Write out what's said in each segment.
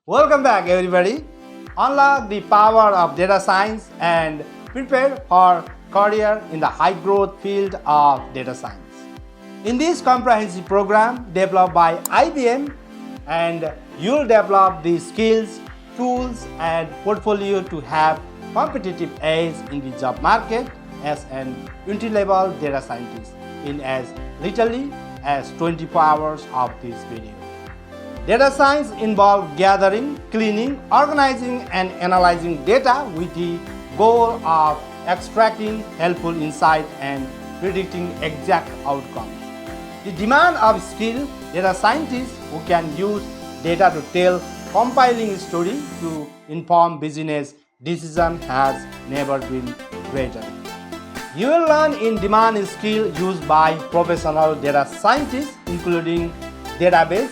Welcome back, everybody. Unlock the power of data science and prepare for career in the high-growth field of data science. In this comprehensive program developed by IBM, and you'll develop the skills, tools, and portfolio to have competitive edge in the job market as an entry-level data scientist in as little as 24 hours of this video. Data science involves gathering, cleaning, organizing, and analyzing data with the goal of extracting helpful insight and predicting exact outcomes. The demand of skilled data scientists who can use data to tell compelling story to inform business decisions has never been greater. You will learn in-demand skills used by professional data scientists, including database,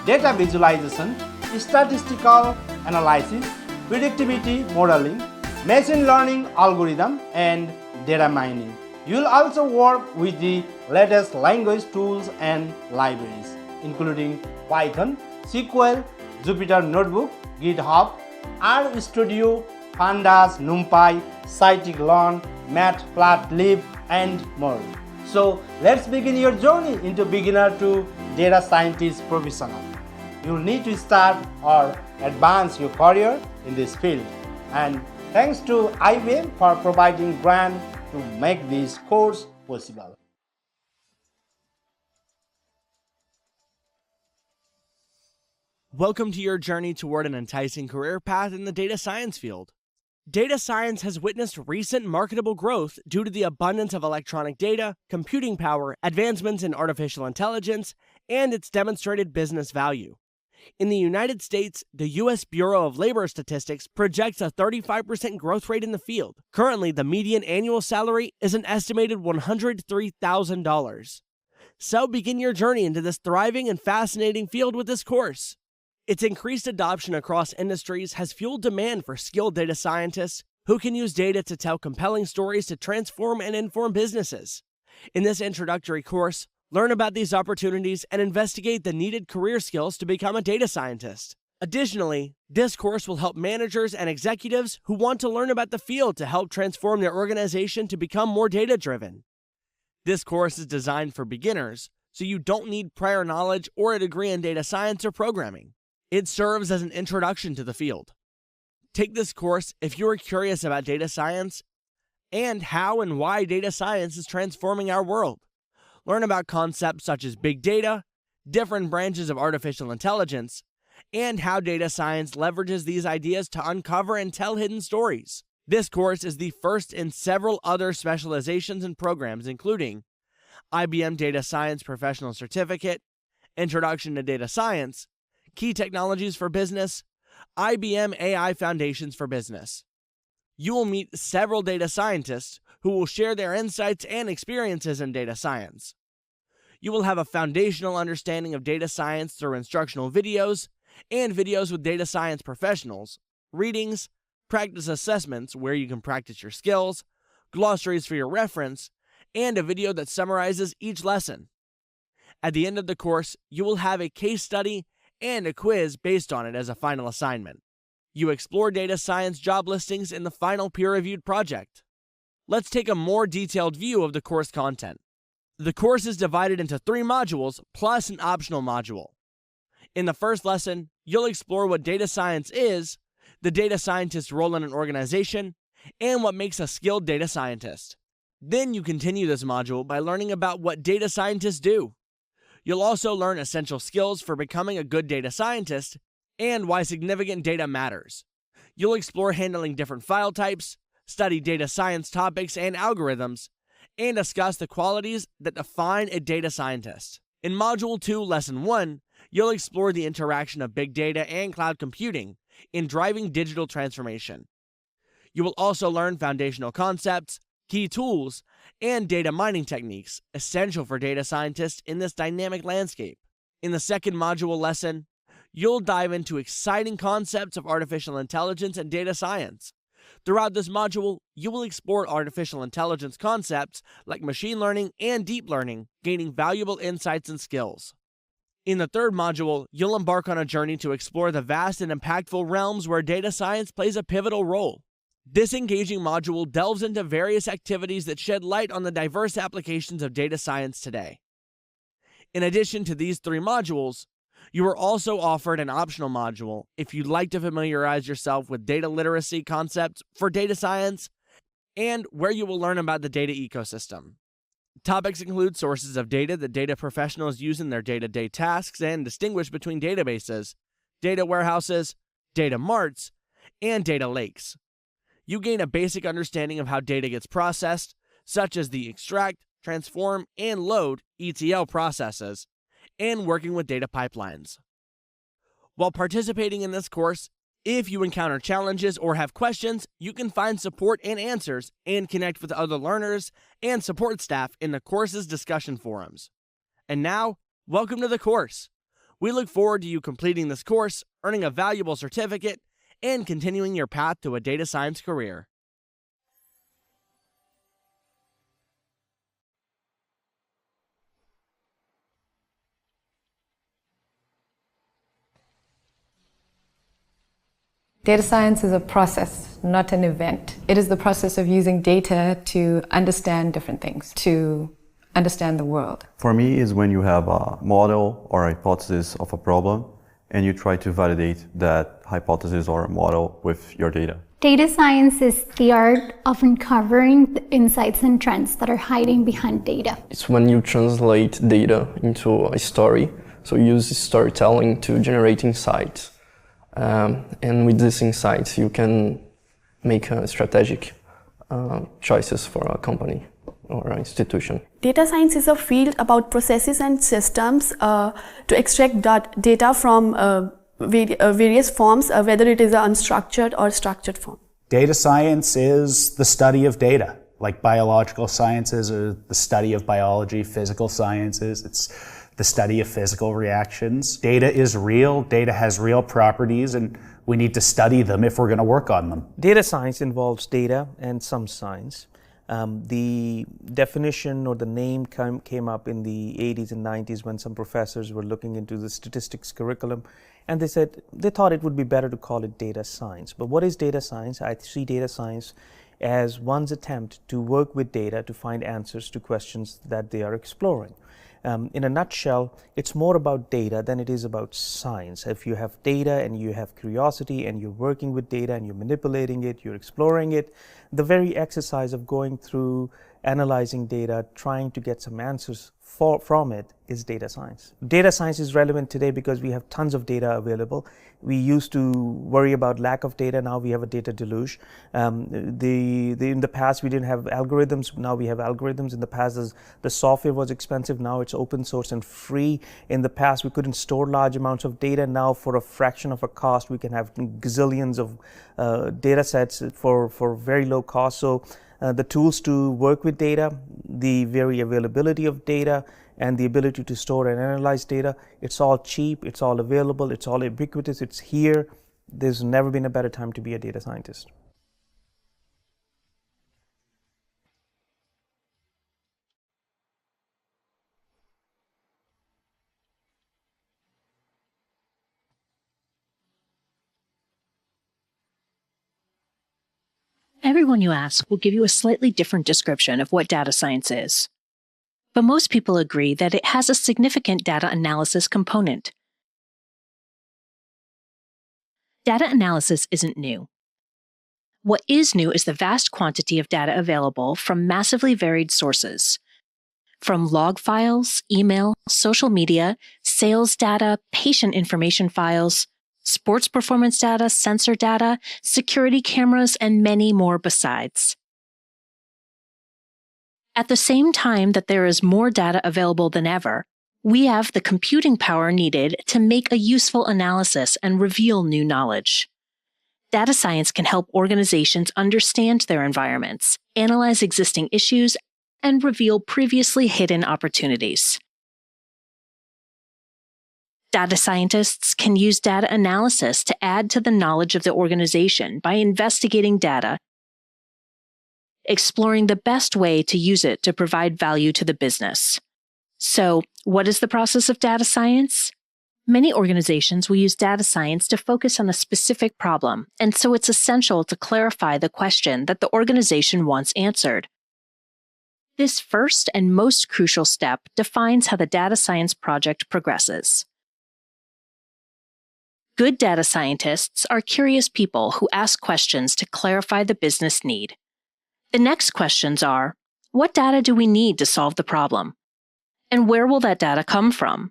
data visualization, statistical analysis, predictivity modeling, machine learning algorithm, and data mining. You'll also work with the latest language tools and libraries, including Python, SQL, Jupyter Notebook, GitHub, RStudio, Pandas, NumPy, scikit-learn, Matplotlib, and more. So let's begin your journey into beginner to data scientist professional. You'll need to start or advance your career in this field. And thanks to IBM for providing grant to make this course possible. Welcome to your journey toward an enticing career path in the data science field. Data science has witnessed recent marketable growth due to the abundance of electronic data, computing power, advancements in artificial intelligence, and its demonstrated business value. In the United States, the U.S. Bureau of Labor Statistics projects a 35% growth rate in the field. Currently, the median annual salary is an estimated $103,000. So begin your journey into this thriving and fascinating field with this course. Its increased adoption across industries has fueled demand for skilled data scientists who can use data to tell compelling stories to transform and inform businesses. In this introductory course, learn about these opportunities and investigate the needed career skills to become a data scientist. Additionally, this course will help managers and executives who want to learn about the field to help transform their organization to become more data-driven. This course is designed for beginners, so you don't need prior knowledge or a degree in data science or programming. It serves as an introduction to the field. Take this course if you are curious about data science and how and why data science is transforming our world. Learn about concepts such as big data, different branches of artificial intelligence, and how data science leverages these ideas to uncover and tell hidden stories. This course is the first in several other specializations and programs, including IBM Data Science Professional Certificate, Introduction to Data Science, Key Technologies for Business, IBM AI Foundations for Business. You will meet several data scientists who will share their insights and experiences in data science. You will have a foundational understanding of data science through instructional videos and videos with data science professionals, readings, practice assessments where you can practice your skills, glossaries for your reference, and a video that summarizes each lesson. At the end of the course, you will have a case study and a quiz based on it as a final assignment. You explore data science job listings in the final peer-reviewed project. Let's take a more detailed view of the course content. The course is divided into 3 modules plus an optional module. In the first lesson, you'll explore what data science is, the data scientist's role in an organization, and what makes a skilled data scientist. Then you continue this module by learning about what data scientists do. You'll also learn essential skills for becoming a good data scientist and why significant data matters. You'll explore handling different file types, study data science topics and algorithms, and discuss the qualities that define a data scientist. In Module 2, Lesson 1, you'll explore the interaction of big data and cloud computing in driving digital transformation. You will also learn foundational concepts, key tools, and data mining techniques essential for data scientists in this dynamic landscape. In the second module lesson, you'll dive into exciting concepts of artificial intelligence and data science. Throughout this module, you will explore artificial intelligence concepts like machine learning and deep learning, gaining valuable insights and skills. In the third module, you'll embark on a journey to explore the vast and impactful realms where data science plays a pivotal role. This engaging module delves into various activities that shed light on the diverse applications of data science today. In addition to these 3 modules, you are also offered an optional module if you'd like to familiarize yourself with data literacy concepts for data science and where you will learn about the data ecosystem. Topics include sources of data that data professionals use in their day-to-day tasks and distinguish between databases, data warehouses, data marts, and data lakes. You gain a basic understanding of how data gets processed, such as the extract, transform, and load (ETL) processes, and working with data pipelines. While participating in this course, if you encounter challenges or have questions, you can find support and answers and connect with other learners and support staff in the course's discussion forums. And now, welcome to the course. We look forward to you completing this course, earning a valuable certificate, and continuing your path to a data science career. Data science is a process, not an event. It is the process of using data to understand different things, to understand the world. For me, is when you have a model or a hypothesis of a problem and you try to validate that hypothesis or model with your data. Data science is the art of uncovering the insights and trends that are hiding behind data. It's when you translate data into a story. So you use storytelling to generate insights. And with these insights, you can make strategic choices for a company or an institution. Data science is a field about processes and systems to extract data from various forms, whether it is an unstructured or structured form. Data science is the study of data, like biological sciences or the study of biology, physical sciences. It's the study of physical reactions. Data is real, data has real properties, and we need to study them if we're going to work on them. Data science involves data and some science. The definition or the name came up in the 80s and 90s when some professors were looking into the statistics curriculum, and they thought it would be better to call it data science. But what is data science? I see data science as one's attempt to work with data to find answers to questions that they are exploring. In a nutshell, it's more about data than it is about science. If you have data and you have curiosity and you're working with data and you're manipulating it, you're exploring it, the very exercise of going through, analyzing data, trying to get some answers from it is data science. Data science is relevant today because we have tons of data available. We used to worry about lack of data, now we have a data deluge. In the past we didn't have algorithms, now we have algorithms. In the past the software was expensive, now it's open source and free. In the past we couldn't store large amounts of data, now for a fraction of a cost we can have gazillions of data sets for very low cost. So the tools to work with data, the very availability of data, and the ability to store and analyze data, it's all cheap, it's all available, it's all ubiquitous, it's here. There's never been a better time to be a data scientist. Everyone you ask will give you a slightly different description of what data science is. But most people agree that it has a significant data analysis component. Data analysis isn't new. What is new is the vast quantity of data available from massively varied sources. From log files, email, social media, sales data, patient information files, sports performance data, sensor data, security cameras, and many more besides. At the same time that there is more data available than ever, we have the computing power needed to make a useful analysis and reveal new knowledge. Data science can help organizations understand their environments, analyze existing issues, and reveal previously hidden opportunities. Data scientists can use data analysis to add to the knowledge of the organization by investigating data, exploring the best way to use it to provide value to the business. So, what is the process of data science? Many organizations will use data science to focus on a specific problem, and so it's essential to clarify the question that the organization wants answered. This first and most crucial step defines how the data science project progresses. Good data scientists are curious people who ask questions to clarify the business need. The next questions are, what data do we need to solve the problem? And where will that data come from?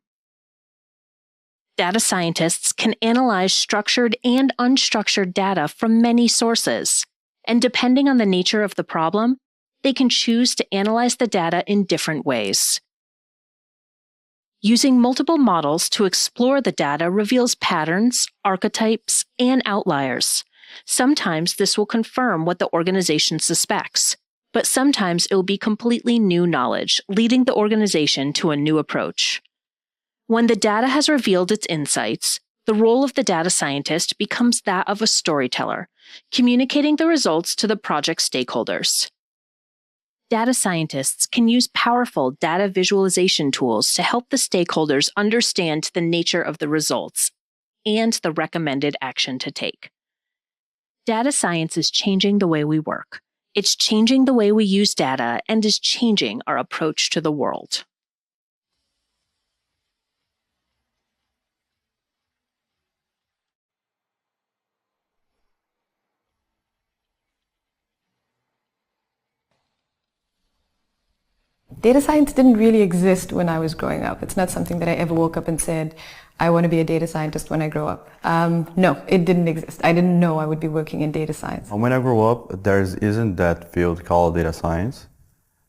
Data scientists can analyze structured and unstructured data from many sources, and depending on the nature of the problem, they can choose to analyze the data in different ways. Using multiple models to explore the data reveals patterns, archetypes, and outliers. Sometimes this will confirm what the organization suspects, but sometimes it will be completely new knowledge, leading the organization to a new approach. When the data has revealed its insights, the role of the data scientist becomes that of a storyteller, communicating the results to the project stakeholders. Data scientists can use powerful data visualization tools to help the stakeholders understand the nature of the results and the recommended action to take. Data science is changing the way we work. It's changing the way we use data and is changing our approach to the world. Data science didn't really exist when I was growing up. It's not something that I ever woke up and said, I want to be a data scientist when I grow up. No, it didn't exist. I didn't know I would be working in data science. When I grew up, there isn't that field called data science,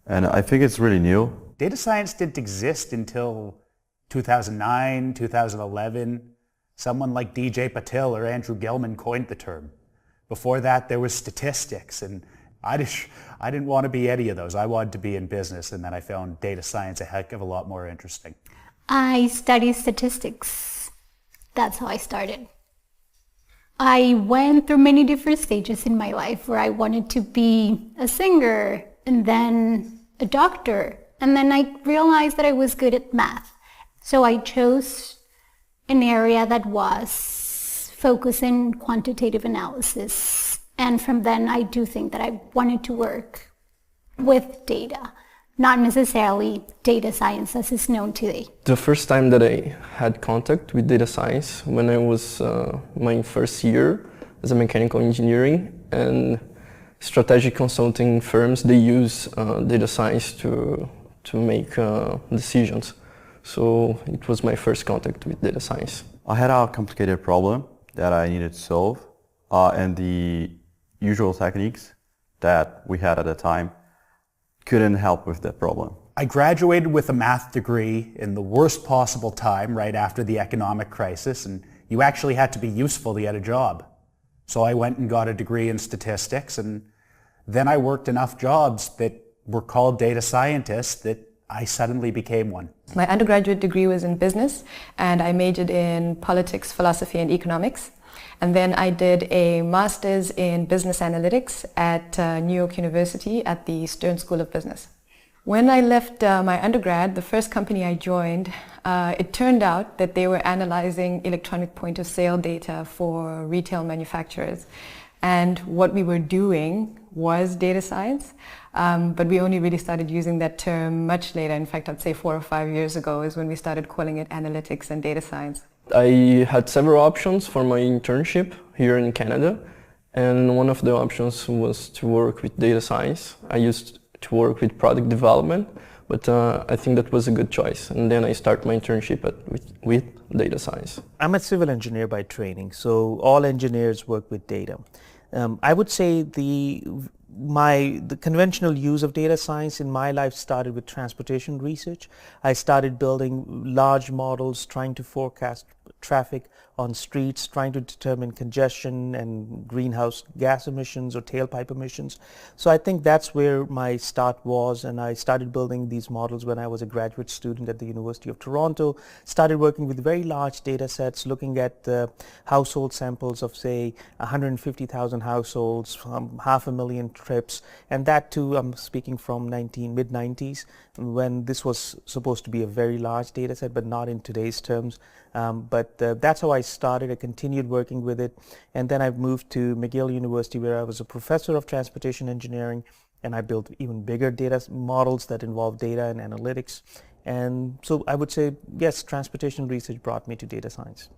and I think it's really new. Data science didn't exist until 2009, 2011. Someone like DJ Patil or Andrew Gilman coined the term. Before that, there was statistics, and I didn't want to be any of those. I wanted to be in business, and then I found data science a heck of a lot more interesting. I studied statistics. That's how I started. I went through many different stages in my life where I wanted to be a singer and then a doctor. And then I realized that I was good at math. So I chose an area that was focused in quantitative analysis. And from then I do think that I wanted to work with data. Not necessarily data science as is known today. The first time that I had contact with data science when I was my first year as a mechanical engineering, and strategic consulting firms, they use data science to make decisions. So it was my first contact with data science. I had a complicated problem that I needed to solve, and the usual techniques that we had at the time couldn't help with that problem. I graduated with a math degree in the worst possible time, right after the economic crisis, and you actually had to be useful to get a job. So I went and got a degree in statistics, and then I worked enough jobs that were called data scientists that I suddenly became one. My undergraduate degree was in business, and I majored in politics, philosophy, and economics. And then I did a master's in business analytics at New York University at the Stern School of Business. When I left my undergrad, the first company I joined, it turned out that they were analyzing electronic point of sale data for retail manufacturers. And what we were doing was data science, but we only really started using that term much later. In fact, I'd say 4 or 5 years ago is when we started calling it analytics and data science. I had several options for my internship here in Canada, and one of the options was to work with data science. I used to work with product development, but I think that was a good choice. And then I started my internship with data science. I'm a civil engineer by training, so all engineers work with data. I would say the conventional use of data science in my life started with transportation research. I started building large models, trying to forecast traffic on streets, trying to determine congestion and greenhouse gas emissions or tailpipe emissions. So I think that's where my start was, and I started building these models when I was a graduate student at the University of Toronto, started working with very large data sets, looking at household samples of, say, 150,000 households, 500,000 trips, and that too, I'm speaking from mid-90s, when this was supposed to be a very large data set, but not in today's terms. But that's how I started. I continued working with it, and then I moved to McGill University, where I was a professor of transportation engineering, and I built even bigger data models that involve data and analytics. And so I would say, yes, transportation research brought me to data science.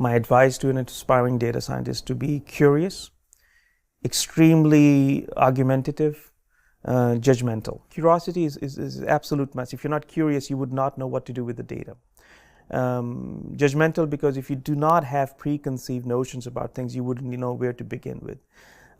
My advice to an aspiring data scientist: to be curious, extremely argumentative, judgmental. Curiosity is absolute must. If you're not curious, you would not know what to do with the data. Judgmental, because if you do not have preconceived notions about things, you wouldn't know where to begin with.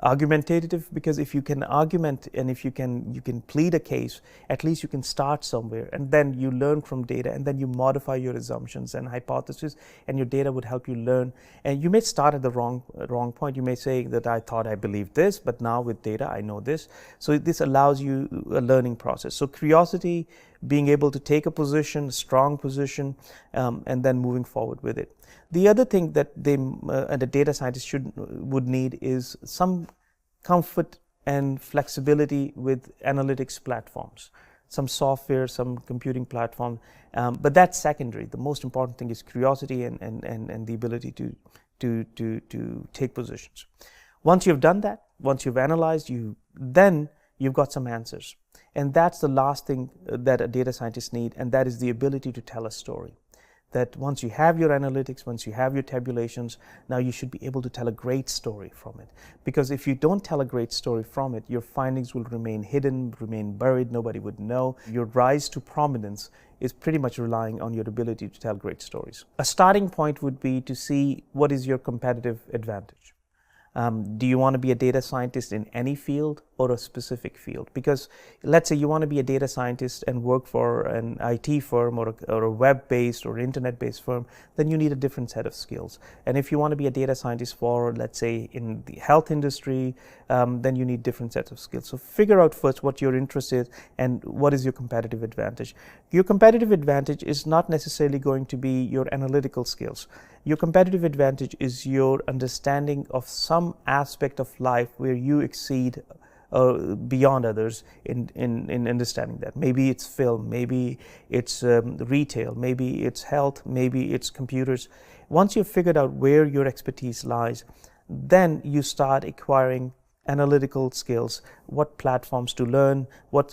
Argumentative, because if you can argument and if you can plead a case, at least you can start somewhere, and then you learn from data, and then you modify your assumptions and hypotheses, and your data would help you learn. And you may start at the wrong point. You may say that I thought I believed this, but now with data I know this. So this allows you a learning process. So curiosity, being able to take a position, a strong position, and then moving forward with it. The other thing that the data scientist would need is some comfort and flexibility with analytics platforms, some software, some computing platform, but that's secondary. The most important thing is curiosity and the ability to take positions. Once you've done that, once you've analyzed, then you've got some answers. And that's the last thing that a data scientist needs, and that is the ability to tell a story. That once you have your analytics, once you have your tabulations, now you should be able to tell a great story from it. Because if you don't tell a great story from it, your findings will remain hidden, remain buried, nobody would know. Your rise to prominence is pretty much relying on your ability to tell great stories. A starting point would be to see what is your competitive advantage. Do you want to be a data scientist in any field or a specific field? Because let's say you want to be a data scientist and work for an IT firm or a web-based or internet-based firm, then you need a different set of skills. And if you want to be a data scientist for, let's say, in the health industry, then you need different sets of skills. So figure out first what your interest is and what is your competitive advantage. Your competitive advantage is not necessarily going to be your analytical skills. Your competitive advantage is your understanding of some aspect of life where you exceed beyond others in understanding that. Maybe it's film, maybe it's retail, maybe it's health, maybe it's computers. Once you've figured out where your expertise lies, then you start acquiring analytical skills, what platforms to learn,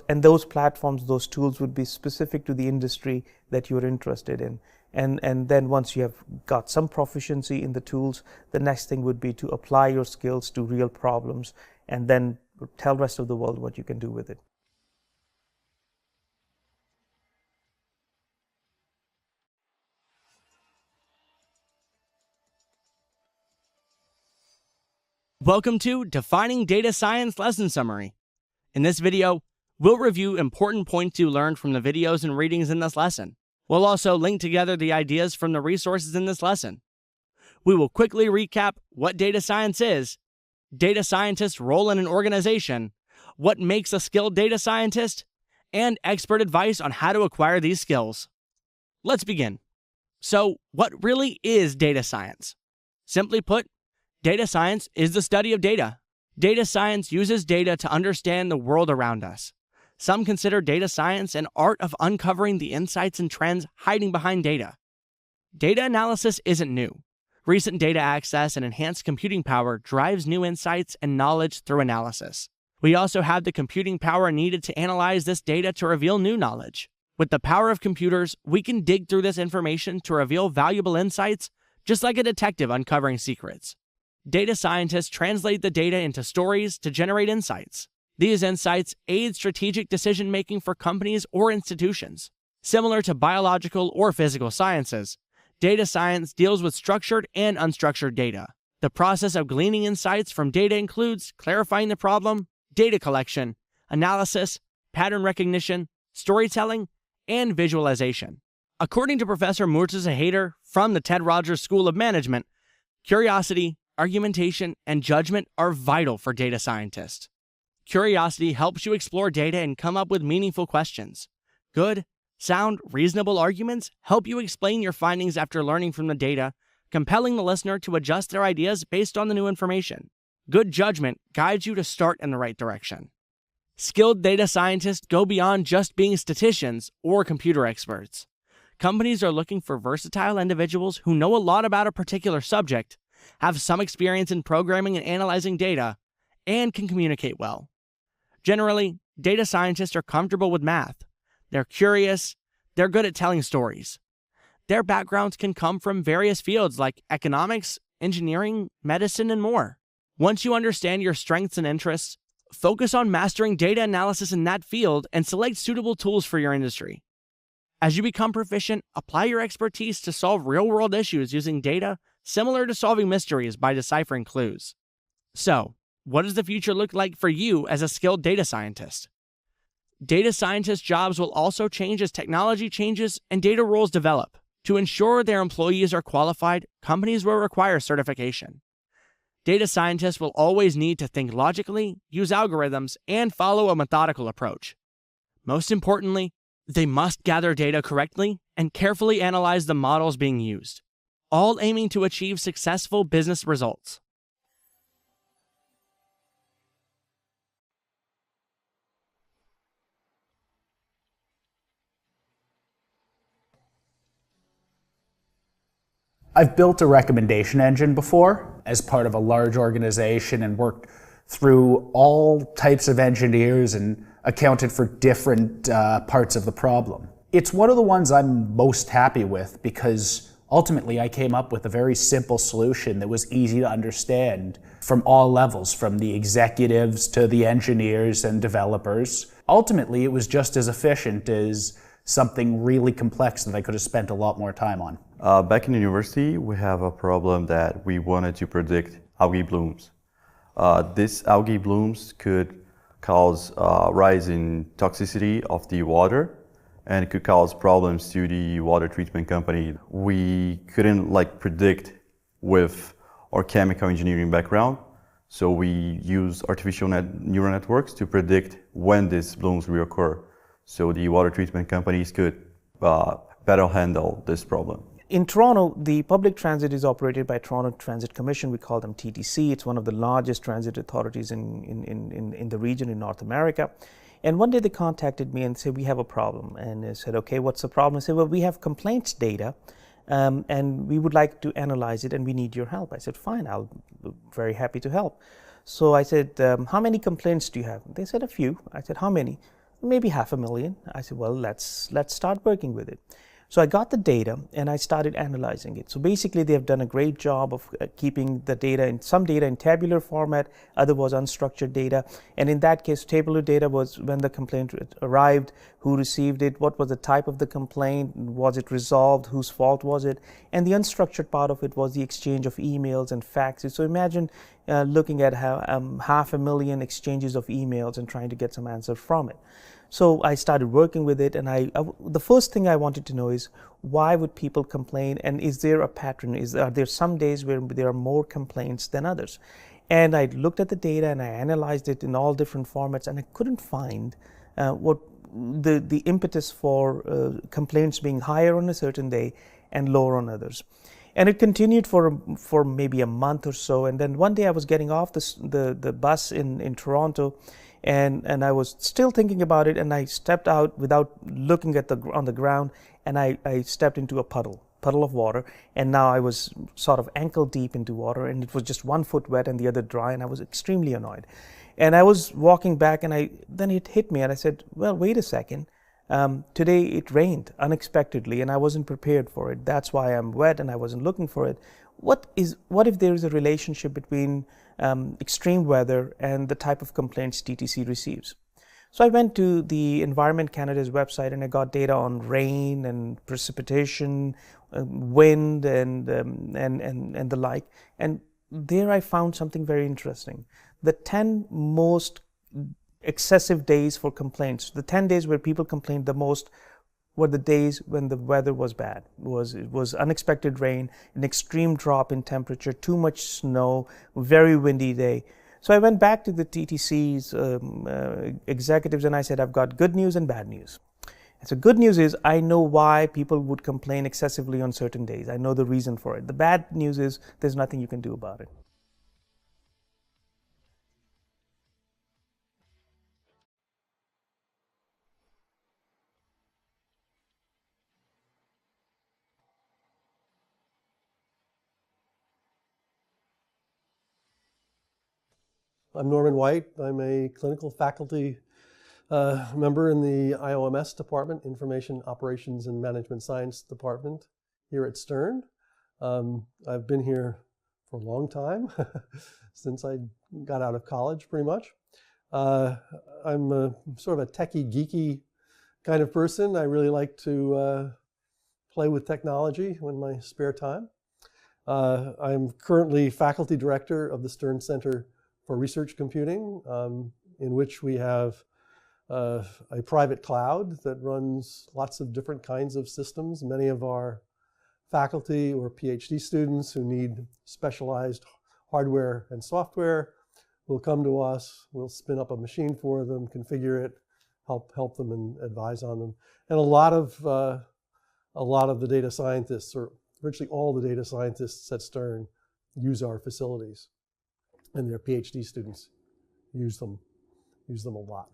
and those platforms, those tools would be specific to the industry that you're interested in. And then once you have got some proficiency in the tools, the next thing would be to apply your skills to real problems and then tell the rest of the world what you can do with it. Welcome to Defining Data Science Lesson Summary. In this video, we'll review important points you learned from the videos and readings in this lesson. We'll also link together the ideas from the resources in this lesson. We will quickly recap what data science is, data scientists' role in an organization, what makes a skilled data scientist, and expert advice on how to acquire these skills. Let's begin. So, what really is data science? Simply put, data science is the study of data. Data science uses data to understand the world around us. Some consider data science an art of uncovering the insights and trends hiding behind data. Data analysis isn't new. Recent data access and enhanced computing power drives new insights and knowledge through analysis. We also have the computing power needed to analyze this data to reveal new knowledge. With the power of computers, we can dig through this information to reveal valuable insights, just like a detective uncovering secrets. Data scientists translate the data into stories to generate insights. These insights aid strategic decision-making for companies or institutions. Similar to biological or physical sciences, data science deals with structured and unstructured data. The process of gleaning insights from data includes clarifying the problem, data collection, analysis, pattern recognition, storytelling, and visualization. According to Professor Murtaza Haider from the Ted Rogers School of Management, curiosity, argumentation, and judgment are vital for data scientists. Curiosity helps you explore data and come up with meaningful questions. Good, sound, reasonable arguments help you explain your findings after learning from the data, compelling the listener to adjust their ideas based on the new information. Good judgment guides you to start in the right direction. Skilled data scientists go beyond just being statisticians or computer experts. Companies are looking for versatile individuals who know a lot about a particular subject, have some experience in programming and analyzing data, and can communicate well. Generally, data scientists are comfortable with math. They're curious. They're good at telling stories. Their backgrounds can come from various fields like economics, engineering, medicine, and more. Once you understand your strengths and interests, focus on mastering data analysis in that field and select suitable tools for your industry. As you become proficient, apply your expertise to solve real-world issues using data similar to solving mysteries by deciphering clues. So, what does the future look like for you as a skilled data scientist? Data scientist jobs will also change as technology changes and data roles develop. To ensure their employees are qualified, companies will require certification. Data scientists will always need to think logically, use algorithms, and follow a methodical approach. Most importantly, they must gather data correctly and carefully analyze the models being used, all aiming to achieve successful business results. I've built a recommendation engine before as part of a large organization and worked through all types of engineers and accounted for different parts of the problem. It's one of the ones I'm most happy with because ultimately I came up with a very simple solution that was easy to understand from all levels, from the executives to the engineers and developers. Ultimately, it was just as efficient as something really complex that I could have spent a lot more time on. Back in university, we have a problem that we wanted to predict algae blooms. These algae blooms could cause a rise in toxicity of the water, and it could cause problems to the water treatment company. We couldn't predict with our chemical engineering background, so we use artificial neural networks to predict when these blooms will occur, so the water treatment companies could better handle this problem. In Toronto, the public transit is operated by Toronto Transit Commission. We call them TTC. It's one of the largest transit authorities in the region in North America. And one day they contacted me and said, we have a problem. And I said, okay, what's the problem? I said, well, we have complaints data and we would like to analyze it and we need your help. I said, fine, I'll be very happy to help. So I said, how many complaints do you have? They said, a few. I said, how many? Maybe 500,000. I said, well, let's start working with it. So I got the data and I started analyzing it. So basically they have done a great job of keeping the data, some data in tabular format, other was unstructured data. And in that case, tabular data was when the complaint arrived, who received it, what was the type of the complaint, was it resolved, whose fault was it. And the unstructured part of it was the exchange of emails and faxes. So imagine looking at 500,000 exchanges of emails and trying to get some answer from it. So I started working with it, and the first thing I wanted to know is why would people complain, and is there a pattern? Are there some days where there are more complaints than others? And I looked at the data and I analyzed it in all different formats, and I couldn't find what the impetus for complaints being higher on a certain day and lower on others. And it continued for maybe a month or so, and then one day I was getting off the bus in Toronto. And I was still thinking about it, and I stepped out without looking on the ground, and I stepped into a puddle of water, and now I was sort of ankle deep into water, and it was just 1 foot wet and the other dry, and I was extremely annoyed. And I was walking back, and then it hit me, and I said, well, wait a second. Today it rained unexpectedly, and I wasn't prepared for it. That's why I'm wet, and I wasn't looking for it. What if there is a relationship between extreme weather and the type of complaints TTC receives? So I went to the Environment Canada's website and I got data on rain and precipitation, wind and the like. And there I found something very interesting. The 10 most excessive days for complaints, the 10 days where people complained the most, were the days when the weather was bad. It was unexpected rain, an extreme drop in temperature, too much snow, very windy day. So I went back to the TTC's executives and I said, I've got good news and bad news. And so good news is I know why people would complain excessively on certain days. I know the reason for it. The bad news is there's nothing you can do about it. I'm Norman White. I'm a clinical faculty member in the IOMS department, Information Operations and Management Science department here at Stern. I've been here for a long time, since I got out of college pretty much. I'm sort of a techie, geeky kind of person. I really like to play with technology in my spare time. I'm currently faculty director of the Stern Center for Research Computing, in which we have a private cloud that runs lots of different kinds of systems. Many of our faculty or PhD students who need specialized hardware and software will come to us. We'll spin up a machine for them, configure it, help them and advise on them. And a lot of the data scientists, or virtually all the data scientists at Stern, use our facilities. And their PhD students use them a lot.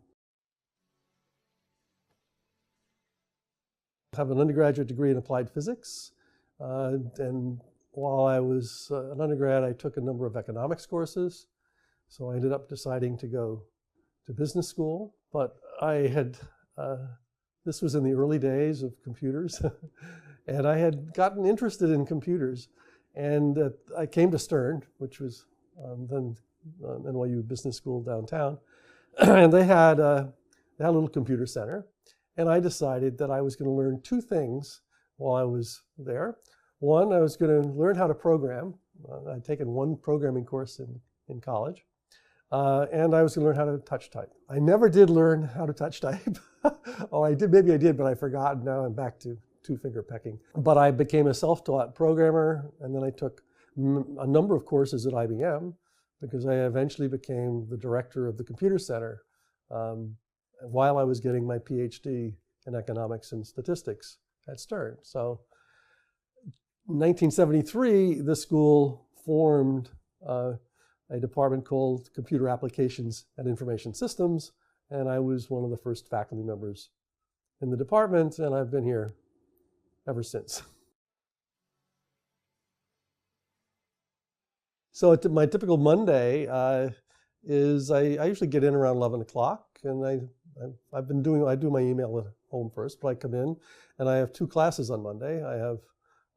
I have an undergraduate degree in applied physics. And while I was an undergrad, I took a number of economics courses. So I ended up deciding to go to business school. But I had, this was in the early days of computers. And I had gotten interested in computers. And I came to Stern, which was then NYU Business School downtown, and they had a little computer center, and I decided that I was going to learn two things while I was there. One, I was going to learn how to program. I'd taken one programming course in college, and I was going to learn how to touch type. I never did learn how to touch type. Oh, I did, maybe I did, but I forgot. Now I'm back to two-finger pecking. But I became a self-taught programmer, and then I took a number of courses at IBM, because I eventually became the director of the computer center while I was getting my PhD in economics and statistics at Stern. So in 1973, the school formed a department called Computer Applications and Information Systems, and I was one of the first faculty members in the department, and I've been here ever since. So my typical Monday is I usually get in around 11 o'clock, and I do my email at home first, but I come in and I have two classes on Monday. I have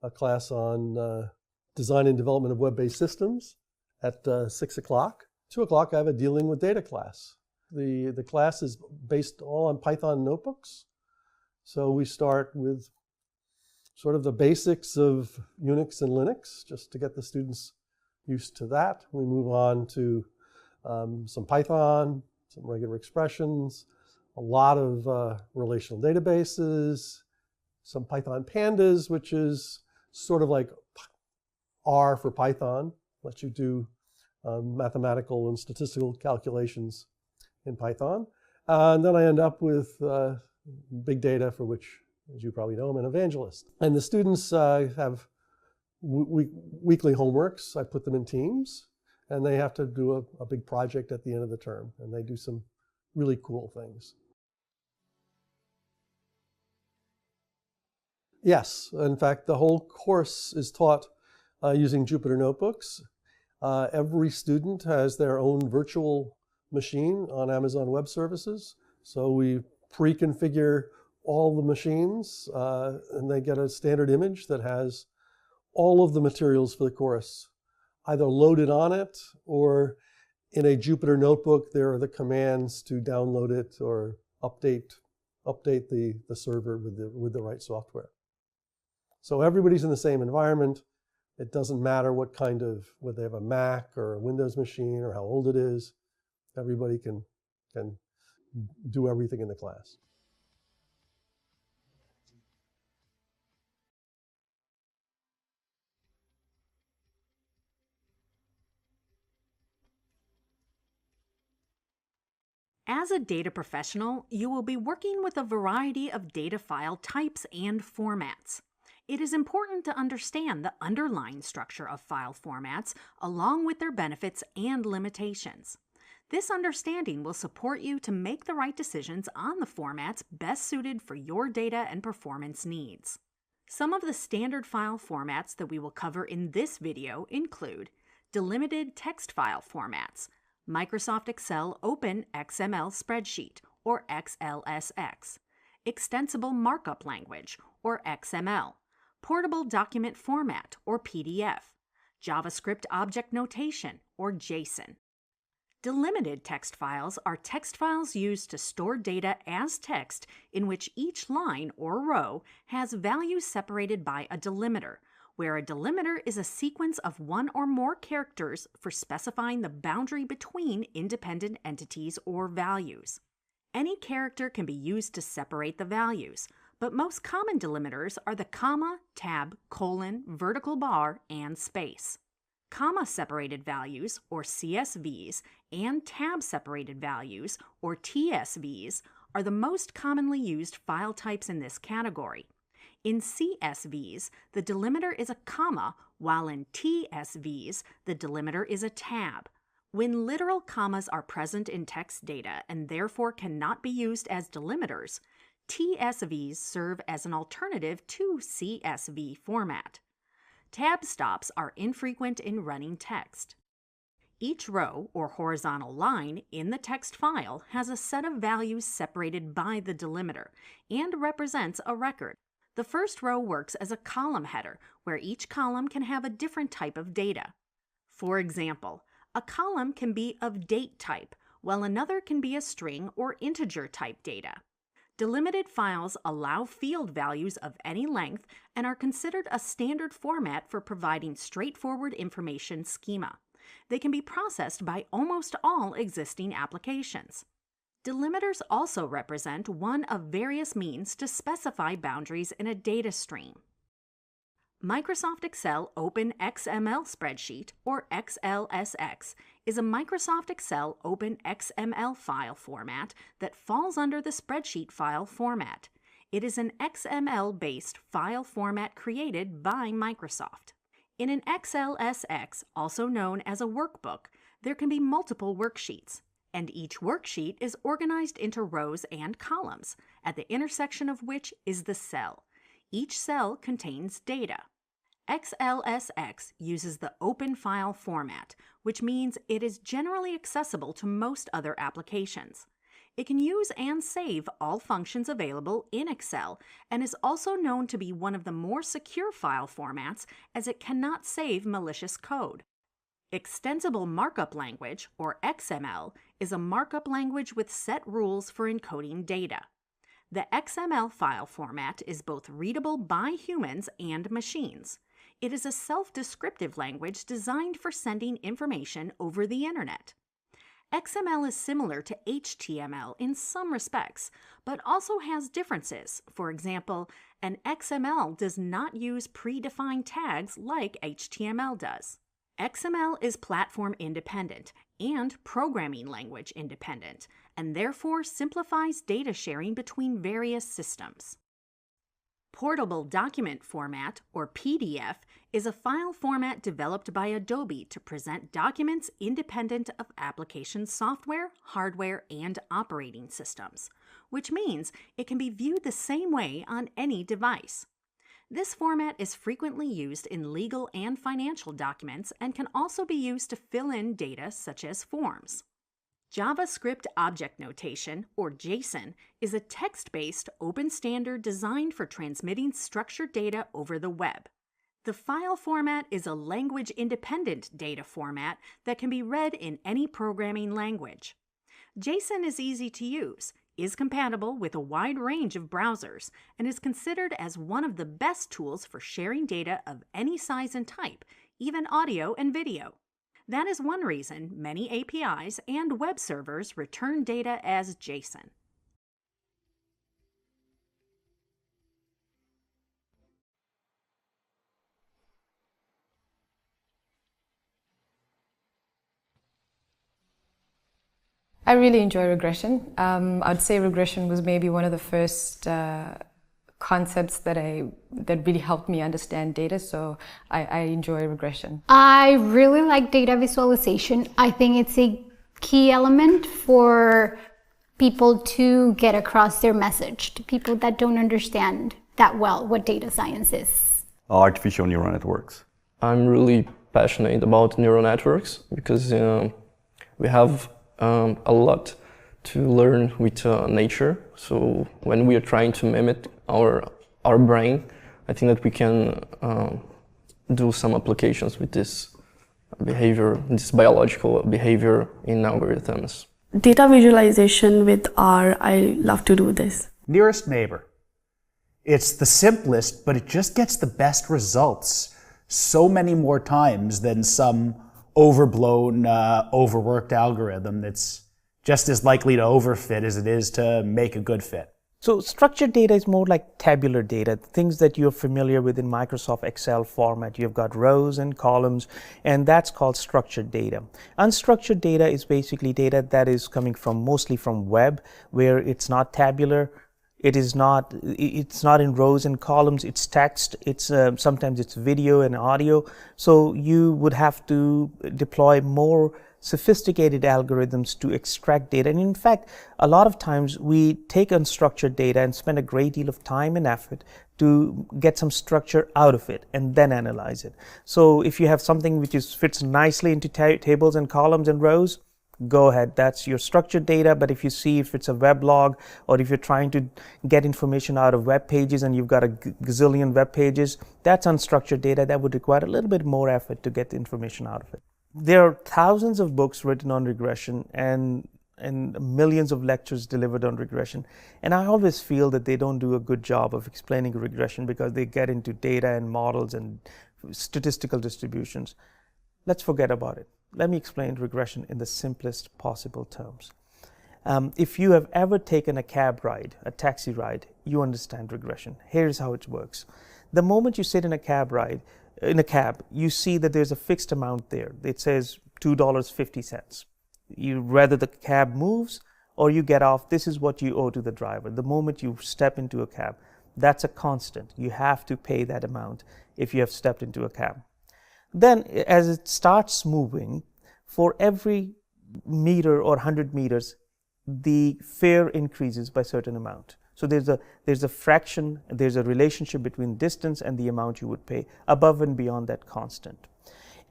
a class on design and development of web-based systems at 6 o'clock. 2 o'clock I have a dealing with data class. The class is based all on Python notebooks. So we start with sort of the basics of Unix and Linux, just to get the students used to that. We move on to some Python, some regular expressions, a lot of relational databases, some Python pandas, which is sort of like R for Python, lets you do mathematical and statistical calculations in Python. And then I end up with big data, for which, as you probably know, I'm an evangelist. And the students have weekly homeworks. I put them in teams, and they have to do a big project at the end of the term, and they do some really cool things. Yes, in fact, the whole course is taught using Jupyter Notebooks. Every student has their own virtual machine on Amazon Web Services, so we pre-configure all the machines, and they get a standard image that has all of the materials for the course either loaded on it, or in a Jupyter Notebook there are the commands to download it or update the server with the right software. So everybody's in the same environment. It doesn't matter whether they have a Mac or a Windows machine or how old it is. Everybody can do everything in the class. As a data professional, you will be working with a variety of data file types and formats. It is important to understand the underlying structure of file formats along with their benefits and limitations. This understanding will support you to make the right decisions on the formats best suited for your data and performance needs. Some of the standard file formats that we will cover in this video include delimited text file formats, Microsoft Excel Open XML Spreadsheet, or XLSX, Extensible Markup Language, or XML, Portable Document Format, or PDF, JavaScript Object Notation, or JSON. Delimited text files are text files used to store data as text in which each line or row has values separated by a delimiter, where a delimiter is a sequence of one or more characters for specifying the boundary between independent entities or values. Any character can be used to separate the values, but most common delimiters are the comma, tab, colon, vertical bar, and space. Comma-separated values, or CSVs, and tab-separated values, or TSVs, are the most commonly used file types in this category. In CSVs, the delimiter is a comma, while in TSVs, the delimiter is a tab. When literal commas are present in text data and therefore cannot be used as delimiters, TSVs serve as an alternative to CSV format. Tab stops are infrequent in running text. Each row or horizontal line in the text file has a set of values separated by the delimiter and represents a record. The first row works as a column header, where each column can have a different type of data. For example, a column can be of date type, while another can be a string or integer type data. Delimited files allow field values of any length and are considered a standard format for providing straightforward information schema. They can be processed by almost all existing applications. Delimiters also represent one of various means to specify boundaries in a data stream. Microsoft Excel Open XML Spreadsheet, or XLSX, is a Microsoft Excel Open XML file format that falls under the spreadsheet file format. It is an XML-based file format created by Microsoft. In an XLSX, also known as a workbook, there can be multiple worksheets, and each worksheet is organized into rows and columns, at the intersection of which is the cell. Each cell contains data. XLSX uses the open file format, which means it is generally accessible to most other applications. It can use and save all functions available in Excel and is also known to be one of the more secure file formats as it cannot save malicious code. Extensible Markup Language, or XML, is a markup language with set rules for encoding data. The XML file format is both readable by humans and machines. It is a self-descriptive language designed for sending information over the internet. XML is similar to HTML in some respects, but also has differences. For example, an XML does not use predefined tags like HTML does. XML is platform independent and programming language independent, and therefore simplifies data sharing between various systems. Portable Document Format, or PDF, is a file format developed by Adobe to present documents independent of application software, hardware, and operating systems, which means it can be viewed the same way on any device. This format is frequently used in legal and financial documents and can also be used to fill in data such as forms. JavaScript Object Notation, or JSON, is a text-based open standard designed for transmitting structured data over the web. The file format is a language-independent data format that can be read in any programming language. JSON is easy to use. is compatible with a wide range of browsers, and is considered as one of the best tools for sharing data of any size and type, even audio and video. That is one reason many APIs and web servers return data as JSON. I really enjoy regression. I'd say regression was maybe one of the first concepts that really helped me understand data, so I enjoy regression. I really like data visualization. I think it's a key element for people to get across their message to people that don't understand that well what data science is. Artificial neural networks. I'm really passionate about neural networks because we have a lot to learn with nature. So when we are trying to mimic our brain, I think that we can do some applications with this behavior, this biological behavior in algorithms. Data visualization with R, I love to do this. Nearest neighbor. It's the simplest, but it just gets the best results so many more times than some overblown, overworked algorithm that's just as likely to overfit as it is to make a good fit. So structured data is more like tabular data, things that you're familiar with in Microsoft Excel format. You've got rows and columns, and that's called structured data. Unstructured data is basically data that is coming mostly from web, where it's not tabular. It's not in rows and columns, it's text, sometimes it's video and audio. So you would have to deploy more sophisticated algorithms to extract data. And in fact, a lot of times we take unstructured data and spend a great deal of time and effort to get some structure out of it and then analyze it. So if you have something which fits nicely into tables and columns and rows, go ahead, that's your structured data. But if you see if it's a weblog, or if you're trying to get information out of web pages and you've got a gazillion web pages, that's unstructured data that would require a little bit more effort to get the information out of it. There are thousands of books written on regression and millions of lectures delivered on regression. And I always feel that they don't do a good job of explaining regression because they get into data and models and statistical distributions. Let's forget about it. Let me explain regression in the simplest possible terms. If you have ever taken a cab ride, a taxi ride, you understand regression. Here's how it works. The moment you sit in a cab, you see that there's a fixed amount there. It says $2.50. Whether the cab moves or you get off, this is what you owe to the driver. The moment you step into a cab, that's a constant. You have to pay that amount if you have stepped into a cab. Then as it starts moving, for every meter or 100 meters, the fare increases by a certain amount. So there's a fraction, there's a relationship between distance and the amount you would pay above and beyond that constant.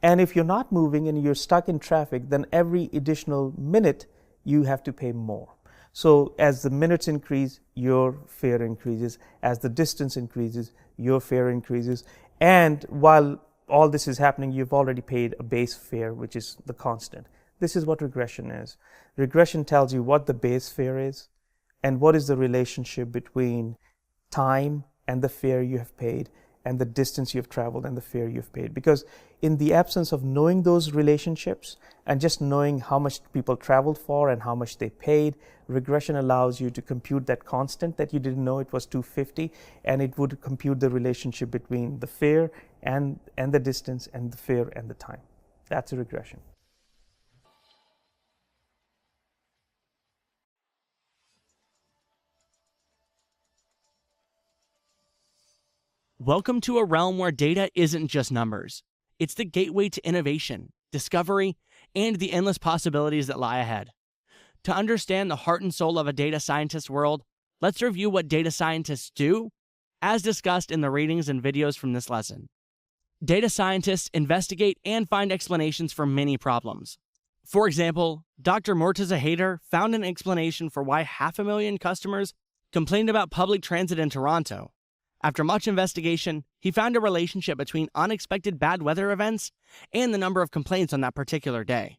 And if you're not moving and you're stuck in traffic, then every additional minute you have to pay more. So as the minutes increase, your fare increases. As the distance increases, your fare increases. And while all this is happening, you've already paid a base fare, which is the constant. This is what regression is. Regression tells you what the base fare is and what is the relationship between time and the fare you have paid and the distance you've traveled and the fare you've paid. Because in the absence of knowing those relationships and just knowing how much people traveled for and how much they paid, regression allows you to compute that constant that you didn't know it was 250, and it would compute the relationship between the fare and the distance and the fare and the time. That's a regression. Welcome to a realm where data isn't just numbers. It's the gateway to innovation, discovery, and the endless possibilities that lie ahead. To understand the heart and soul of a data scientist world, let's review what data scientists do, as discussed in the readings and videos from this lesson. Data scientists investigate and find explanations for many problems. For example, Dr. Mortaza Haider found an explanation for why 500,000 customers complained about public transit in Toronto. After much investigation, he found a relationship between unexpected bad weather events and the number of complaints on that particular day.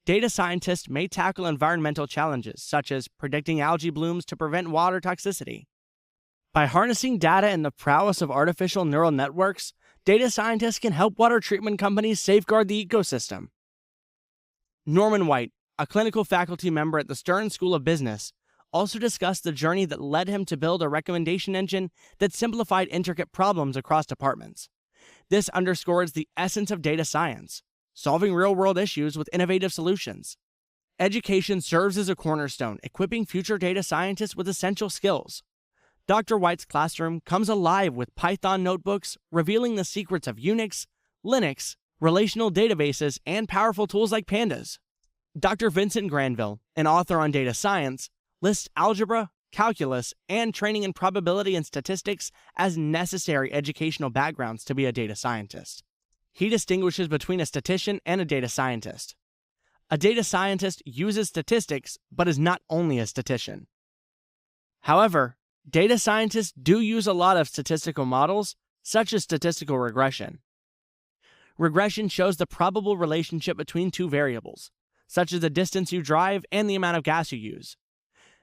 Data scientists may tackle environmental challenges, such as predicting algae blooms to prevent water toxicity. By harnessing data and the prowess of artificial neural networks, data scientists can help water treatment companies safeguard the ecosystem. Norman White, a clinical faculty member at the Stern School of Business, also discussed the journey that led him to build a recommendation engine that simplified intricate problems across departments. This underscores the essence of data science, solving real-world issues with innovative solutions. Education serves as a cornerstone, equipping future data scientists with essential skills. Dr. White's classroom comes alive with Python notebooks, revealing the secrets of Unix, Linux, relational databases, and powerful tools like pandas. Dr. Vincent Granville, an author on data science, lists algebra, calculus, and training in probability and statistics as necessary educational backgrounds to be a data scientist. He distinguishes between a statistician and a data scientist. A data scientist uses statistics, but is not only a statistician. However, data scientists do use a lot of statistical models, such as statistical regression. Regression shows the probable relationship between two variables, such as the distance you drive and the amount of gas you use.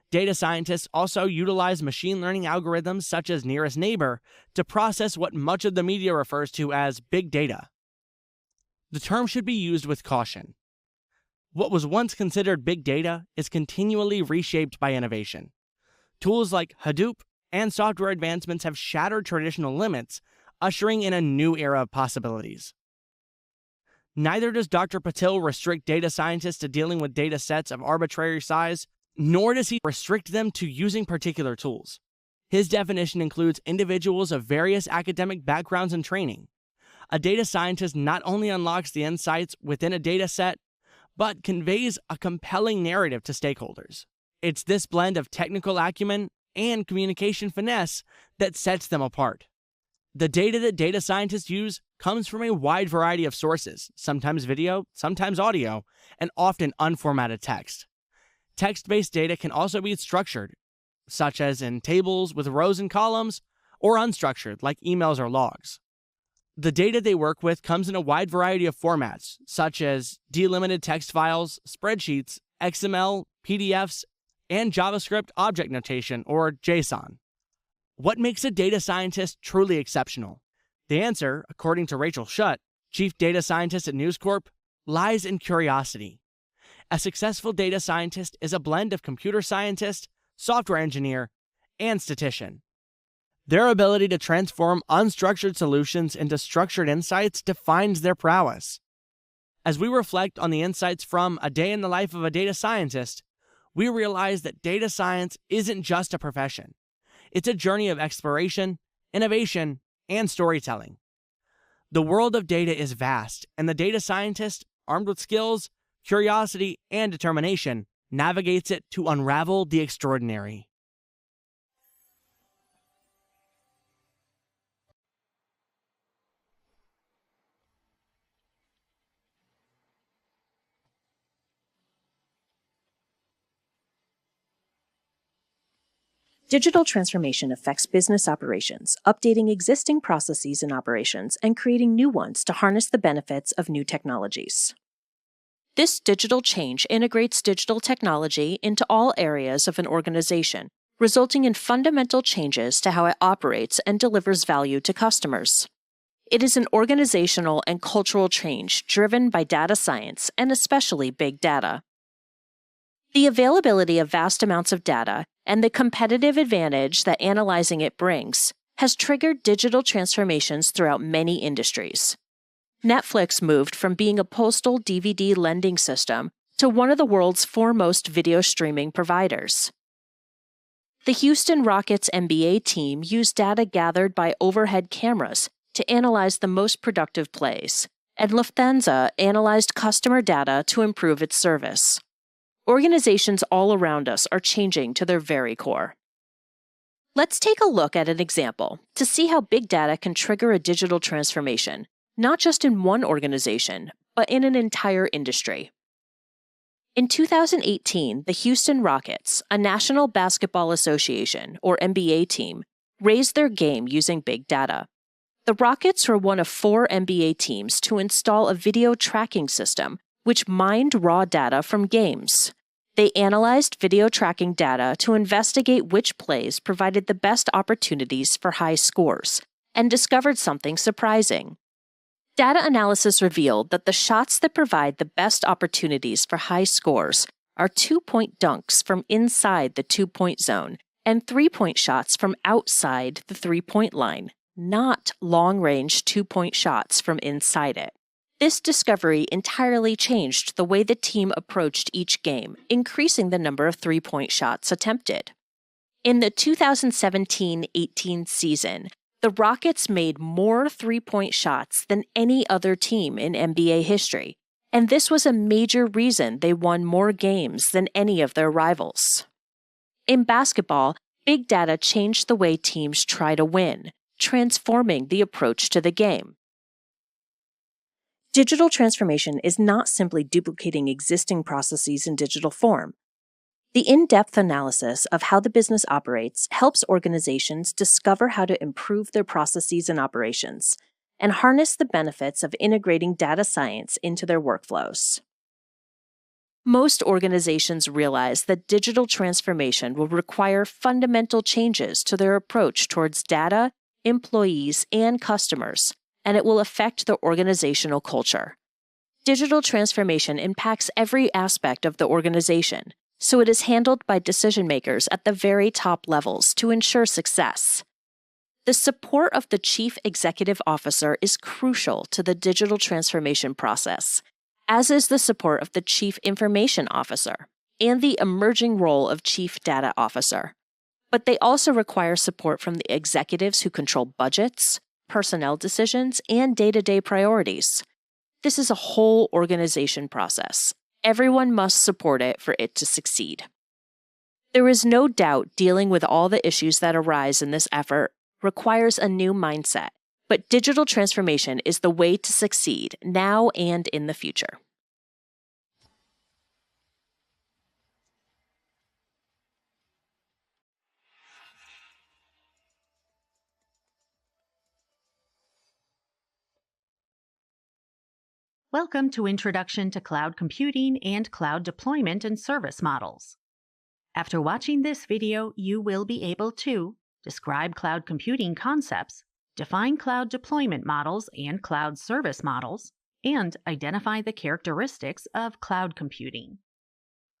Data scientists also utilize machine learning algorithms such as nearest neighbor to process what much of the media refers to as big data. The term should be used with caution. What was once considered big data is continually reshaped by innovation. Tools like Hadoop and software advancements have shattered traditional limits, ushering in a new era of possibilities. Neither does Dr. Patil restrict data scientists to dealing with data sets of arbitrary size, nor does he restrict them to using particular tools. His definition includes individuals of various academic backgrounds and training. A data scientist not only unlocks the insights within a data set, but conveys a compelling narrative to stakeholders. It's this blend of technical acumen and communication finesse that sets them apart. The data that data scientists use comes from a wide variety of sources, sometimes video, sometimes audio, and often unformatted text. Text-based data can also be structured, such as in tables with rows and columns, or unstructured, like emails or logs. The data they work with comes in a wide variety of formats, such as delimited text files, spreadsheets, XML, PDFs, and JavaScript object notation, or JSON. What makes a data scientist truly exceptional? The answer, according to Rachel Schutt, chief data scientist at News Corp, lies in curiosity. A successful data scientist is a blend of computer scientist, software engineer, and statistician. Their ability to transform unstructured solutions into structured insights defines their prowess. As we reflect on the insights from A Day in the Life of a Data Scientist, we realize that data science isn't just a profession. It's a journey of exploration, innovation, and storytelling. The world of data is vast, and the data scientist, armed with skills, curiosity, and determination, navigates it to unravel the extraordinary. Digital transformation affects business operations, updating existing processes and operations and creating new ones to harness the benefits of new technologies. This digital change integrates digital technology into all areas of an organization, resulting in fundamental changes to how it operates and delivers value to customers. It is an organizational and cultural change driven by data science and especially big data. The availability of vast amounts of data and the competitive advantage that analyzing it brings has triggered digital transformations throughout many industries. Netflix moved from being a postal DVD lending system to one of the world's foremost video streaming providers. The Houston Rockets NBA team used data gathered by overhead cameras to analyze the most productive plays, and Lufthansa analyzed customer data to improve its service. Organizations all around us are changing to their very core. Let's take a look at an example to see how big data can trigger a digital transformation, not just in one organization, but in an entire industry. In 2018, the Houston Rockets, a National Basketball Association, or NBA team, raised their game using big data. The Rockets were one of 4 NBA teams to install a video tracking system which mined raw data from games. They analyzed video tracking data to investigate which plays provided the best opportunities for high scores, and discovered something surprising. Data analysis revealed that the shots that provide the best opportunities for high scores are 2-point dunks from inside the 2-point zone and 3-point shots from outside the 3-point line, not long-range 2-point shots from inside it. This discovery entirely changed the way the team approached each game, increasing the number of 3-point shots attempted. In the 2017-18 season, the Rockets made more 3-point shots than any other team in NBA history, and this was a major reason they won more games than any of their rivals. In basketball, big data changed the way teams try to win, transforming the approach to the game. Digital transformation is not simply duplicating existing processes in digital form. The in-depth analysis of how the business operates helps organizations discover how to improve their processes and operations, and harness the benefits of integrating data science into their workflows. Most organizations realize that digital transformation will require fundamental changes to their approach towards data, employees, and customers, and it will affect the organizational culture. Digital transformation impacts every aspect of the organization, so it is handled by decision makers at the very top levels to ensure success. The support of the Chief Executive Officer is crucial to the digital transformation process, as is the support of the Chief Information Officer and the emerging role of Chief Data Officer. But they also require support from the executives who control budgets, personnel decisions, and day-to-day priorities. This is a whole organization process. Everyone must support it for it to succeed. There is no doubt dealing with all the issues that arise in this effort requires a new mindset, but digital transformation is the way to succeed now and in the future. Welcome to Introduction to Cloud Computing and Cloud Deployment and Service Models. After watching this video, you will be able to describe cloud computing concepts, define cloud deployment models and cloud service models, and identify the characteristics of cloud computing.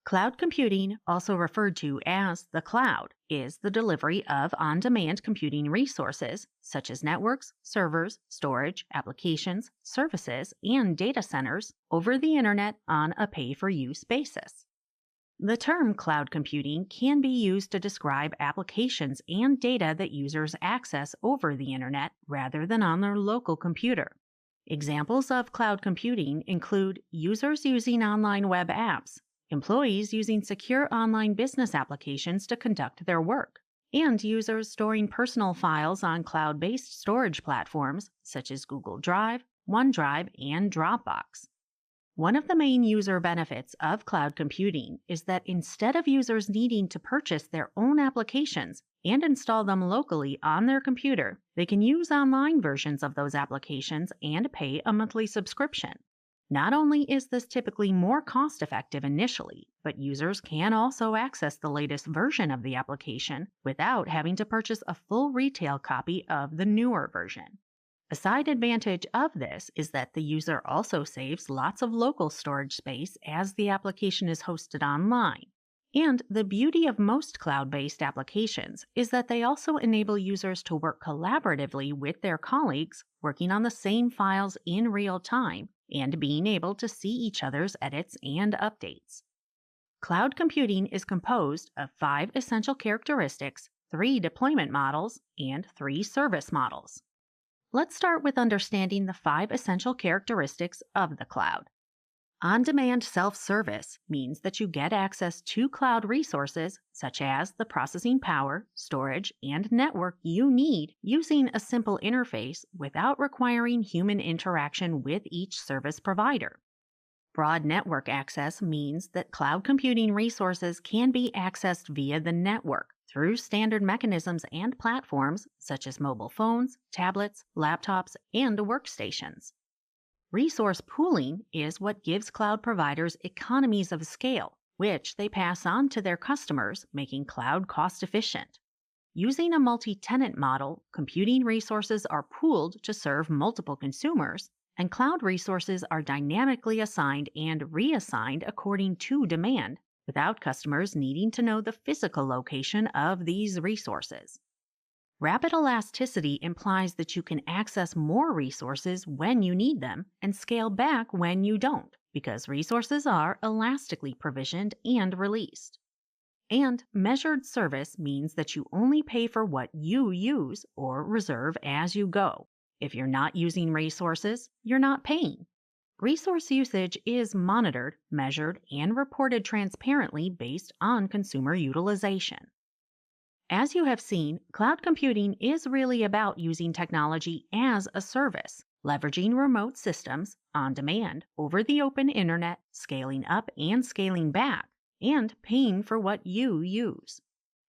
Cloud computing, also referred to as the cloud, is the delivery of on-demand computing resources such as networks, servers, storage, applications, services, and data centers over the internet on a pay-for-use basis. The term cloud computing can be used to describe applications and data that users access over the internet rather than on their local computer. Examples of cloud computing include users using online web apps, employees using secure online business applications to conduct their work, and users storing personal files on cloud-based storage platforms such as Google Drive, OneDrive, and Dropbox. One of the main user benefits of cloud computing is that instead of users needing to purchase their own applications and install them locally on their computer, they can use online versions of those applications and pay a monthly subscription. Not only is this typically more cost-effective initially, but users can also access the latest version of the application without having to purchase a full retail copy of the newer version. A side advantage of this is that the user also saves lots of local storage space as the application is hosted online. And the beauty of most cloud-based applications is that they also enable users to work collaboratively with their colleagues working on the same files in real time and being able to see each other's edits and updates. Cloud computing is composed of 5 essential characteristics, 3 deployment models, and 3 service models. Let's start with understanding the 5 essential characteristics of the cloud. On-demand self-service means that you get access to cloud resources such as the processing power, storage, and network you need using a simple interface without requiring human interaction with each service provider. Broad network access means that cloud computing resources can be accessed via the network through standard mechanisms and platforms such as mobile phones, tablets, laptops, and workstations. Resource pooling is what gives cloud providers economies of scale, which they pass on to their customers, making cloud cost-efficient. Using a multi-tenant model, computing resources are pooled to serve multiple consumers, and cloud resources are dynamically assigned and reassigned according to demand, without customers needing to know the physical location of these resources. Rapid elasticity implies that you can access more resources when you need them and scale back when you don't, because resources are elastically provisioned and released. And measured service means that you only pay for what you use or reserve as you go. If you're not using resources, you're not paying. Resource usage is monitored, measured, and reported transparently based on consumer utilization. As you have seen, cloud computing is really about using technology as a service, leveraging remote systems on demand over the open internet, scaling up and scaling back, and paying for what you use.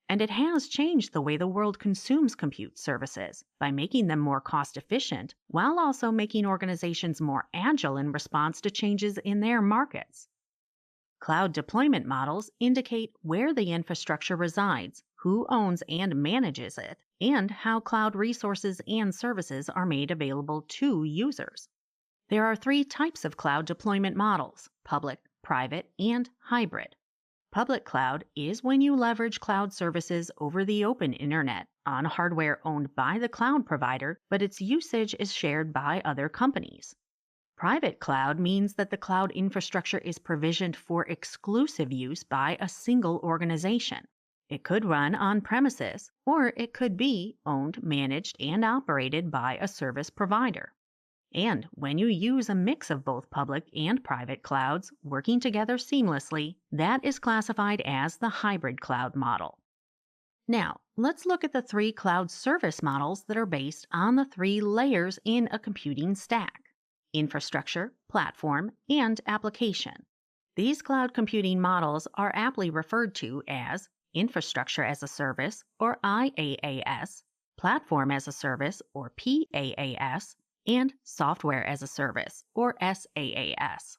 And it has changed the way the world consumes compute services by making them more cost-efficient, while also making organizations more agile in response to changes in their markets. Cloud deployment models indicate where the infrastructure resides, who owns and manages it, and how cloud resources and services are made available to users. There are 3 types of cloud deployment models: public, private, and hybrid. Public cloud is when you leverage cloud services over the open internet on hardware owned by the cloud provider, but its usage is shared by other companies. Private cloud means that the cloud infrastructure is provisioned for exclusive use by a single organization. It could run on premises, or it could be owned, managed, and operated by a service provider. And when you use a mix of both public and private clouds working together seamlessly, that is classified as the hybrid cloud model. Now, let's look at the 3 cloud service models that are based on the 3 layers in a computing stack: infrastructure, platform, and application. These cloud computing models are aptly referred to as infrastructure as a service, or IaaS, platform as a service, or PaaS, and software as a service, or SaaS.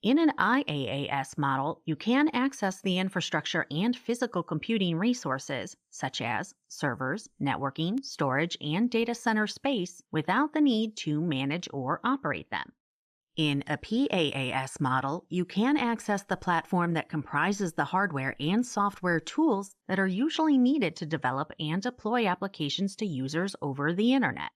In an IaaS model, you can access the infrastructure and physical computing resources, such as servers, networking, storage, and data center space, without the need to manage or operate them. In a PaaS model, you can access the platform that comprises the hardware and software tools that are usually needed to develop and deploy applications to users over the internet.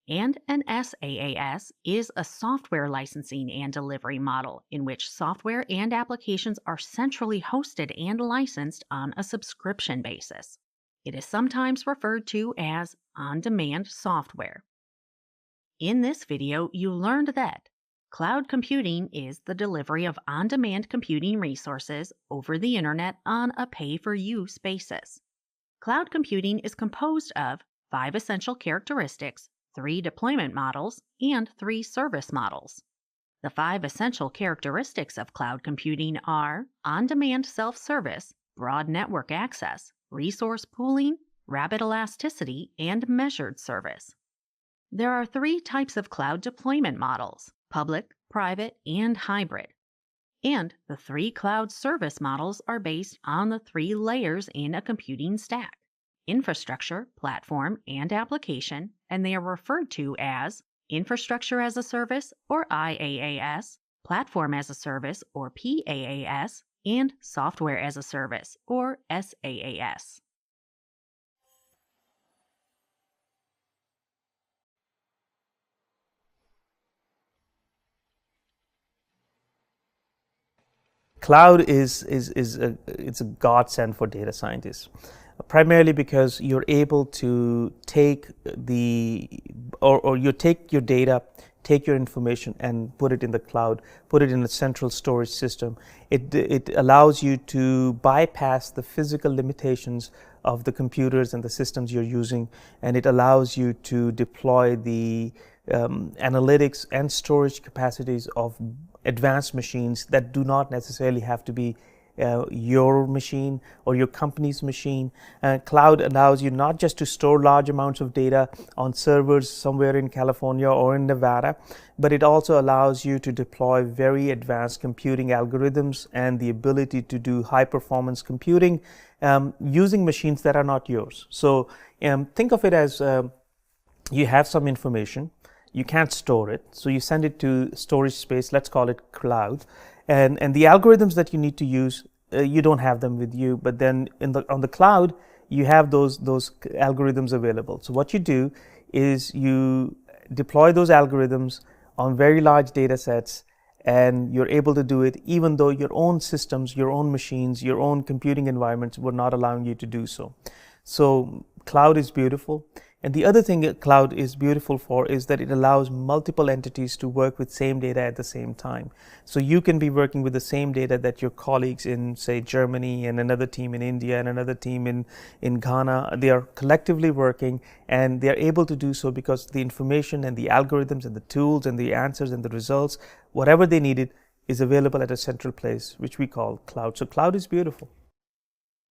And an SaaS is a software licensing and delivery model in which software and applications are centrally hosted and licensed on a subscription basis. It is sometimes referred to as on-demand software. In this video, you learned that cloud computing is the delivery of on-demand computing resources over the internet on a pay-for-use basis. Cloud computing is composed of 5 essential characteristics, 3 deployment models, and 3 service models. The 5 essential characteristics of cloud computing are on-demand self-service, broad network access, resource pooling, rapid elasticity, and measured service. There are 3 types of cloud deployment models: public, private, and hybrid. And the 3 cloud service models are based on the 3 layers in a computing stack: infrastructure, platform, and application, and they are referred to as infrastructure as a service, or IaaS, platform as a service, or PaaS, and software as a service, or SaaS. Cloud it's a godsend for data scientists, primarily because you're able to take your data, take your information, and put it in the cloud, put it in a central storage system. It allows you to bypass the physical limitations of the computers and the systems you're using, and it allows you to deploy the analytics and storage capacities of advanced machines that do not necessarily have to be your machine or your company's machine. Cloud allows you not just to store large amounts of data on servers somewhere in California or in Nevada, but it also allows you to deploy very advanced computing algorithms and the ability to do high performance computing using machines that are not yours. So think of it as you have some information, you can't store it, so you send it to storage space, let's call it cloud, and the algorithms that you need to use, you don't have them with you, but then on the cloud, you have those algorithms available. So what you do is you deploy those algorithms on very large data sets, and you're able to do it even though your own systems, your own machines, your own computing environments were not allowing you to do so. So cloud is beautiful. And the other thing cloud is beautiful for is that it allows multiple entities to work with same data at the same time. So you can be working with the same data that your colleagues in, say, Germany, and another team in India, and another team in Ghana, they are collectively working, and they are able to do so because the information and the algorithms and the tools and the answers and the results, whatever they needed, is available at a central place, which we call cloud. So cloud is beautiful.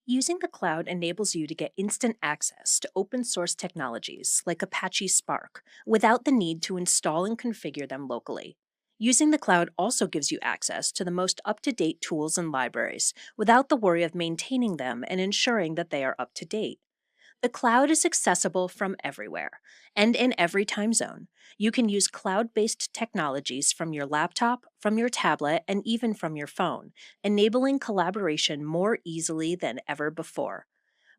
Using the cloud enables you to get instant access to open source technologies like Apache Spark without the need to install and configure them locally. Using the cloud also gives you access to the most up-to-date tools and libraries without the worry of maintaining them and ensuring that they are up to date. The cloud is accessible from everywhere and in every time zone. You can use cloud-based technologies from your laptop, from your tablet, and even from your phone, enabling collaboration more easily than ever before.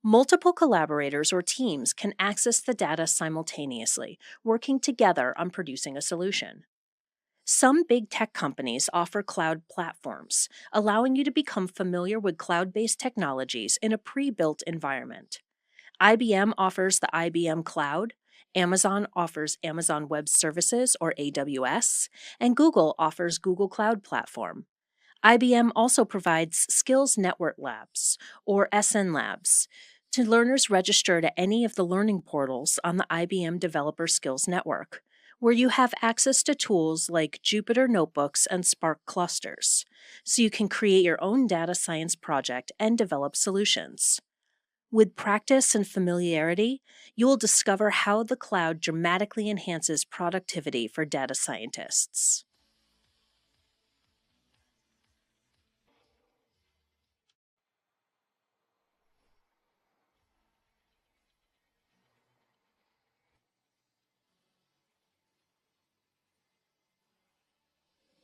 Multiple collaborators or teams can access the data simultaneously, working together on producing a solution. Some big tech companies offer cloud platforms, allowing you to become familiar with cloud-based technologies in a pre-built environment. IBM offers the IBM Cloud, Amazon offers Amazon Web Services or AWS, and Google offers Google Cloud Platform. IBM also provides Skills Network Labs or SN Labs to learners registered at any of the learning portals on the IBM Developer Skills Network, where you have access to tools like Jupyter Notebooks and Spark clusters, so you can create your own data science project and develop solutions. With practice and familiarity, you will discover how the cloud dramatically enhances productivity for data scientists.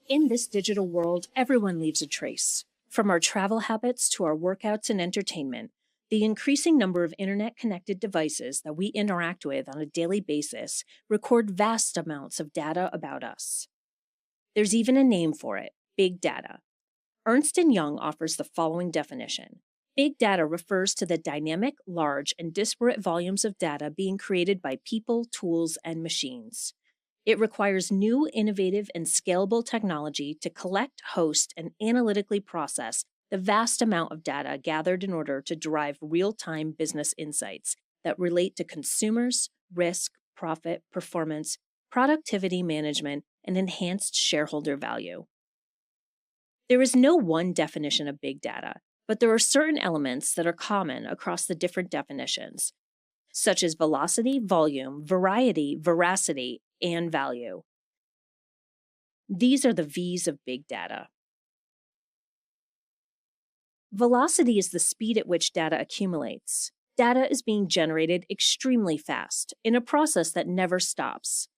In this digital world, everyone leaves a trace. From our travel habits to our workouts and entertainment, the increasing number of internet-connected devices that we interact with on a daily basis record vast amounts of data about us. There's even a name for it: big data. Ernst & Young offers the following definition. Big data refers to the dynamic, large, and disparate volumes of data being created by people, tools, and machines. It requires new, innovative, and scalable technology to collect, host, and analytically process the vast amount of data gathered in order to derive real-time business insights that relate to consumers, risk, profit, performance, productivity management, and enhanced shareholder value. There is no one definition of big data, but there are certain elements that are common across the different definitions, such as velocity, volume, variety, veracity, and value. These are the V's of big data. Velocity is the speed at which data accumulates. Data is being generated extremely fast in a process that never stops.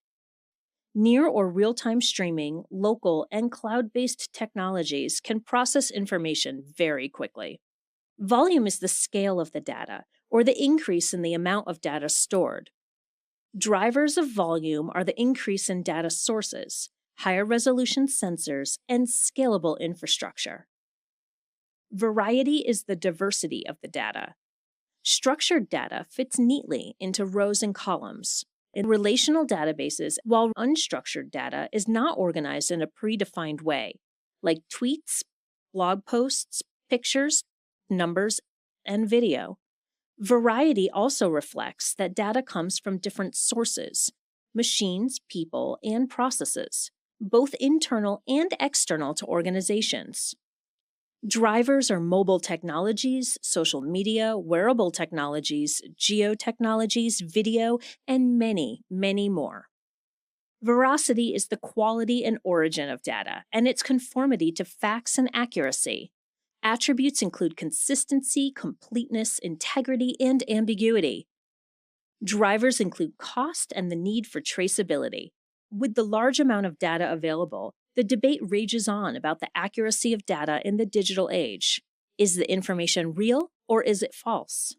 Near or real-time streaming, local, and cloud-based technologies can process information very quickly. Volume is the scale of the data, or the increase in the amount of data stored. Drivers of volume are the increase in data sources, higher resolution sensors, and scalable infrastructure. Variety is the diversity of the data. Structured data fits neatly into rows and columns in relational databases, while unstructured data is not organized in a predefined way, like tweets, blog posts, pictures, numbers, and video. Variety also reflects that data comes from different sources, machines, people, and processes, both internal and external to organizations. Drivers are mobile technologies, social media, wearable technologies, geotechnologies, video, and many, many more. Veracity is the quality and origin of data, and its conformity to facts and accuracy. Attributes include consistency, completeness, integrity, and ambiguity. Drivers include cost and the need for traceability. With the large amount of data available, the debate rages on about the accuracy of data in the digital age. Is the information real or is it false?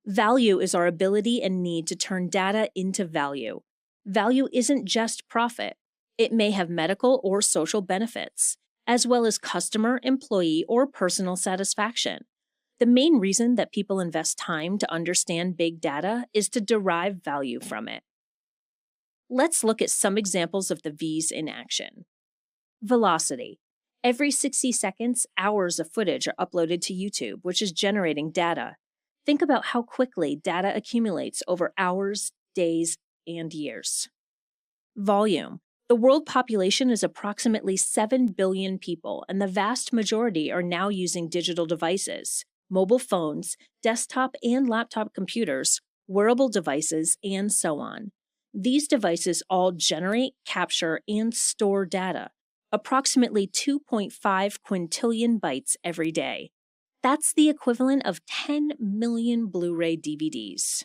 Value is our ability and need to turn data into value. Value isn't just profit. It may have medical or social benefits, as well as customer, employee, or personal satisfaction. The main reason that people invest time to understand big data is to derive value from it. Let's look at some examples of the V's in action. Velocity. Every 60 seconds, hours of footage are uploaded to YouTube, which is generating data. Think about how quickly data accumulates over hours, days, and years. Volume. The world population is approximately 7 billion people, and the vast majority are now using digital devices, mobile phones, desktop and laptop computers, wearable devices, and so on. These devices all generate, capture, and store data, approximately 2.5 quintillion bytes every day. That's the equivalent of 10 million Blu-ray DVDs.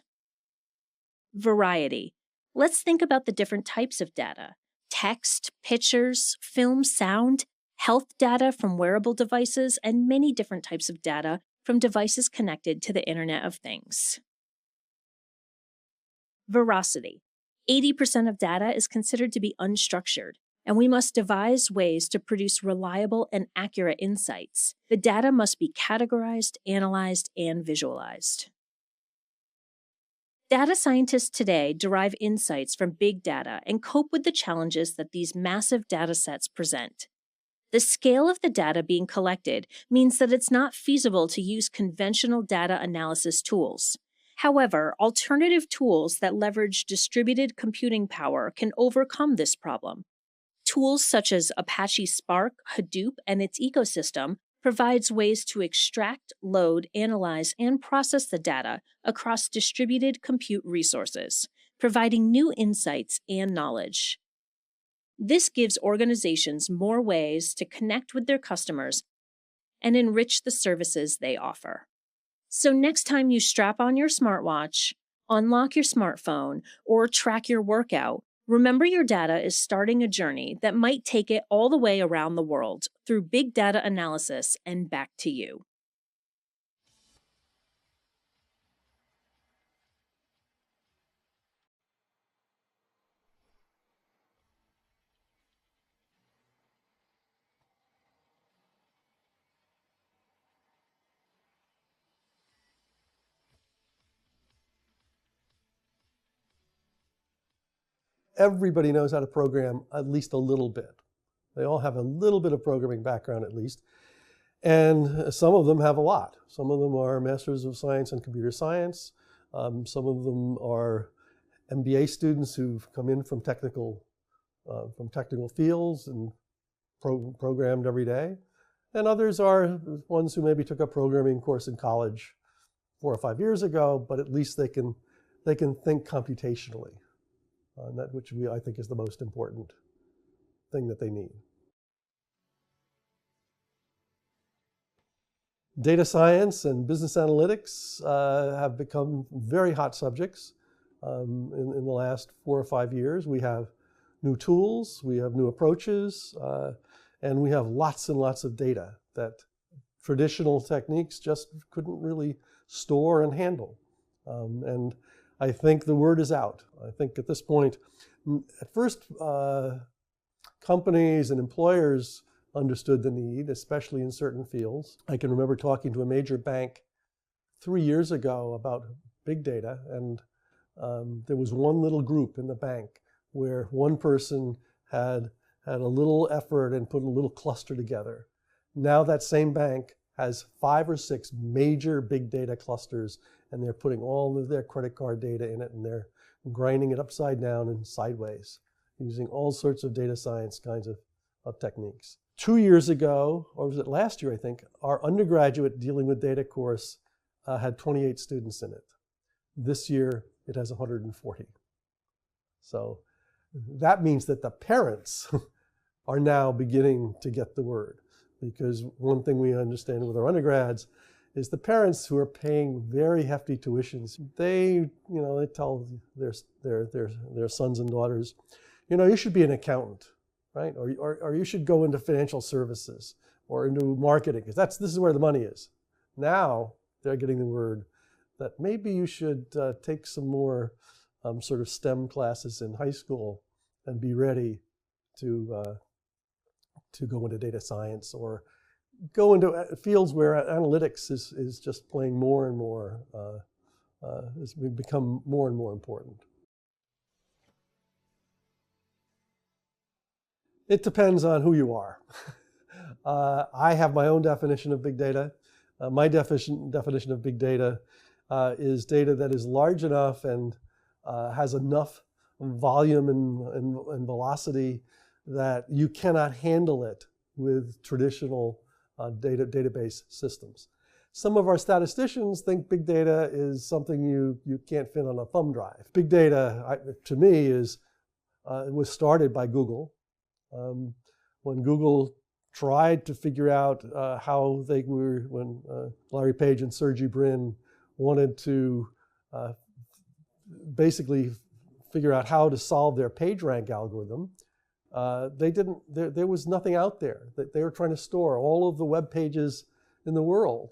Variety. Let's think about the different types of data: text, pictures, film, sound, health data from wearable devices, and many different types of data from devices connected to the Internet of Things. Veracity. 80% of data is considered to be unstructured, and we must devise ways to produce reliable and accurate insights. The data must be categorized, analyzed, and visualized. Data scientists today derive insights from big data and cope with the challenges that these massive data sets present. The scale of the data being collected means that it's not feasible to use conventional data analysis tools. However, alternative tools that leverage distributed computing power can overcome this problem. Tools such as Apache Spark, Hadoop, and its ecosystem provides ways to extract, load, analyze, and process the data across distributed compute resources, providing new insights and knowledge. This gives organizations more ways to connect with their customers and enrich the services they offer. So next time you strap on your smartwatch, unlock your smartphone, or track your workout, remember your data is starting a journey that might take it all the way around the world through big data analysis and back to you. Everybody knows how to program at least a little bit. They all have a little bit of programming background at least. And some of them have a lot. Some of them are Masters of Science in Computer Science. Some of them are MBA students who've come in from technical fields and programmed every day. And others are ones who maybe took a programming course in college 4 or 5 years ago, but at least they can think computationally. And that which I think is the most important thing that they need. Data science and business analytics have become very hot subjects in the last 4 or 5 years. We have new tools, we have new approaches, and we have lots and lots of data that traditional techniques just couldn't really store and handle. And I think the word is out. I think at this point, at first, companies and employers understood the need, especially in certain fields. I can remember talking to a major bank 3 years ago about big data, and there was one little group in the bank where one person had a little effort and put a little cluster together. Now that same bank has 5 or 6 major big data clusters, and they're putting all of their credit card data in it, and they're grinding it upside down and sideways, using all sorts of data science kinds of techniques. 2 years ago, or was it last year, I think, our undergraduate dealing with data course had 28 students in it. This year, it has 140. So that means that the parents are now beginning to get the word, because one thing we understand with our undergrads is the parents who are paying very hefty tuitions, they tell their sons and daughters, you should be an accountant, right? Or you should go into financial services or into marketing, because this is where the money is. Now they're getting the word that maybe you should take some more sort of STEM classes in high school and be ready to go into data science or go into fields where analytics is just playing more and more, has become more and more important. It depends on who you are. I have my own definition of big data. My definition of big data is data that is large enough and has enough volume and velocity that you cannot handle it with traditional database systems. Some of our statisticians think big data is something you can't fit on a thumb drive. Big data, to me, was started by Google. When Google tried to figure out how they were, when Larry Page and Sergey Brin wanted to basically figure out how to solve their PageRank algorithm, there was nothing out there. They were trying to store all of the web pages in the world,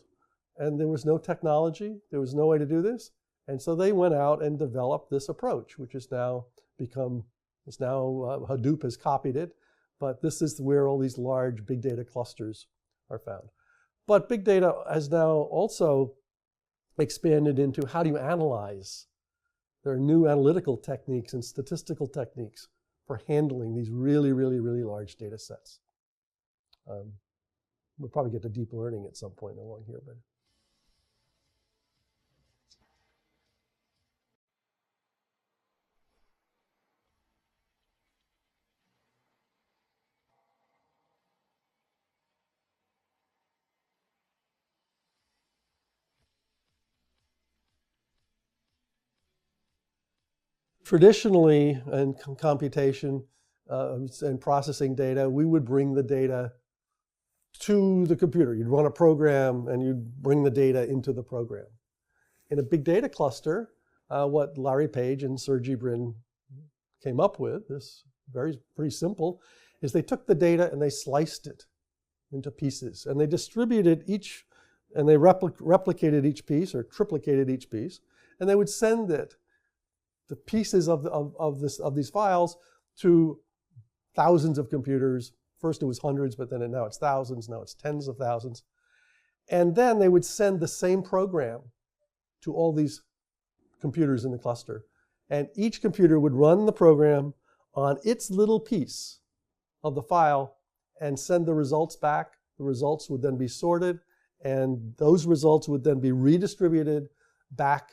and there was no technology, there was no way to do this, and so they went out and developed this approach, which is now Hadoop has copied it, but this is where all these large big data clusters are found. But big data has now also expanded into how do you analyze. There are new analytical techniques and statistical techniques for handling these really, really, really large data sets. We'll probably get to deep learning at some point along here. But traditionally, in computation and processing data, we would bring the data to the computer. You'd run a program and you'd bring the data into the program. In a big data cluster, what Larry Page and Sergey Brin came up with, this pretty simple, is they took the data and they sliced it into pieces, and they distributed each, and they replicated each piece or triplicated each piece, and they would send the pieces of these files to thousands of computers. First it was hundreds, but then now it's thousands, now it's tens of thousands. And then they would send the same program to all these computers in the cluster. And each computer would run the program on its little piece of the file and send the results back. The results would then be sorted, and those results would then be redistributed back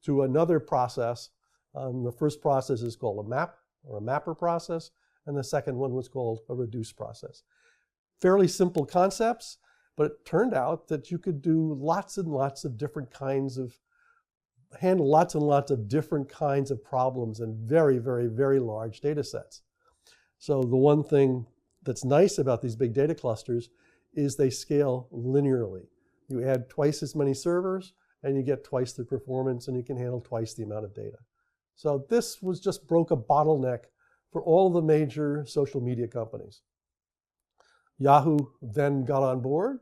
to another process. The first process is called a map or a mapper process, and the second one was called a reduce process. Fairly simple concepts, but it turned out that you could do lots and lots of different kinds of, handle lots and lots of different kinds of problems in very, very, very large data sets. So the one thing that's nice about these big data clusters is they scale linearly. You add twice as many servers and you get twice the performance and you can handle twice the amount of data. So this broke a bottleneck for all the major social media companies. Yahoo then got on board.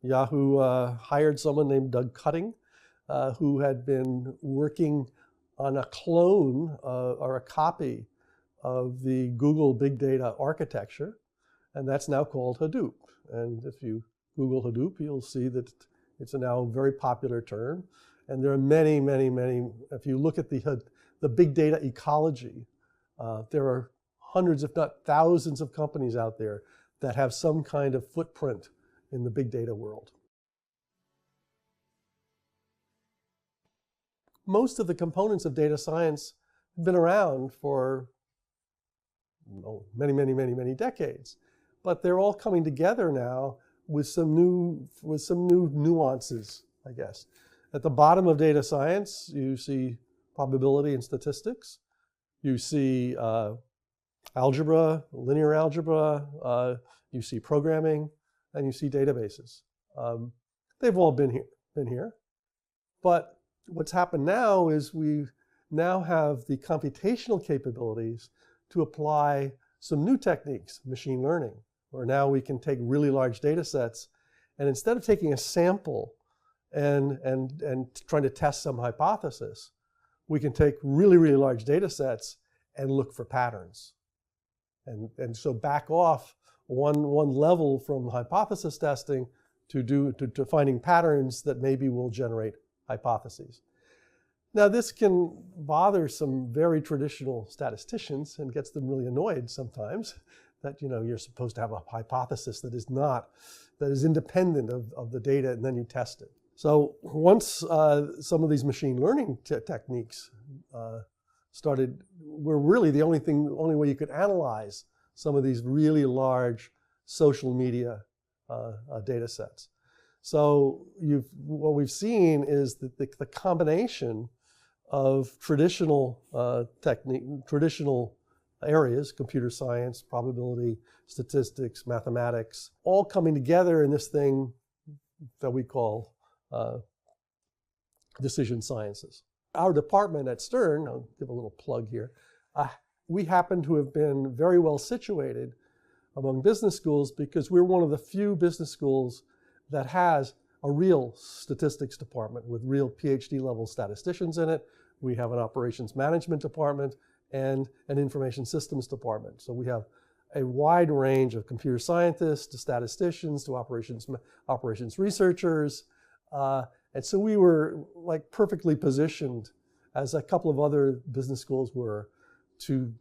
Yahoo hired someone named Doug Cutting, who had been working on a clone or a copy of the Google Big Data architecture, and that's now called Hadoop. And if you Google Hadoop, you'll see that it's a now very popular term. And there are many, many, many, if you look at the big data ecology, there are hundreds, if not thousands of companies out there that have some kind of footprint in the big data world. Most of the components of data science have been around for many, many, many, many decades. but they're all coming together now with some new nuances, I guess. At the bottom of data science, you see probability and statistics. You see algebra, linear algebra. You see programming, and you see databases. They've all been here. But what's happened now is we now have the computational capabilities to apply some new techniques, machine learning, where now we can take really large data sets, and instead of taking a sample and trying to test some hypothesis, we can take really, really large data sets and look for patterns. And so back off one level from hypothesis testing to finding patterns that maybe will generate hypotheses. Now this can bother some very traditional statisticians and gets them really annoyed sometimes that you're supposed to have a hypothesis that is independent of the data, and then you test it. So once some of these machine learning techniques were really the only way you could analyze some of these really large social media data sets. So what we've seen is that the combination of traditional traditional areas, computer science, probability, statistics, mathematics, all coming together in this thing that we call decision sciences. Our department at Stern, I'll give a little plug here, we happen to have been very well situated among business schools because we're one of the few business schools that has a real statistics department with real PhD level statisticians in it. We have an operations management department and an information systems department. So we have a wide range of computer scientists to statisticians to operations researchers. And so we were like perfectly positioned, as a couple of other business schools were, to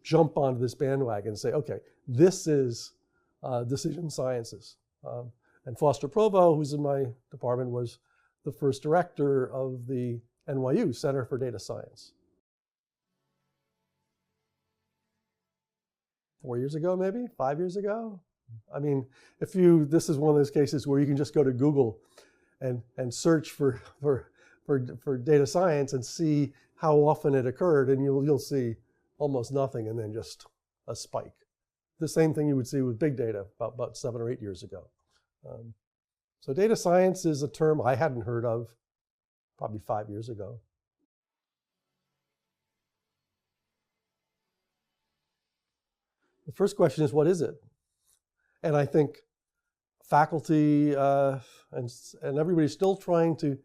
jump onto this bandwagon and say, okay, this is decision sciences. And Foster Provo, who's in my department, was the first director of the NYU Center for Data Science. 4 years ago, maybe 5 years ago. I mean, this is one of those cases where you can just go to Google and search for data science and see how often it occurred, and you'll see almost nothing, and then just a spike. The same thing you would see with big data about 7 or 8 years ago. So data science is a term I hadn't heard of probably 5 years ago. The first question is, what is it? And I think faculty and everybody's still trying to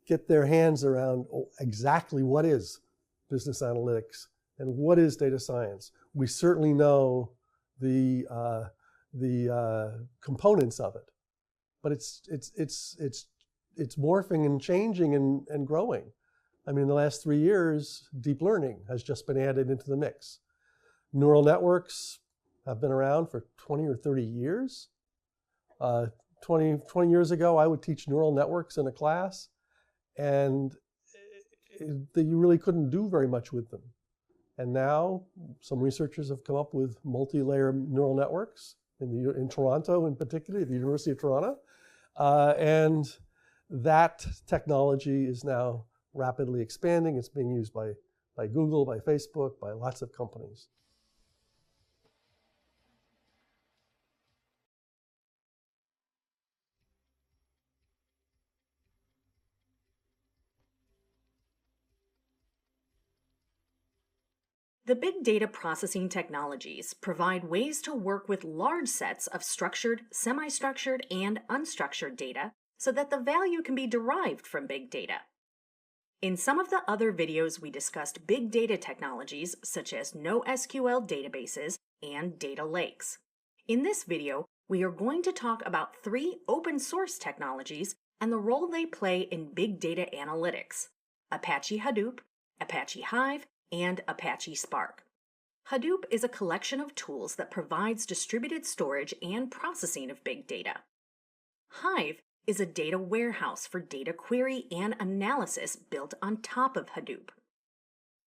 get their hands around exactly what is business analytics and what is data science. We certainly know the components of it, but it's morphing and changing and growing. I mean, in the last 3 years, deep learning has just been added into the mix. Neural networks have been around for 20 or 30 years. 20 years ago, I would teach neural networks in a class, and you really couldn't do very much with them. And now, some researchers have come up with multi-layer neural networks in Toronto, in particular, at the University of Toronto. And that technology is now rapidly expanding. It's being used by Google, by Facebook, by lots of companies. The big data processing technologies provide ways to work with large sets of structured, semi-structured, and unstructured data so that the value can be derived from big data. In some of the other videos, we discussed big data technologies such as NoSQL databases and data lakes. In this video, we are going to talk about 3 open source technologies and the role they play in big data analytics: Apache Hadoop, Apache Hive, and Apache Spark. Hadoop is a collection of tools that provides distributed storage and processing of big data. Hive is a data warehouse for data query and analysis built on top of Hadoop.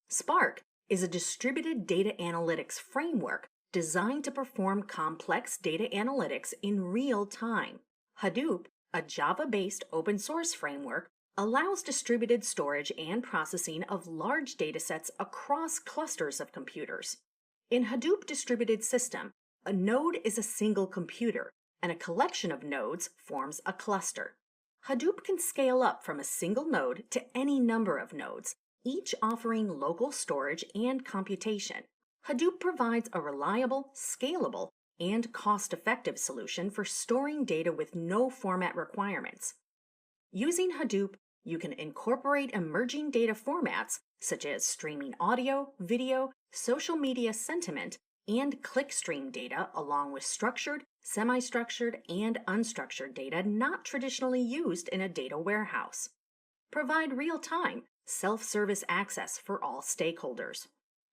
Spark is a distributed data analytics framework designed to perform complex data analytics in real time. Hadoop, a Java-based open source framework, allows distributed storage and processing of large datasets across clusters of computers. In Hadoop distributed system, a node is a single computer, and a collection of nodes forms a cluster. Hadoop can scale up from a single node to any number of nodes, each offering local storage and computation. Hadoop provides a reliable, scalable, and cost-effective solution for storing data with no format requirements. Using Hadoop, you can incorporate emerging data formats such as streaming audio, video, social media sentiment, and clickstream data along with structured, semi-structured, and unstructured data not traditionally used in a data warehouse. Provide real-time, self-service access for all stakeholders.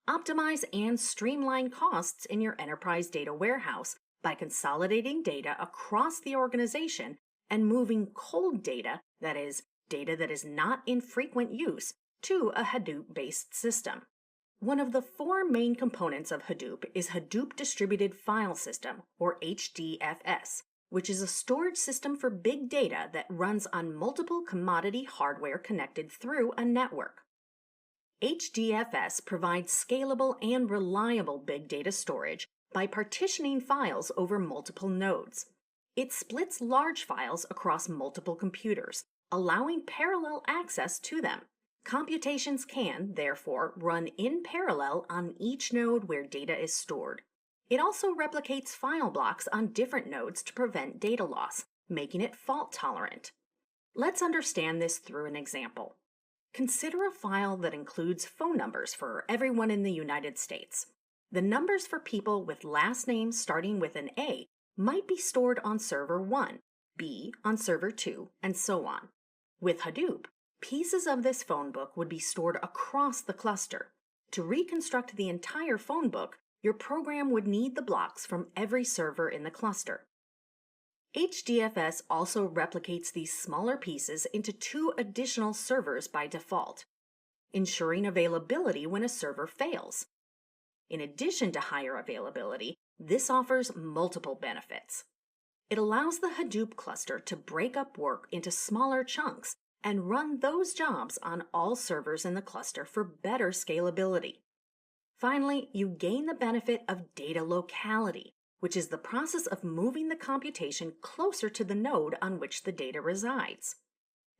Optimize and streamline costs in your enterprise data warehouse by consolidating data across the organization and moving cold data, that is, data that is not in frequent use, to a Hadoop-based system. One of the four main components of Hadoop is Hadoop Distributed File System, or HDFS, which is a storage system for big data that runs on multiple commodity hardware connected through a network. HDFS provides scalable and reliable big data storage by partitioning files over multiple nodes. It splits large files across multiple computers, allowing parallel access to them. Computations can, therefore, run in parallel on each node where data is stored. It also replicates file blocks on different nodes to prevent data loss, making it fault-tolerant. Let's understand this through an example. Consider a file that includes phone numbers for everyone in the United States. The numbers for people with last names starting with an A might be stored on server 1, B on server 2, and so on. With Hadoop, pieces of this phone book would be stored across the cluster. To reconstruct the entire phone book, your program would need the blocks from every server in the cluster. HDFS also replicates these smaller pieces into 2 additional servers by default, ensuring availability when a server fails. In addition to higher availability, this offers multiple benefits. It allows the Hadoop cluster to break up work into smaller chunks and run those jobs on all servers in the cluster for better scalability. Finally, you gain the benefit of data locality, which is the process of moving the computation closer to the node on which the data resides.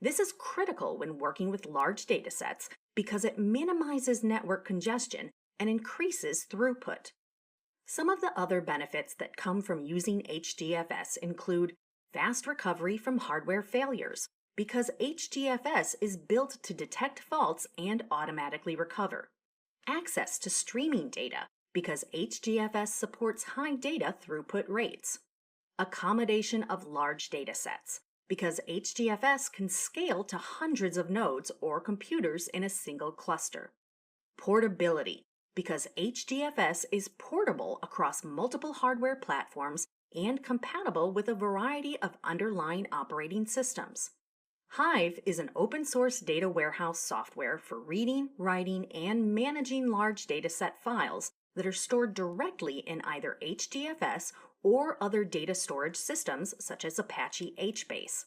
This is critical when working with large datasets because it minimizes network congestion and increases throughput. Some of the other benefits that come from using HDFS include fast recovery from hardware failures, because HDFS is built to detect faults and automatically recover. Access to streaming data, because HDFS supports high data throughput rates. Accommodation of large data sets, because HDFS can scale to hundreds of nodes or computers in a single cluster. Portability, because HDFS is portable across multiple hardware platforms and compatible with a variety of underlying operating systems. Hive is an open-source data warehouse software for reading, writing, and managing large dataset files that are stored directly in either HDFS or other data storage systems such as Apache HBase.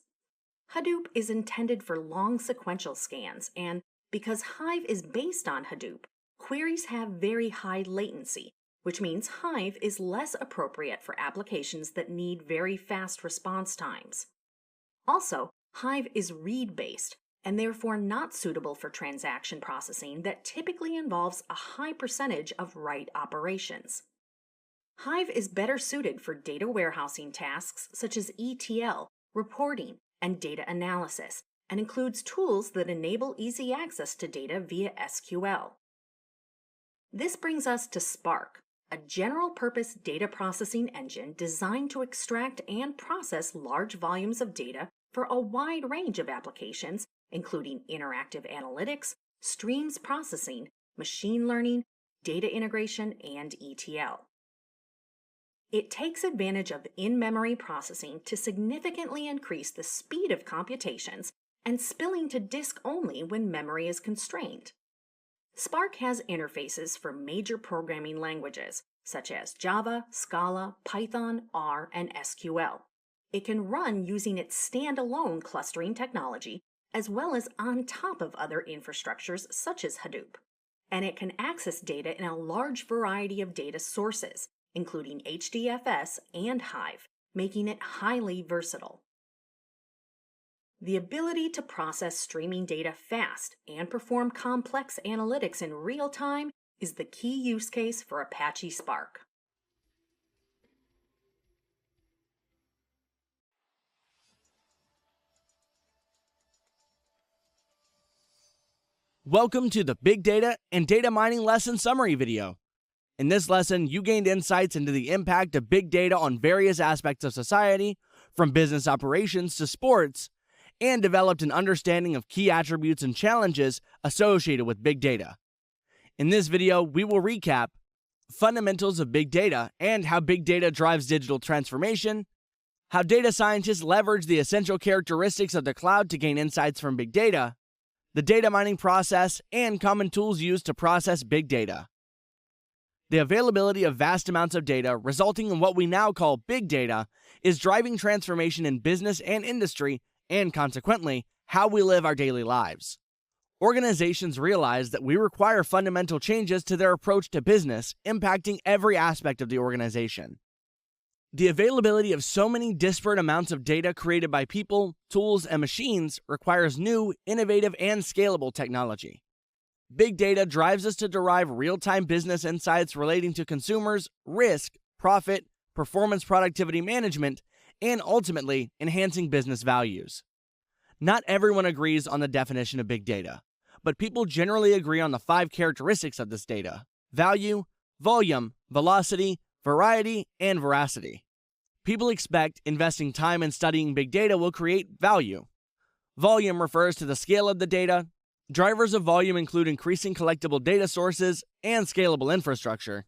Hadoop is intended for long sequential scans, and because Hive is based on Hadoop, queries have very high latency, which means Hive is less appropriate for applications that need very fast response times. Also, Hive is read-based and therefore not suitable for transaction processing that typically involves a high percentage of write operations. Hive is better suited for data warehousing tasks such as ETL, reporting, and data analysis, and includes tools that enable easy access to data via SQL. This brings us to Spark, a general-purpose data processing engine designed to extract and process large volumes of data for a wide range of applications, including interactive analytics, streams processing, machine learning, data integration, and ETL. It takes advantage of in-memory processing to significantly increase the speed of computations and spilling to disk only when memory is constrained. Spark has interfaces for major programming languages, such as Java, Scala, Python, R, and SQL. It can run using its standalone clustering technology, as well as on top of other infrastructures such as Hadoop. And it can access data in a large variety of data sources, including HDFS and Hive, making it highly versatile. The ability to process streaming data fast and perform complex analytics in real time is the key use case for Apache Spark. Welcome to the Big Data and Data Mining Lesson Summary video. In this lesson, you gained insights into the impact of big data on various aspects of society, from business operations to sports, and developed an understanding of key attributes and challenges associated with big data. In this video, we will recap fundamentals of big data and how big data drives digital transformation, how data scientists leverage the essential characteristics of the cloud to gain insights from big data, the data mining process, and common tools used to process big data. The availability of vast amounts of data, resulting in what we now call big data, is driving transformation in business and industry, and consequently, how we live our daily lives. Organizations realize that we require fundamental changes to their approach to business, impacting every aspect of the organization. The availability of so many disparate amounts of data created by people, tools, and machines requires new, innovative, and scalable technology. Big data drives us to derive real-time business insights relating to consumers, risk, profit, performance productivity management, and ultimately enhancing business values. Not everyone agrees on the definition of big data, but people generally agree on the 5 characteristics of this data: value, volume, velocity, variety, and veracity. People expect investing time in studying big data will create value. Volume refers to the scale of the data. Drivers of volume include increasing collectible data sources and scalable infrastructure.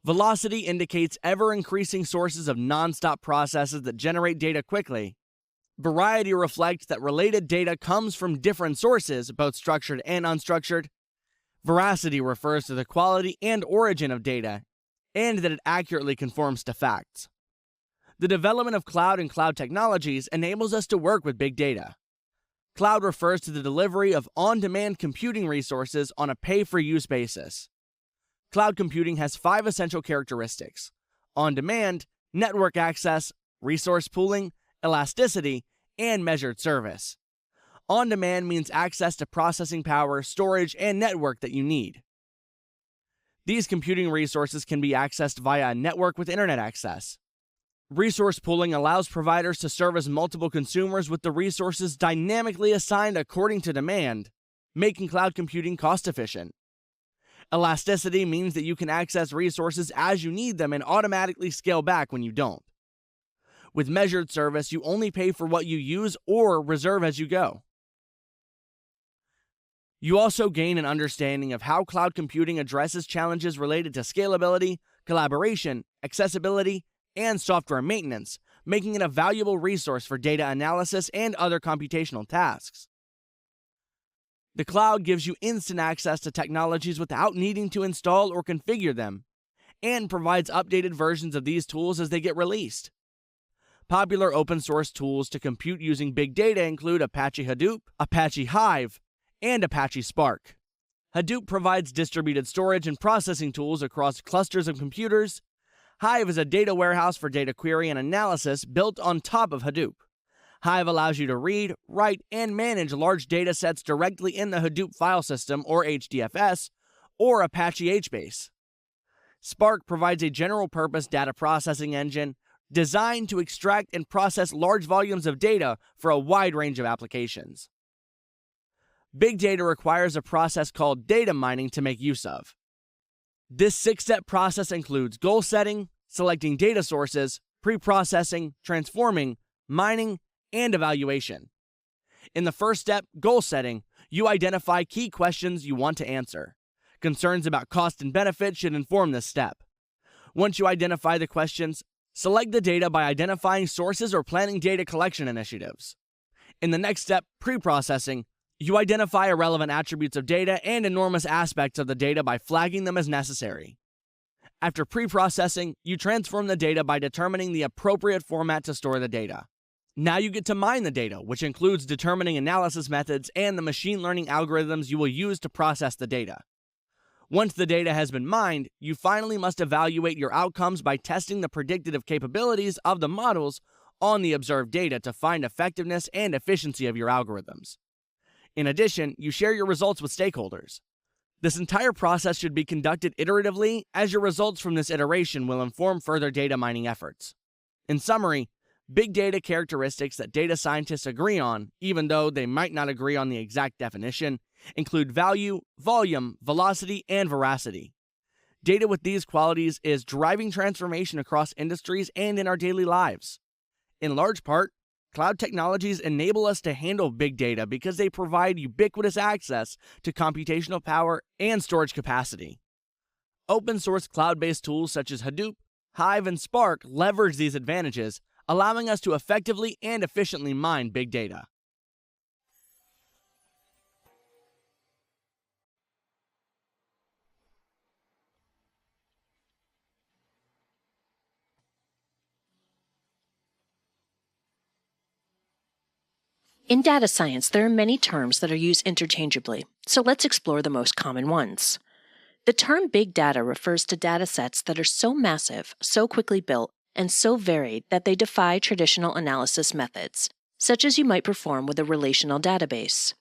Velocity indicates ever-increasing sources of non-stop processes that generate data quickly. Variety reflects that related data comes from different sources, both structured and unstructured. Veracity refers to the quality and origin of data, and that it accurately conforms to facts. The development of cloud and cloud technologies enables us to work with big data. Cloud refers to the delivery of on-demand computing resources on a pay-for-use basis. Cloud computing has 5 essential characteristics: on-demand, network access, resource pooling, elasticity, and measured service. On-demand means access to processing power, storage, and network that you need. These computing resources can be accessed via a network with internet access. Resource pooling allows providers to service multiple consumers with the resources dynamically assigned according to demand, making cloud computing cost-efficient. Elasticity means that you can access resources as you need them and automatically scale back when you don't. With measured service, you only pay for what you use or reserve as you go. You also gain an understanding of how cloud computing addresses challenges related to scalability, collaboration, accessibility, and software maintenance, making it a valuable resource for data analysis and other computational tasks. The cloud gives you instant access to technologies without needing to install or configure them, and provides updated versions of these tools as they get released. Popular open source tools to compute using big data include Apache Hadoop, Apache Hive, and Apache Spark. Hadoop provides distributed storage and processing tools across clusters of computers. Hive is a data warehouse for data query and analysis built on top of Hadoop. Hive allows you to read, write, and manage large data sets directly in the Hadoop file system, or HDFS, or Apache HBase. Spark provides a general-purpose data processing engine designed to extract and process large volumes of data for a wide range of applications. Big data requires a process called data mining to make use of. This 6-step process includes goal setting, selecting data sources, pre-processing, transforming, mining, and evaluation. In the first step, goal setting, you identify key questions you want to answer. Concerns about cost and benefit should inform this step. Once you identify the questions, select the data by identifying sources or planning data collection initiatives. In the next step, pre-processing, you identify irrelevant attributes of data and enormous aspects of the data by flagging them as necessary. After pre-processing, you transform the data by determining the appropriate format to store the data. Now you get to mine the data, which includes determining analysis methods and the machine learning algorithms you will use to process the data. Once the data has been mined, you finally must evaluate your outcomes by testing the predictive capabilities of the models on the observed data to find effectiveness and efficiency of your algorithms. In addition, you share your results with stakeholders. This entire process should be conducted iteratively, as your results from this iteration will inform further data mining efforts. In summary, big data characteristics that data scientists agree on, even though they might not agree on the exact definition, include value, volume, velocity, and veracity. Data with these qualities is driving transformation across industries and in our daily lives. In large part, cloud technologies enable us to handle big data because they provide ubiquitous access to computational power and storage capacity. Open-source cloud-based tools such as Hadoop, Hive, and Spark leverage these advantages, allowing us to effectively and efficiently mine big data. In data science, there are many terms that are used interchangeably, so let's explore the most common ones. The term big data refers to data sets that are so massive, so quickly built, and so varied that they defy traditional analysis methods, such as you might perform with a relational database.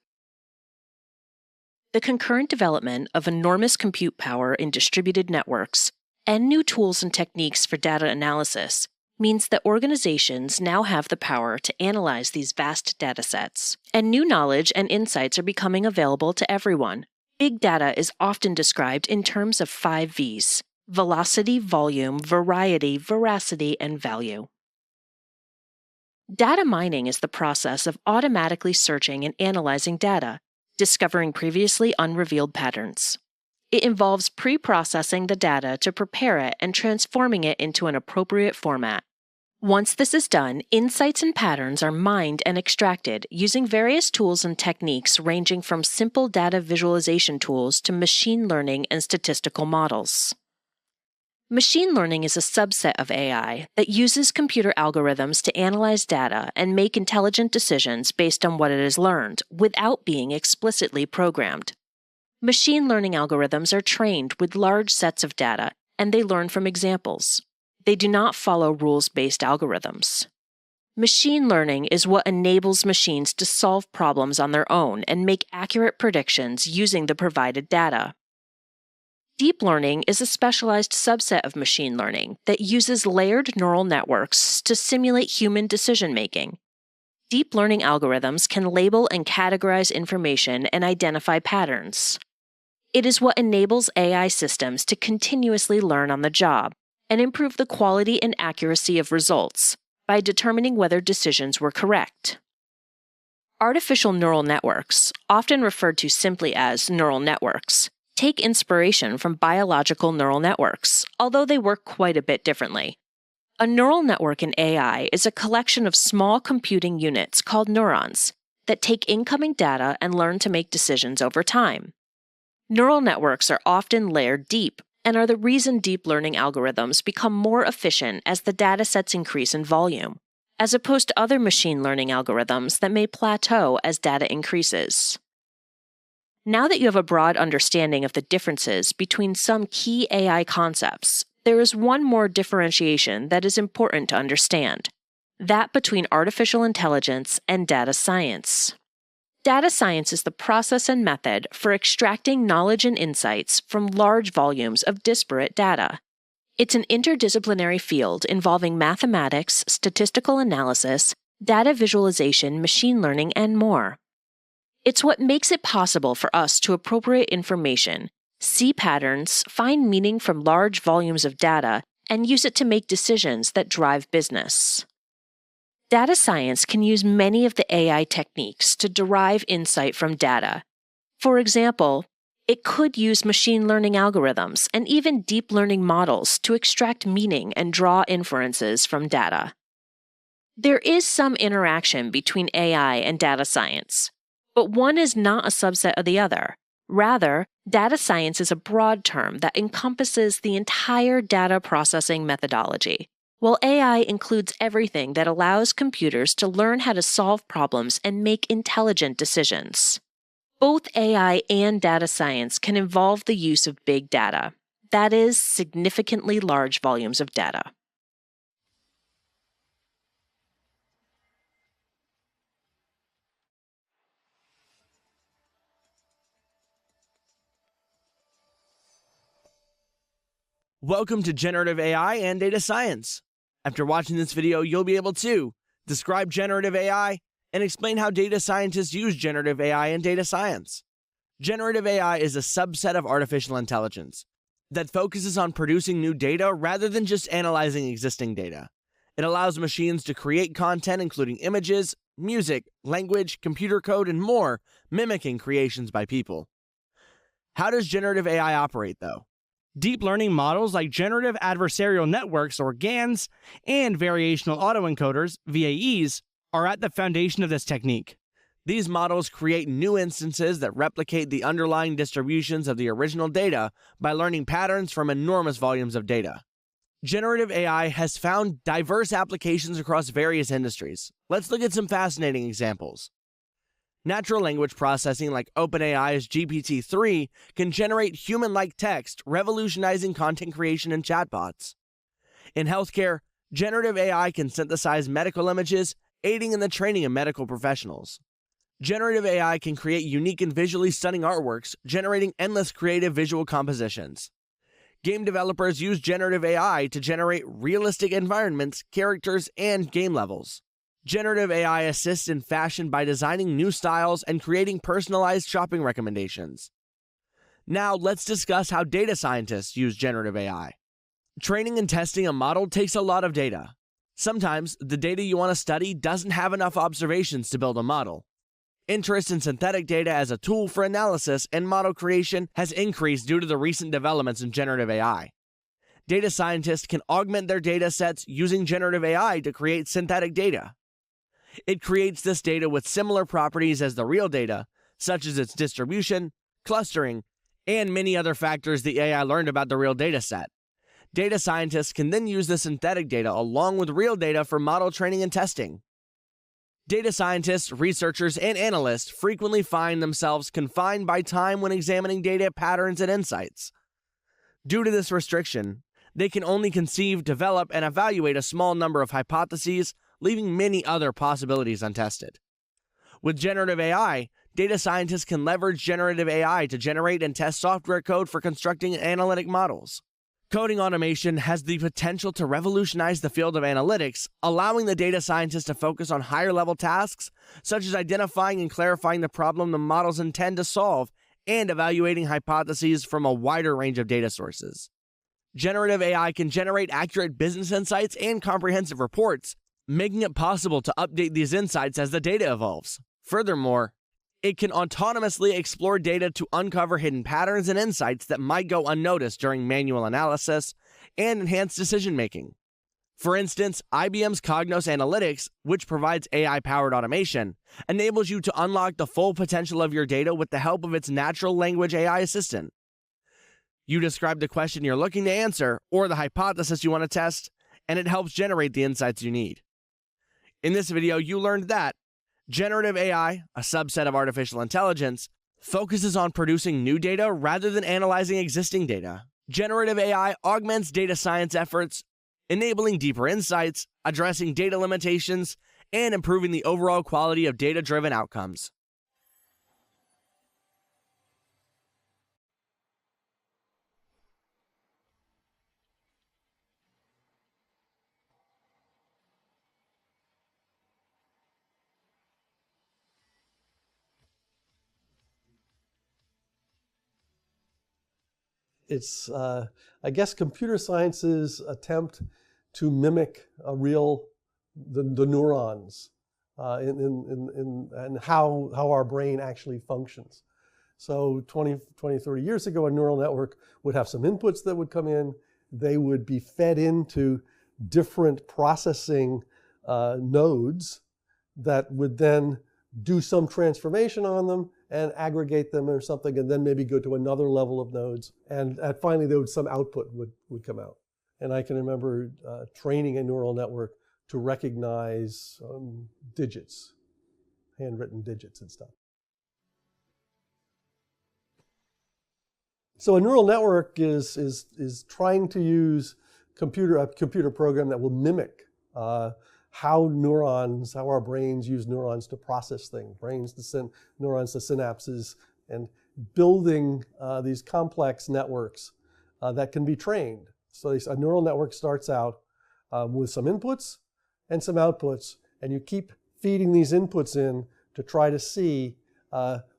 The concurrent development of enormous compute power in distributed networks and new tools and techniques for data analysis means that organizations now have the power to analyze these vast data sets, and new knowledge and insights are becoming available to everyone. Big data is often described in terms of 5 V's: velocity, volume, variety, veracity, and value. Data mining is the process of automatically searching and analyzing data, discovering previously unrevealed patterns. It involves pre-processing the data to prepare it and transforming it into an appropriate format. Once this is done, insights and patterns are mined and extracted using various tools and techniques ranging from simple data visualization tools to machine learning and statistical models. Machine learning is a subset of AI that uses computer algorithms to analyze data and make intelligent decisions based on what it has learned, without being explicitly programmed. Machine learning algorithms are trained with large sets of data, and they learn from examples. They do not follow rules-based algorithms. Machine learning is what enables machines to solve problems on their own and make accurate predictions using the provided data. Deep learning is a specialized subset of machine learning that uses layered neural networks to simulate human decision-making. Deep learning algorithms can label and categorize information and identify patterns. It is what enables AI systems to continuously learn on the job and improve the quality and accuracy of results by determining whether decisions were correct. Artificial neural networks, often referred to simply as neural networks, take inspiration from biological neural networks, although they work quite a bit differently. A neural network in AI is a collection of small computing units called neurons that take incoming data and learn to make decisions over time. Neural networks are often layered deep and are the reason deep learning algorithms become more efficient as the datasets increase in volume, as opposed to other machine learning algorithms that may plateau as data increases. Now that you have a broad understanding of the differences between some key AI concepts, there is one more differentiation that is important to understand: that between artificial intelligence and data science. Data science is the process and method for extracting knowledge and insights from large volumes of disparate data. It's an interdisciplinary field involving mathematics, statistical analysis, data visualization, machine learning, and more. It's what makes it possible for us to appropriate information, see patterns, find meaning from large volumes of data, and use it to make decisions that drive business. Data science can use many of the AI techniques to derive insight from data. For example, it could use machine learning algorithms and even deep learning models to extract meaning and draw inferences from data. There is some interaction between AI and data science, but one is not a subset of the other. Rather, data science is a broad term that encompasses the entire data processing methodology, while AI includes everything that allows computers to learn how to solve problems and make intelligent decisions. Both AI and data science can involve the use of big data, that is, significantly large volumes of data. Welcome to Generative AI and Data Science. After watching this video, you'll be able to describe generative AI and explain how data scientists use generative AI in data science. Generative AI is a subset of artificial intelligence that focuses on producing new data rather than just analyzing existing data. It allows machines to create content including images, music, language, computer code, and more, mimicking creations by people. How does generative AI operate, though? Deep learning models like generative adversarial networks, or GANs, and variational autoencoders, VAEs, are at the foundation of this technique. These models create new instances that replicate the underlying distributions of the original data by learning patterns from enormous volumes of data. Generative AI has found diverse applications across various industries. Let's look at some fascinating examples. Natural language processing like OpenAI's GPT-3 can generate human-like text, revolutionizing content creation and chatbots. In healthcare, generative AI can synthesize medical images, aiding in the training of medical professionals. Generative AI can create unique and visually stunning artworks, generating endless creative visual compositions. Game developers use generative AI to generate realistic environments, characters, and game levels. Generative AI assists in fashion by designing new styles and creating personalized shopping recommendations. Now, let's discuss how data scientists use generative AI. Training and testing a model takes a lot of data. Sometimes, the data you want to study doesn't have enough observations to build a model. Interest in synthetic data as a tool for analysis and model creation has increased due to the recent developments in generative AI. Data scientists can augment their data sets using generative AI to create synthetic data. It creates this data with similar properties as the real data, such as its distribution, clustering, and many other factors the AI learned about the real data set. Data scientists can then use the synthetic data along with real data for model training and testing. Data scientists, researchers, and analysts frequently find themselves confined by time when examining data patterns and insights. Due to this restriction, they can only conceive, develop, and evaluate a small number of hypotheses, leaving many other possibilities untested. With generative AI, data scientists can leverage generative AI to generate and test software code for constructing analytic models. Coding automation has the potential to revolutionize the field of analytics, allowing the data scientists to focus on higher-level tasks, such as identifying and clarifying the problem the models intend to solve and evaluating hypotheses from a wider range of data sources. Generative AI can generate accurate business insights and comprehensive reports, making it possible to update these insights as the data evolves. Furthermore, it can autonomously explore data to uncover hidden patterns and insights that might go unnoticed during manual analysis and enhance decision-making. For instance, IBM's Cognos Analytics, which provides AI-powered automation, enables you to unlock the full potential of your data with the help of its natural language AI assistant. You describe the question you're looking to answer or the hypothesis you want to test, and it helps generate the insights you need. In this video, you learned that generative AI, a subset of artificial intelligence, focuses on producing new data rather than analyzing existing data. Generative AI augments data science efforts, enabling deeper insights, addressing data limitations, and improving the overall quality of data-driven outcomes. It's, I guess, computer science's attempt to mimic the neurons and how our brain actually functions. So 20, 30 years ago, a neural network would have some inputs that would come in. They would be fed into different processing nodes that would then do some transformation on them and aggregate them or something, and then maybe go to another level of nodes. And finally, some output would come out. And I can remember training a neural network to recognize digits, handwritten digits and stuff. So a neural network is trying to use a computer program that will mimic how our brains use neurons to process things, neurons to synapses, and building these complex networks that can be trained. So a neural network starts out with some inputs and some outputs, and you keep feeding these inputs in to try to see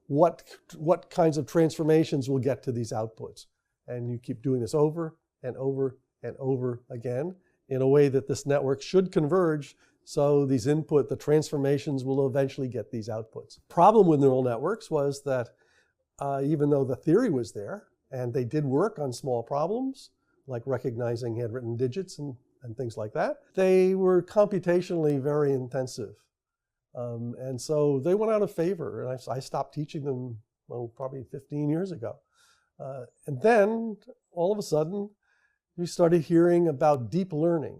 what kinds of transformations will get to these outputs. And you keep doing this over and over and over again in a way that this network should converge, so the transformations will eventually get these outputs. Problem with neural networks was that even though the theory was there, and they did work on small problems, like recognizing handwritten digits and things like that, they were computationally very intensive. And so they went out of favor, and I stopped teaching them, probably 15 years ago. And then, all of a sudden, we started hearing about deep learning.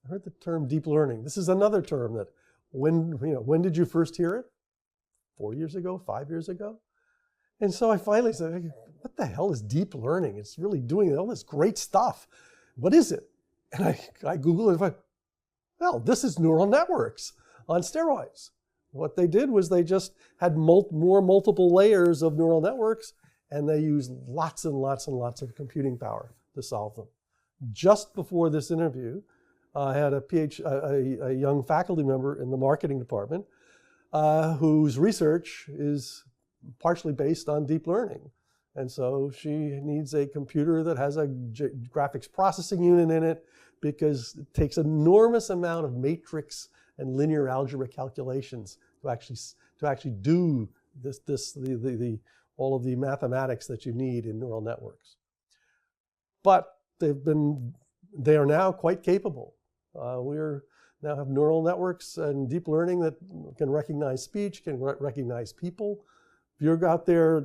I heard the term deep learning. This is another term that, when did you first hear it? 4 years ago, 5 years ago? And so I finally said, what the hell is deep learning? It's really doing all this great stuff. What is it? And I Googled it and thought, well, this is neural networks on steroids. What they did was they just had more multiple layers of neural networks, and they used lots and lots and lots of computing power to solve them. Just before this interview, I had a young faculty member in the marketing department whose research is partially based on deep learning. And so she needs a computer that has a graphics processing unit in it, because it takes an enormous amount of matrix and linear algebra calculations to actually do all of the mathematics that you need in neural networks. But they are now quite capable. We now have neural networks and deep learning that can recognize speech, can recognize people. If you're out there,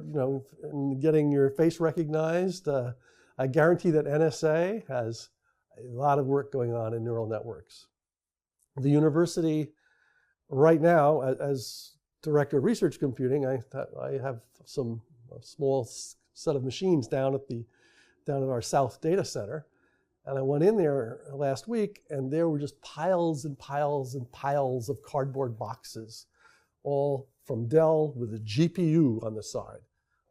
and getting your face recognized, I guarantee that NSA has a lot of work going on in neural networks. The university right now, as director of research computing, I have a small set of machines down at our South Data Center. And I went in there last week, and there were just piles and piles and piles of cardboard boxes, all from Dell with a GPU on the side.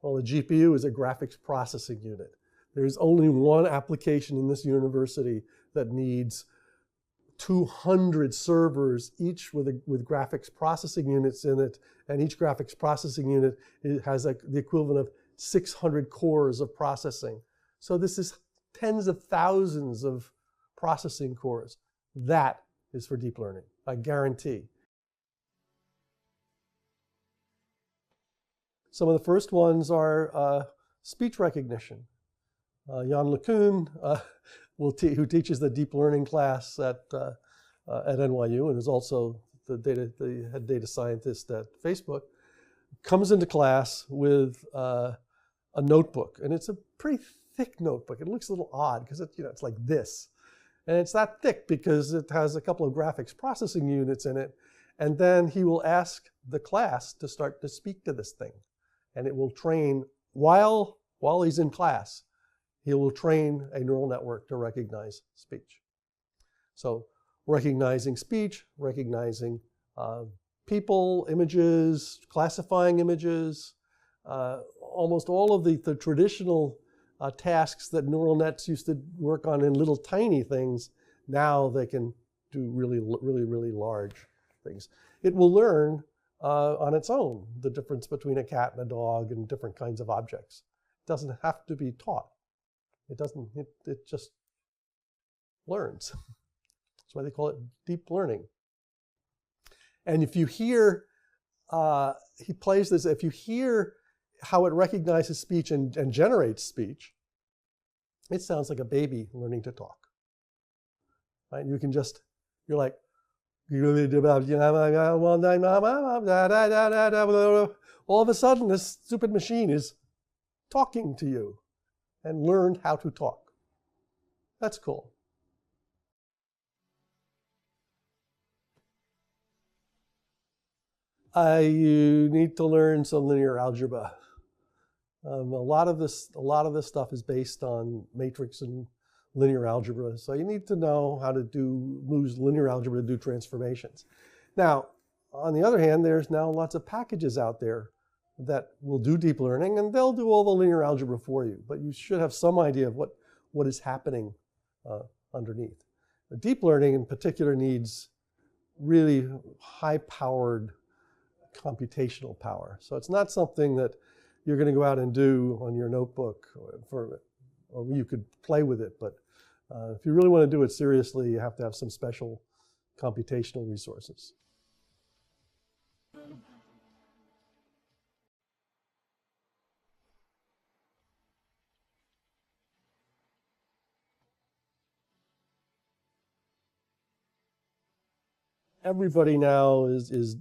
Well, the GPU is a graphics processing unit. There's only one application in this university that needs 200 servers, each with graphics processing units in it, and each graphics processing unit has the equivalent of 600 cores of processing. So this is tens of thousands of processing cores. That is for deep learning, I guarantee. Some of the first ones are speech recognition. Jan LeCun, who teaches the deep learning class at NYU and is also the head data scientist at Facebook, comes into class with a notebook, and it's a pretty thick notebook. It looks a little odd because it's like this, and it's that thick because it has a couple of graphics processing units in it. And then he will ask the class to start to speak to this thing, and it will train while he's in class. He will train a neural network to recognize speech. So recognizing speech, recognizing people, images, classifying images, almost all of the traditional tasks that neural nets used to work on in little tiny things, now they can do really, really, really large things. It will learn on its own the difference between a cat and a dog and different kinds of objects. It doesn't have to be taught. It just learns. That's why they call it deep learning. And if you hear, he plays this, if you hear how it recognizes speech and generates speech, it sounds like a baby learning to talk. Right? You're like, all all of a sudden this stupid machine is talking to you and learned how to talk. That's cool. You need to learn some linear algebra. A lot of this stuff is based on matrix and linear algebra, so you need to know how to use linear algebra to do transformations. Now, on the other hand, there's now lots of packages out there that will do deep learning, and they'll do all the linear algebra for you, but you should have some idea of what is happening underneath. Deep learning in particular needs really high-powered computational power. So it's not something that you're going to go out and do on your notebook, or you could play with it, but if you really want to do it seriously, you have to have some special computational resources. Everybody now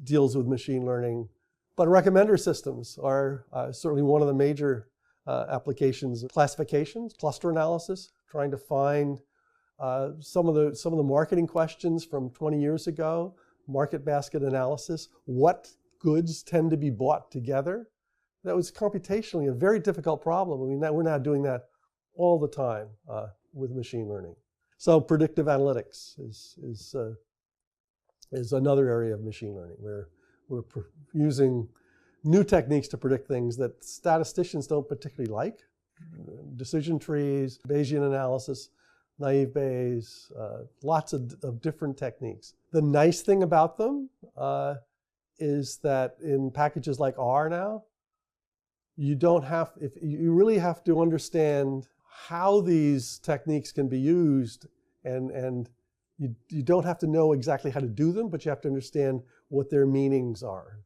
deals with machine learning, but recommender systems are certainly one of the major applications. Classifications, cluster analysis, trying to find some of the marketing questions from 20 years ago, market basket analysis, what goods tend to be bought together. That was computationally a very difficult problem. I mean, we're now doing that all the time with machine learning. So predictive analytics is another area of machine learning where we're using new techniques to predict things that statisticians don't particularly like. Decision trees, Bayesian analysis, naive Bayes, lots of different techniques. The nice thing about them is that in packages like R now, you really have to understand how these techniques can be used, and you don't have to know exactly how to do them, but you have to understand what their meanings are.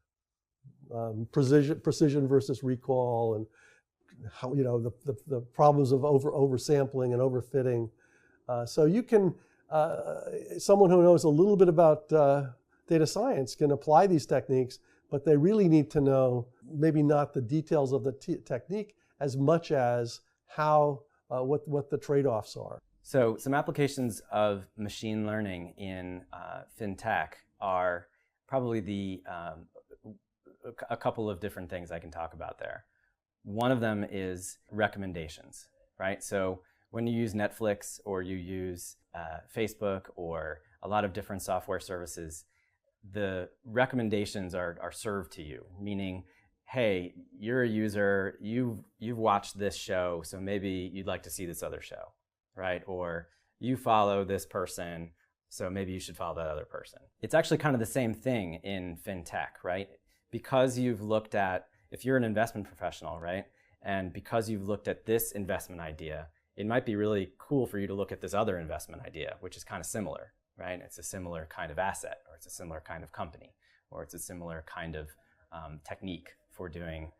Precision versus recall, and how, the problems of oversampling and overfitting. So you can, someone who knows a little bit about data science can apply these techniques, but they really need to know maybe not the details of the technique as much as what the trade-offs are. So some applications of machine learning in fintech are probably a couple of different things I can talk about there. One of them is recommendations, right? So when you use Netflix or you use Facebook or a lot of different software services, the recommendations are served to you, meaning, hey, you're a user, you've watched this show, so maybe you'd like to see this other show, right? Or you follow this person, so maybe you should follow that other person. It's actually kind of the same thing in fintech, right? Because you've looked at, if you're an investment professional, right? And because you've looked at this investment idea, it might be really cool for you to look at this other investment idea, which is kind of similar, right? It's a similar kind of asset, or it's a similar kind of company, or it's a similar kind of technique for doing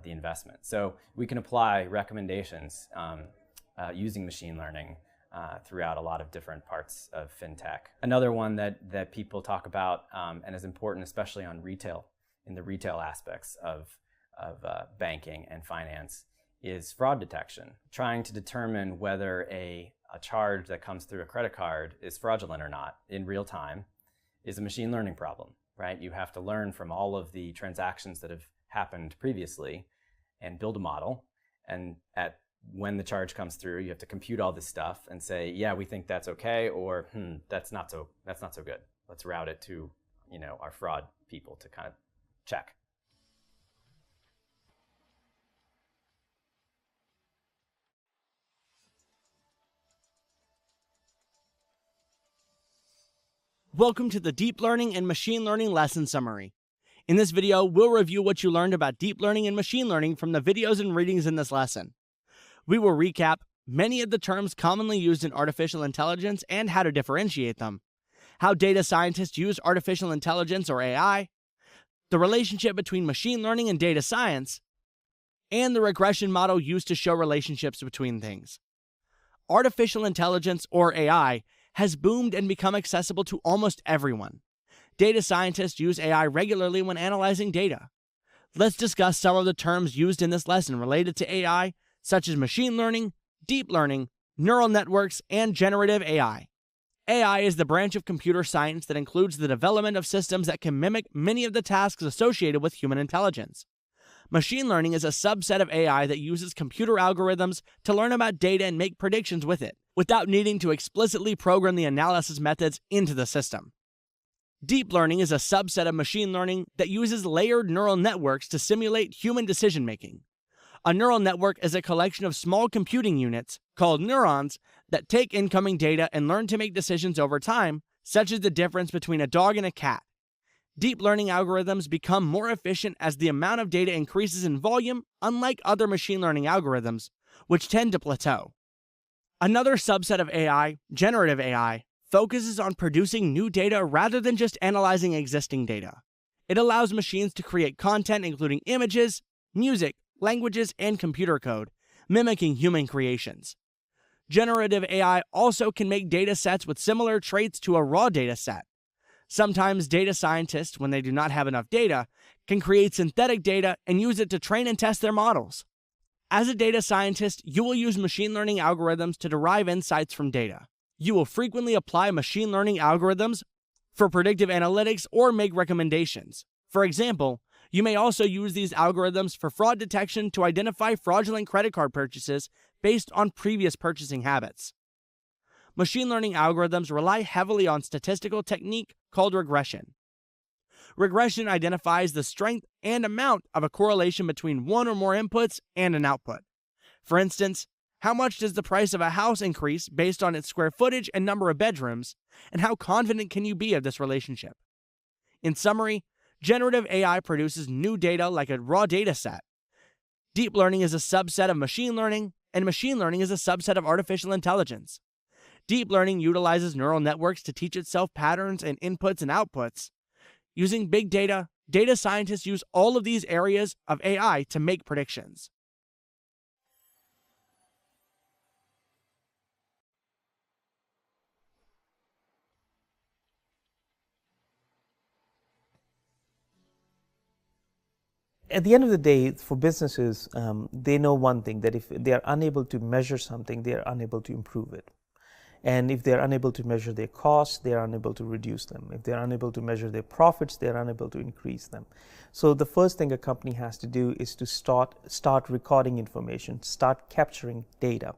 the investment. So we can apply recommendations using machine learning throughout a lot of different parts of fintech. Another one that people talk about and is important, especially on retail, in the retail aspects of banking and finance, is fraud detection. Trying to determine whether a charge that comes through a credit card is fraudulent or not in real time is a machine learning problem, right? You have to learn from all of the transactions that have happened previously and build a model. And when the charge comes through, you have to compute all this stuff and say, yeah, we think that's okay, or that's not so good. Let's route it to, our fraud people to kind of check. Welcome to the Deep Learning and Machine Learning Lesson Summary. In this video, we'll review what you learned about deep learning and machine learning from the videos and readings in this lesson. We will recap many of the terms commonly used in artificial intelligence and how to differentiate them, how data scientists use artificial intelligence or AI, the relationship between machine learning and data science, and the regression model used to show relationships between things. Artificial intelligence, or AI, has boomed and become accessible to almost everyone. Data scientists use AI regularly when analyzing data. let's discuss some of the terms used in this lesson related to AI, such as machine learning, deep learning, neural networks, and generative AI. AI is the branch of computer science that includes the development of systems that can mimic many of the tasks associated with human intelligence. Machine learning is a subset of AI that uses computer algorithms to learn about data and make predictions with it, without needing to explicitly program the analysis methods into the system. Deep learning is a subset of machine learning that uses layered neural networks to simulate human decision-making. A neural network is a collection of small computing units, called neurons, that take incoming data and learn to make decisions over time, such as the difference between a dog and a cat. Deep learning algorithms become more efficient as the amount of data increases in volume, unlike other machine learning algorithms, which tend to plateau. Another subset of AI, generative AI, focuses on producing new data rather than just analyzing existing data. It allows machines to create content including images, music, languages, and computer code, mimicking human creations. Generative AI also can make data sets with similar traits to a raw data set. Sometimes data scientists, when they do not have enough data, can create synthetic data and use it to train and test their models. As a data scientist, you will use machine learning algorithms to derive insights from data. You will frequently apply machine learning algorithms for predictive analytics or make recommendations. For example, you may also use these algorithms for fraud detection to identify fraudulent credit card purchases based on previous purchasing habits. Machine learning algorithms rely heavily on statistical technique called regression. Regression identifies the strength and amount of a correlation between one or more inputs and an output. For instance, how much does the price of a house increase based on its square footage and number of bedrooms, and how confident can you be of this relationship? In summary, generative AI produces new data like a raw data set. Deep learning is a subset of machine learning, and machine learning is a subset of artificial intelligence. Deep learning utilizes neural networks to teach itself patterns and inputs and outputs. Using big data, data scientists use all of these areas of AI to make predictions. At the end of the day, for businesses, they know one thing, that if they are unable to measure something, they are unable to improve it. And if they are unable to measure their costs, they are unable to reduce them. If they are unable to measure their profits, they are unable to increase them. So the first thing a company has to do is to start recording information, start capturing data.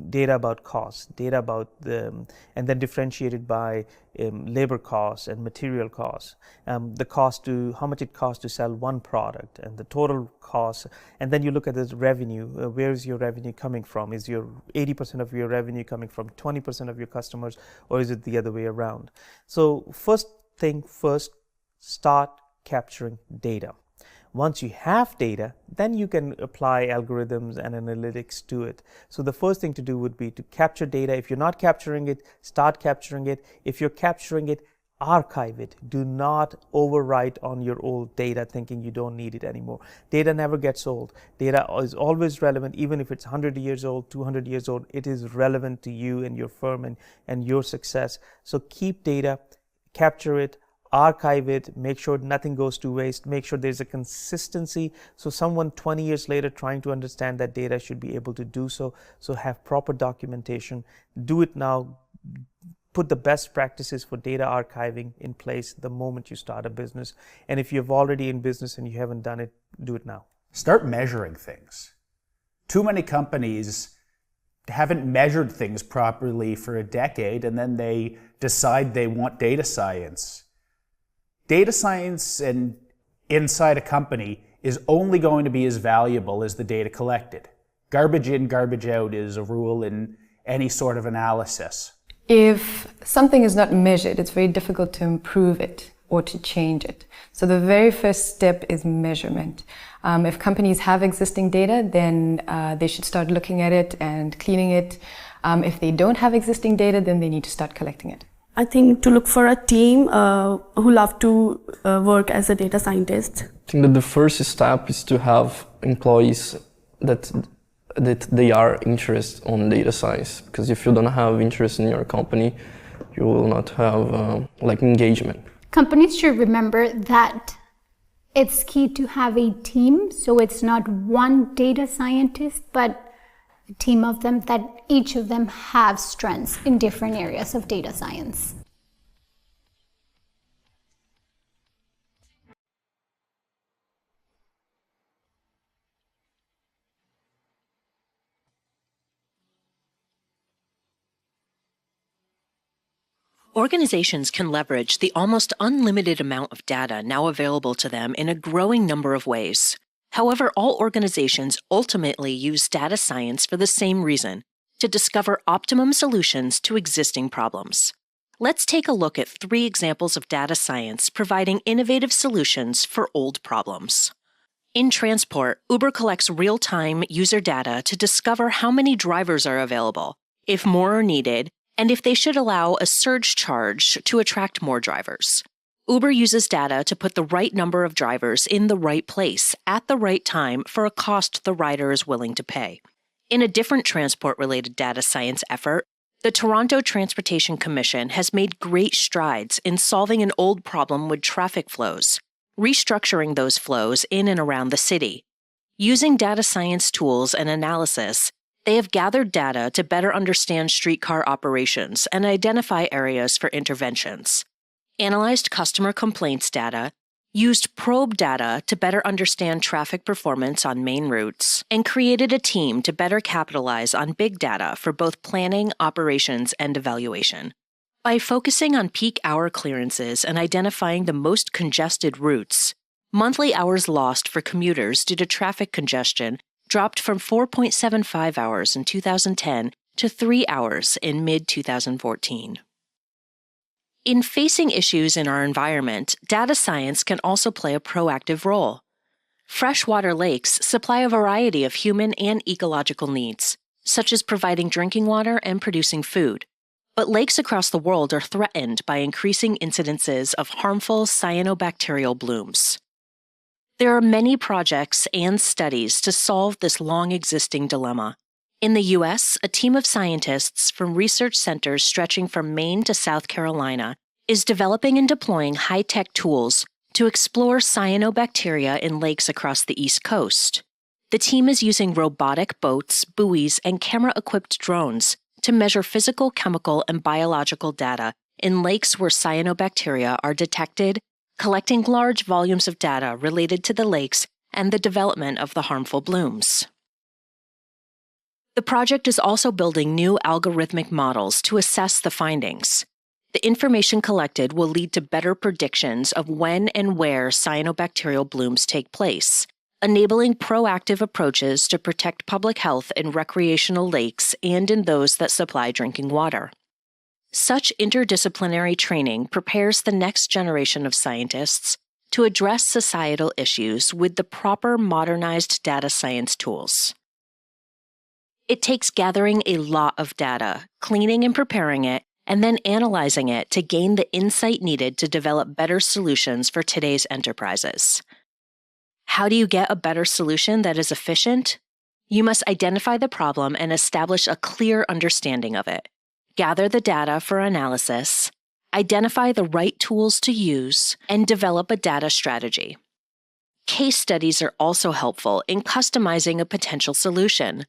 Data about costs, data about and then differentiated by labor costs and material costs, the cost to how much it costs to sell one product and the total cost, and then you look at the revenue. Where is your revenue coming from? Is your 80% of your revenue coming from 20% of your customers, or is it the other way around? So first thing first, start capturing data. Once you have data, then you can apply algorithms and analytics to it. So the first thing to do would be to capture data. If you're not capturing it, start capturing it. If you're capturing it, archive it. Do not overwrite on your old data thinking you don't need it anymore. Data never gets old. Data is always relevant. Even if it's 100 years old, 200 years old, it is relevant to you and your firm and your success. So keep data, capture it, archive it, make sure nothing goes to waste, make sure there's a consistency, so someone 20 years later trying to understand that data should be able to do so. So have proper documentation, do it now, put the best practices for data archiving in place the moment you start a business. And if you're already in business and you haven't done it, do it now. Start measuring things. Too many companies haven't measured things properly for a decade, and then they decide they want data science. Data science and inside a company is only going to be as valuable as the data collected. Garbage in, garbage out is a rule in any sort of analysis. If something is not measured, it's very difficult to improve it or to change it. So the very first step is measurement. If companies have existing data, then they should start looking at it and cleaning it. If they don't have existing data, then they need to start collecting it. I think to look for a team who love to work as a data scientist. I think that the first step is to have employees that they are interested on data science. Because if you don't have interest in your company, you will not have engagement. Companies should remember that it's key to have a team. So it's not one data scientist, but a team of them that each of them have strengths in different areas of data science. Organizations can leverage the almost unlimited amount of data now available to them in a growing number of ways. However, all organizations ultimately use data science for the same reason: to discover optimum solutions to existing problems. Let's take a look at 3 examples of data science providing innovative solutions for old problems. In transport, Uber collects real-time user data to discover how many drivers are available, if more are needed, and if they should allow a surge charge to attract more drivers. Uber uses data to put the right number of drivers in the right place at the right time for a cost the rider is willing to pay. In a different transport-related data science effort, the Toronto Transportation Commission has made great strides in solving an old problem with traffic flows, restructuring those flows in and around the city. Using data science tools and analysis, they have gathered data to better understand streetcar operations and identify areas for interventions, analyzed customer complaints data, used probe data to better understand traffic performance on main routes, and created a team to better capitalize on big data for both planning, operations, and evaluation. By focusing on peak hour clearances and identifying the most congested routes, monthly hours lost for commuters due to traffic congestion dropped from 4.75 hours in 2010 to 3 hours in mid-2014. In facing issues in our environment, data science can also play a proactive role. Freshwater lakes supply a variety of human and ecological needs, such as providing drinking water and producing food. But lakes across the world are threatened by increasing incidences of harmful cyanobacterial blooms. There are many projects and studies to solve this long-existing dilemma. In the U.S., a team of scientists from research centers stretching from Maine to South Carolina is developing and deploying high-tech tools to explore cyanobacteria in lakes across the East Coast. The team is using robotic boats, buoys, and camera-equipped drones to measure physical, chemical, and biological data in lakes where cyanobacteria are detected, collecting large volumes of data related to the lakes and the development of the harmful blooms. The project is also building new algorithmic models to assess the findings. The information collected will lead to better predictions of when and where cyanobacterial blooms take place, enabling proactive approaches to protect public health in recreational lakes and in those that supply drinking water. Such interdisciplinary training prepares the next generation of scientists to address societal issues with the proper modernized data science tools. It takes gathering a lot of data, cleaning and preparing it, and then analyzing it to gain the insight needed to develop better solutions for today's enterprises. How do you get a better solution that is efficient? You must identify the problem and establish a clear understanding of it. Gather the data for analysis, identify the right tools to use, and develop a data strategy. Case studies are also helpful in customizing a potential solution.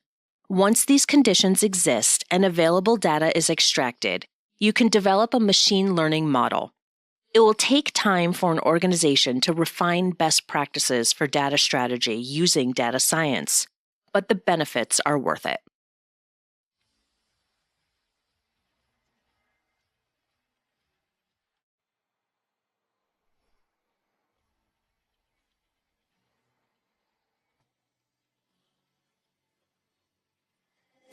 Once these conditions exist and available data is extracted, you can develop a machine learning model. It will take time for an organization to refine best practices for data strategy using data science, but the benefits are worth it.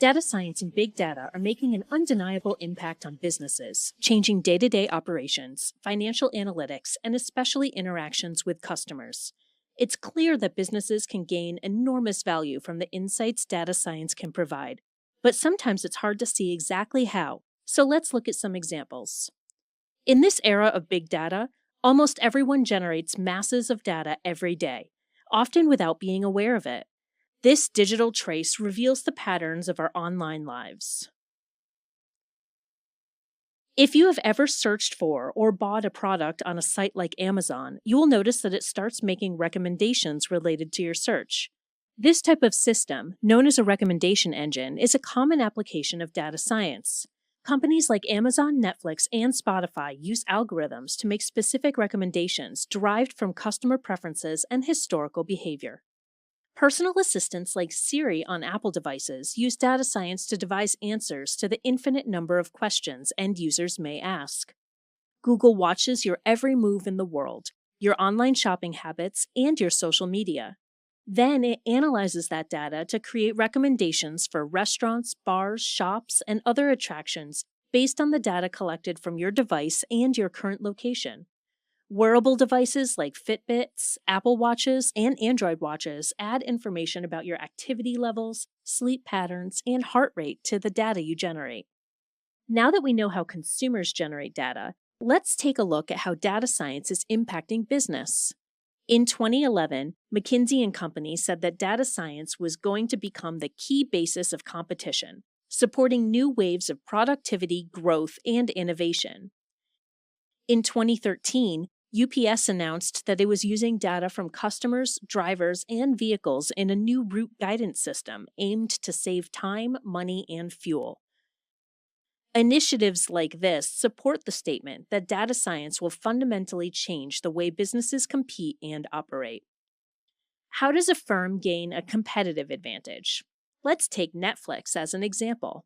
Data science and big data are making an undeniable impact on businesses, changing day-to-day operations, financial analytics, and especially interactions with customers. It's clear that businesses can gain enormous value from the insights data science can provide, but sometimes it's hard to see exactly how, so let's look at some examples. In this era of big data, almost everyone generates masses of data every day, often without being aware of it. This digital trace reveals the patterns of our online lives. If you have ever searched for or bought a product on a site like Amazon, you will notice that it starts making recommendations related to your search. This type of system, known as a recommendation engine, is a common application of data science. Companies like Amazon, Netflix, and Spotify use algorithms to make specific recommendations derived from customer preferences and historical behavior. Personal assistants like Siri on Apple devices use data science to devise answers to the infinite number of questions end users may ask. Google watches your every move in the world, your online shopping habits, and your social media. Then it analyzes that data to create recommendations for restaurants, bars, shops, and other attractions based on the data collected from your device and your current location. Wearable devices like Fitbits, Apple Watches, and Android watches add information about your activity levels, sleep patterns, and heart rate to the data you generate. Now that we know how consumers generate data, let's take a look at how data science is impacting business. In 2011, McKinsey & Company said that data science was going to become the key basis of competition, supporting new waves of productivity, growth, and innovation. In 2013, UPS announced that it was using data from customers, drivers, and vehicles in a new route guidance system aimed to save time, money, and fuel. Initiatives like this support the statement that data science will fundamentally change the way businesses compete and operate. How does a firm gain a competitive advantage? Let's take Netflix as an example.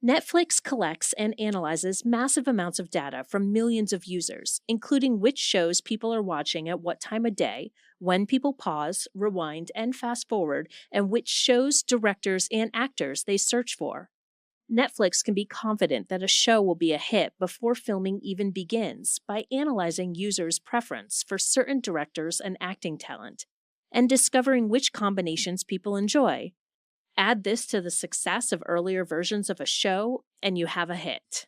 Netflix collects and analyzes massive amounts of data from millions of users, including which shows people are watching at what time of day, when people pause, rewind, and fast forward, and which shows, directors, and actors they search for. Netflix can be confident that a show will be a hit before filming even begins by analyzing users' preference for certain directors and acting talent, and discovering which combinations people enjoy. Add this to the success of earlier versions of a show, and you have a hit.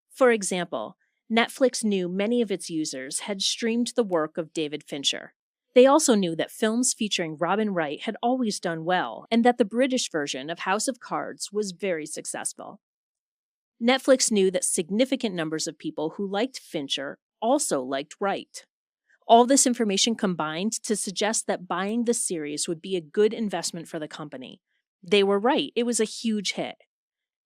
For example, Netflix knew many of its users had streamed the work of David Fincher. They also knew that films featuring Robin Wright had always done well, and that the British version of House of Cards was very successful. Netflix knew that significant numbers of people who liked Fincher also liked Wright. All this information combined to suggest that buying the series would be a good investment for the company. They were right, it was a huge hit.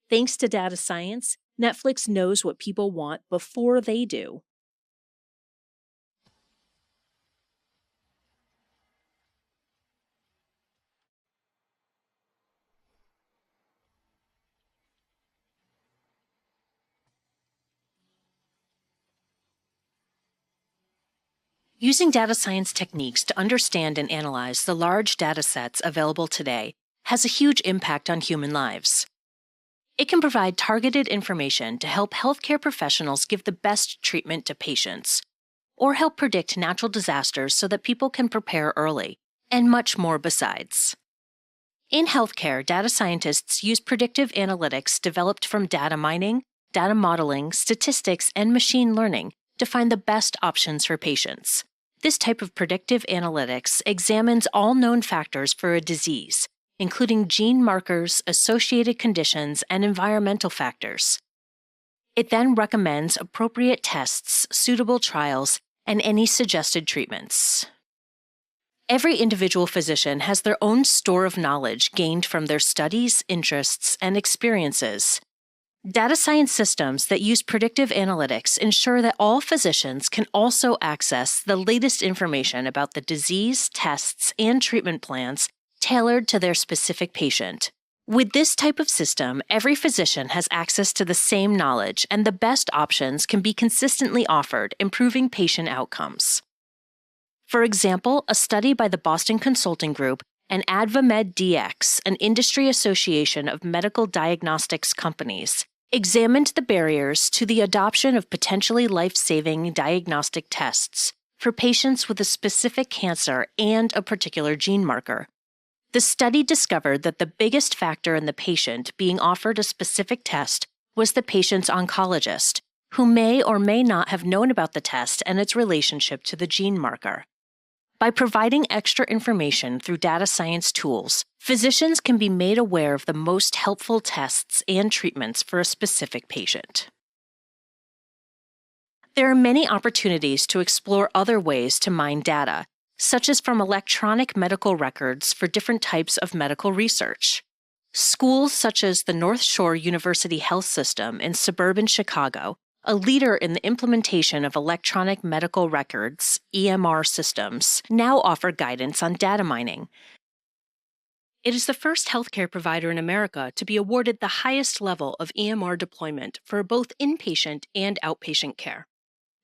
Thanks to data science, Netflix knows what people want before they do. Using data science techniques to understand and analyze the large data sets available today has a huge impact on human lives. It can provide targeted information to help healthcare professionals give the best treatment to patients, or help predict natural disasters so that people can prepare early, and much more besides. In healthcare, data scientists use predictive analytics developed from data mining, data modeling, statistics, and machine learning to find the best options for patients. This type of predictive analytics examines all known factors for a disease, including gene markers, associated conditions, and environmental factors. It then recommends appropriate tests, suitable trials, and any suggested treatments. Every individual physician has their own store of knowledge gained from their studies, interests, and experiences. Data science systems that use predictive analytics ensure that all physicians can also access the latest information about the disease, tests, and treatment plans tailored to their specific patient. With this type of system, every physician has access to the same knowledge, and the best options can be consistently offered, improving patient outcomes. For example, a study by the Boston Consulting Group and AdvaMed DX, an industry association of medical diagnostics companies, examined the barriers to the adoption of potentially life-saving diagnostic tests for patients with a specific cancer and a particular gene marker. The study discovered that the biggest factor in the patient being offered a specific test was the patient's oncologist, who may or may not have known about the test and its relationship to the gene marker. By providing extra information through data science tools, physicians can be made aware of the most helpful tests and treatments for a specific patient. There are many opportunities to explore other ways to mine data, such as from electronic medical records for different types of medical research. Schools such as the North Shore University Health System in suburban Chicago, a leader in the implementation of electronic medical records, EMR systems, now offer guidance on data mining. It is the first healthcare provider in America to be awarded the highest level of EMR deployment for both inpatient and outpatient care.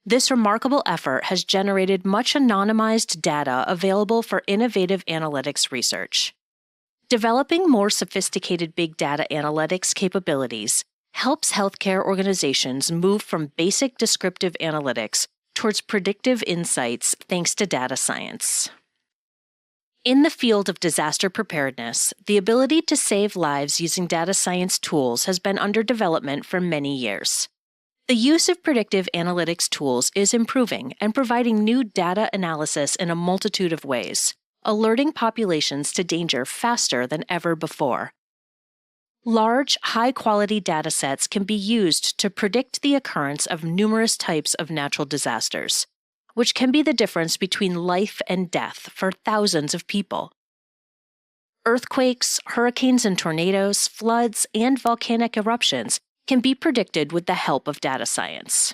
This remarkable effort has generated much anonymized data available for innovative analytics research. Developing more sophisticated big data analytics capabilities helps healthcare organizations move from basic descriptive analytics towards predictive insights thanks to data science. In the field of disaster preparedness, the ability to save lives using data science tools has been under development for many years. The use of predictive analytics tools is improving and providing new data analysis in a multitude of ways, alerting populations to danger faster than ever before. Large, high-quality datasets can be used to predict the occurrence of numerous types of natural disasters, which can be the difference between life and death for thousands of people. Earthquakes, hurricanes and tornadoes, floods, and volcanic eruptions can be predicted with the help of data science.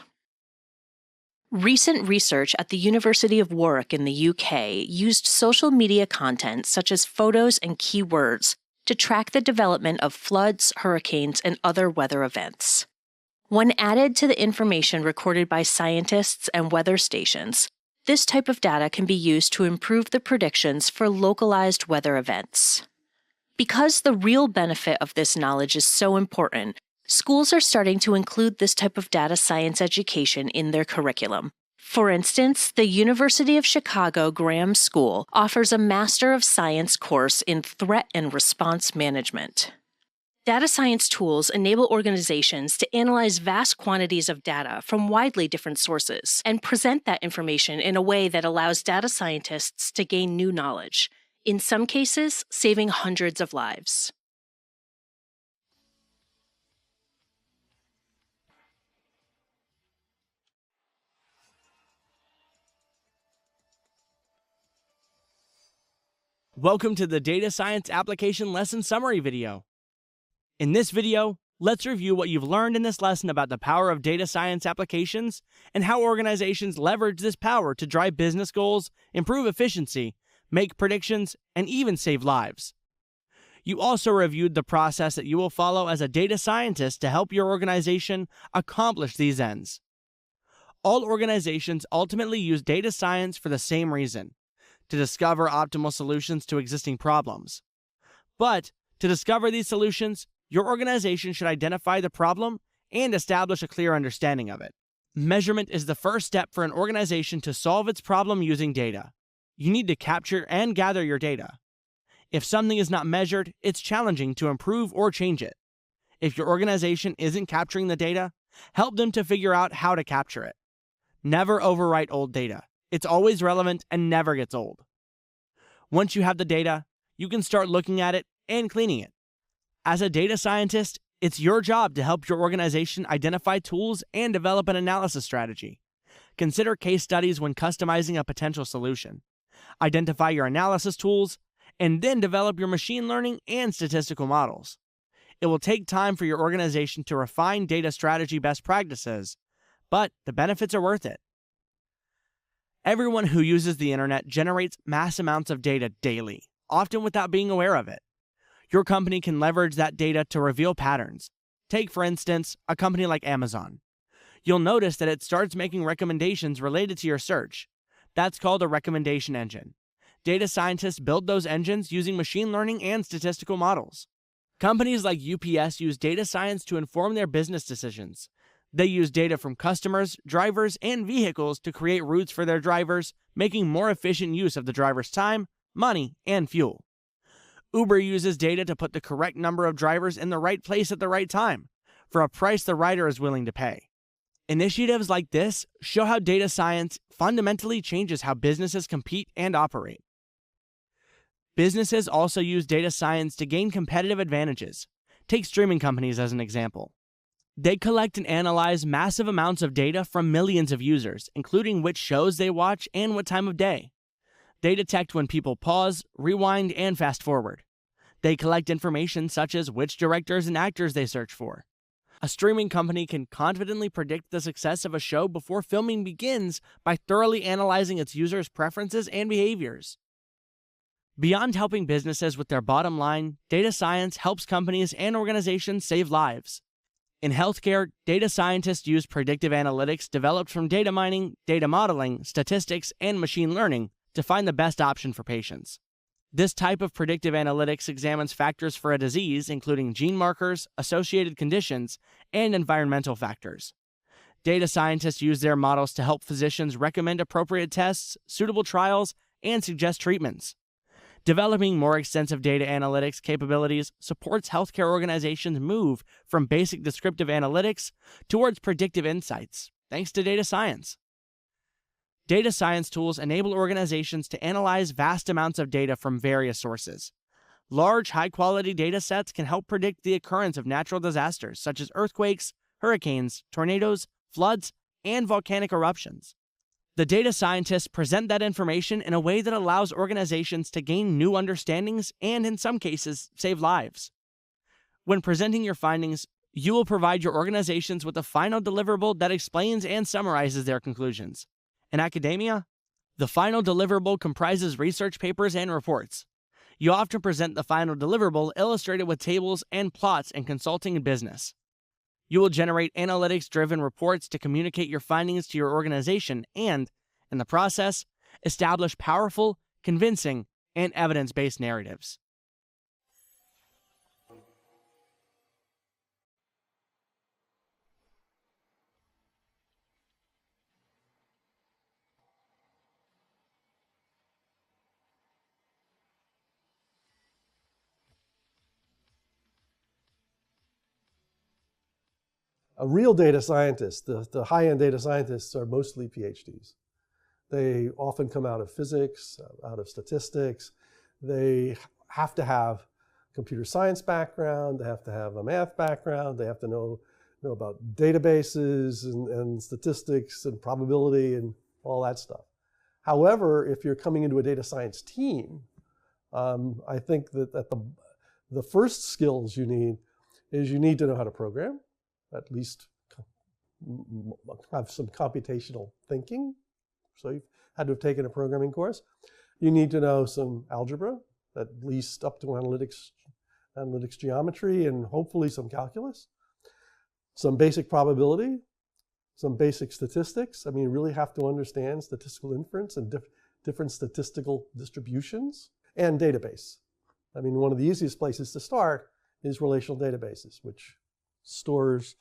Recent research at the University of Warwick in the UK used social media content such as photos and keywords to track the development of floods, hurricanes, and other weather events. When added to the information recorded by scientists and weather stations, this type of data can be used to improve the predictions for localized weather events. Because the real benefit of this knowledge is so important, schools are starting to include this type of data science education in their curriculum. For instance, the University of Chicago Graham School offers a Master of Science course in Threat and Response Management. Data science tools enable organizations to analyze vast quantities of data from widely different sources and present that information in a way that allows data scientists to gain new knowledge, in some cases, saving hundreds of lives. Welcome to the Data Science Application Lesson Summary video. In this video, let's review what you've learned in this lesson about the power of data science applications and how organizations leverage this power to drive business goals, improve efficiency, make predictions, and even save lives. You also reviewed the process that you will follow as a data scientist to help your organization accomplish these ends. All organizations ultimately use data science for the same reason: to discover optimal solutions to existing problems. But to discover these solutions, your organization should identify the problem and establish a clear understanding of it. Measurement is the first step for an organization to solve its problem using data. You need to capture and gather your data. If something is not measured, it's challenging to improve or change it. If your organization isn't capturing the data, help them to figure out how to capture it. Never overwrite old data. It's always relevant and never gets old. Once you have the data, you can start looking at it and cleaning it. As a data scientist, it's your job to help your organization identify tools and develop an analysis strategy. Consider case studies when customizing a potential solution. Identify your analysis tools, and then develop your machine learning and statistical models. It will take time for your organization to refine data strategy best practices, but the benefits are worth it. Everyone who uses the internet generates mass amounts of data daily, often without being aware of it. Your company can leverage that data to reveal patterns. Take, for instance, a company like Amazon. You'll notice that it starts making recommendations related to your search. That's called a recommendation engine. Data scientists build those engines using machine learning and statistical models. Companies like UPS use data science to inform their business decisions. They use data from customers, drivers, and vehicles to create routes for their drivers, making more efficient use of the driver's time, money, and fuel. Uber uses data to put the correct number of drivers in the right place at the right time, for a price the rider is willing to pay. Initiatives like this show how data science fundamentally changes how businesses compete and operate. Businesses also use data science to gain competitive advantages. Take streaming companies as an example. They collect and analyze massive amounts of data from millions of users, including which shows they watch and what time of day. They detect when people pause, rewind, and fast forward. They collect information such as which directors and actors they search for. A streaming company can confidently predict the success of a show before filming begins by thoroughly analyzing its users' preferences and behaviors. Beyond helping businesses with their bottom line, data science helps companies and organizations save lives. In healthcare, data scientists use predictive analytics developed from data mining, data modeling, statistics, and machine learning to find the best option for patients. This type of predictive analytics examines factors for a disease, including gene markers, associated conditions, and environmental factors. Data scientists use their models to help physicians recommend appropriate tests, suitable trials, and suggest treatments. Developing more extensive data analytics capabilities supports healthcare organizations move from basic descriptive analytics towards predictive insights, thanks to data science. Data science tools enable organizations to analyze vast amounts of data from various sources. Large, high-quality data sets can help predict the occurrence of natural disasters such as earthquakes, hurricanes, tornadoes, floods, and volcanic eruptions. The data scientists present that information in a way that allows organizations to gain new understandings and, in some cases, save lives. When presenting your findings, you will provide your organizations with a final deliverable that explains and summarizes their conclusions. In academia, the final deliverable comprises research papers and reports. You often present the final deliverable illustrated with tables and plots in consulting and business. You will generate analytics-driven reports to communicate your findings to your organization and, in the process, establish powerful, convincing, and evidence-based narratives. A real data scientist, the high-end data scientists are mostly PhDs. They often come out of physics, out of statistics. They have to have computer science background, they have to have a math background, they have to know about databases and statistics and probability and all that stuff. However, if you're coming into a data science team, I think that the first skills you need is you need to know how to program, at least have some computational thinking. So you've had to have taken a programming course. You need to know some algebra, at least up to analytics geometry, and hopefully some calculus. Some basic probability, some basic statistics. I mean, you really have to understand statistical inference and different statistical distributions, and database. I mean, one of the easiest places to start is relational databases, which stores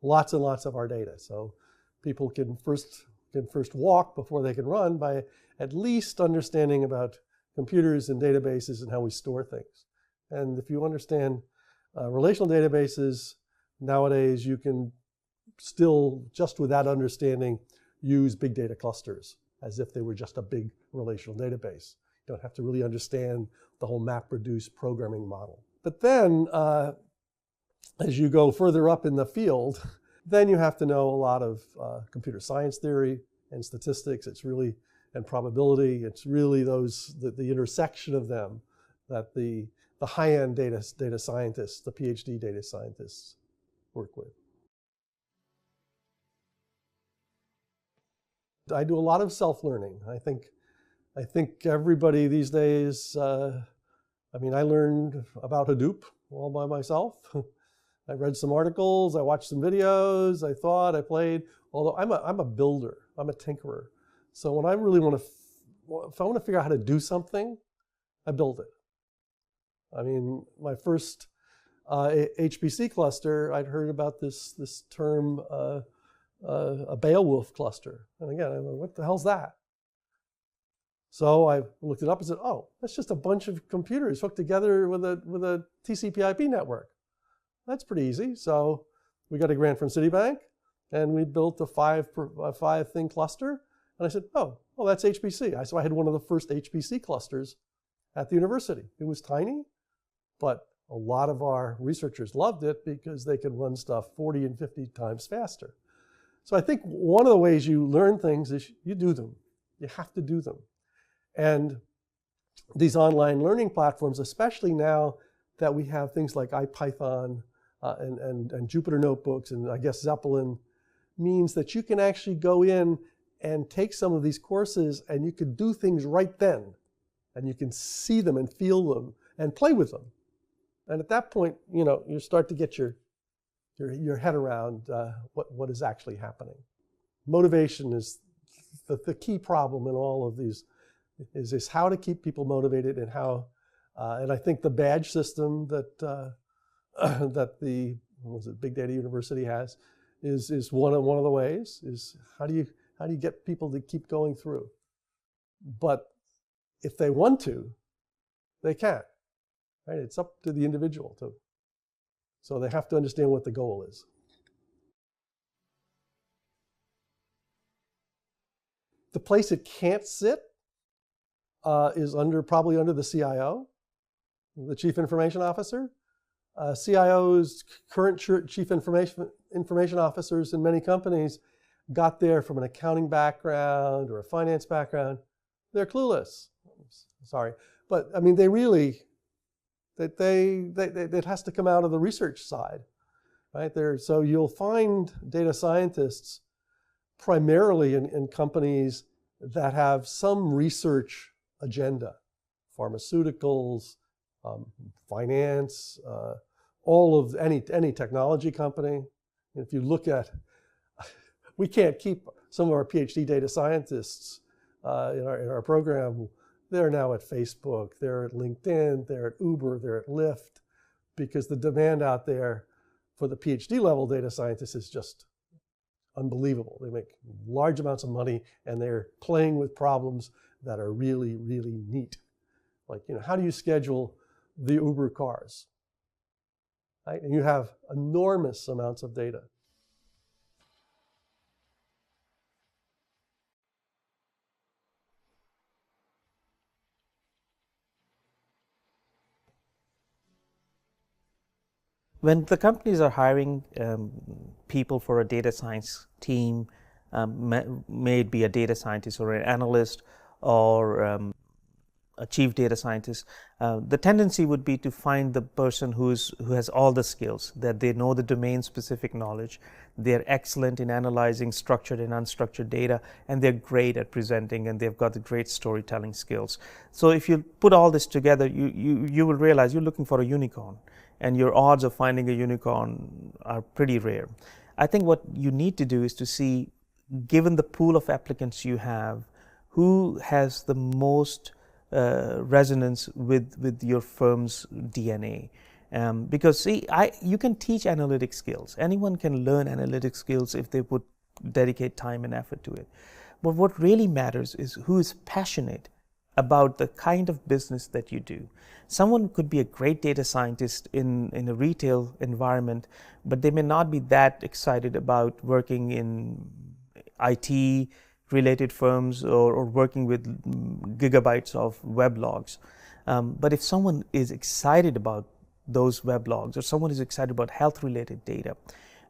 lots and lots of our data. So people can first walk before they can run by at least understanding about computers and databases and how we store things. And if you understand relational databases, nowadays you can still, just with that understanding, use big data clusters as if they were just a big relational database. You don't have to really understand the whole MapReduce programming model. But then, as you go further up in the field, then you have to know a lot of computer science theory and statistics. It's really, and probability. It's really the intersection of them that the high-end data scientists, the PhD data scientists, work with. I do a lot of self-learning. I think everybody these days, I mean, I learned about Hadoop all by myself. I read some articles, I watched some videos, I thought, I played. Although I'm a builder, I'm a tinkerer. So when I really if I want to figure out how to do something, I build it. I mean, my first HPC cluster, I'd heard about this term, a Beowulf cluster. And again, I'm like, what the hell's that? So I looked it up and said, oh, that's just a bunch of computers hooked together with a TCP/IP network. That's pretty easy. So we got a grant from Citibank, and we built a five thing cluster. And I said, oh, well, that's HPC. So I had one of the first HPC clusters at the university. It was tiny, but a lot of our researchers loved it because they could run stuff 40 and 50 times faster. So I think one of the ways you learn things is you do them. You have to do them. And these online learning platforms, especially now that we have things like IPython and Jupyter Notebooks and I guess Zeppelin, means that you can actually go in and take some of these courses and you can do things right then. And you can see them and feel them and play with them. And at that point, you start to get your head around what is actually happening. Motivation is the key problem in all of these, is how to keep people motivated and how, and I think the badge system that that the Big Data University has is one of the ways, is how do you get people to keep going through? But if they want to, they can't. Right? It's up to the individual too. So they have to understand what the goal is. The place it can't sit is probably under the CIO, the Chief Information Officer. CIOs, current Chief Information Officers in many companies, got there from an accounting background or a finance background. They're clueless. Sorry, but I mean, it has to come out of the research side, right? So you'll find data scientists primarily in companies that have some research agenda, pharmaceuticals, finance, all of any technology company. If you look at, we can't keep some of our PhD data scientists in our program. They're now at Facebook, they're at LinkedIn, they're at Uber, they're at Lyft, because the demand out there for the PhD level data scientists is just unbelievable. They make large amounts of money and they're playing with problems that are really, really neat. Like, how do you schedule the Uber cars? Right? And you have enormous amounts of data. When the companies are hiring people for a data science team, may it be a data scientist or an analyst or a chief data scientist, the tendency would be to find the person who has all the skills, that they know the domain-specific knowledge, they're excellent in analyzing structured and unstructured data, and they're great at presenting, and they've got the great storytelling skills. So if you put all this together, you will realize you're looking for a unicorn, and your odds of finding a unicorn are pretty rare. I think what you need to do is to see, given the pool of applicants you have, who has the most resonance with your firm's DNA. Because see, you can teach analytic skills. Anyone can learn analytic skills if they would dedicate time and effort to it. But what really matters is who is passionate about the kind of business that you do. Someone could be a great data scientist in a retail environment, but they may not be that excited about working in IT related firms or working with gigabytes of weblogs. But if someone is excited about those weblogs, or someone is excited about health related data,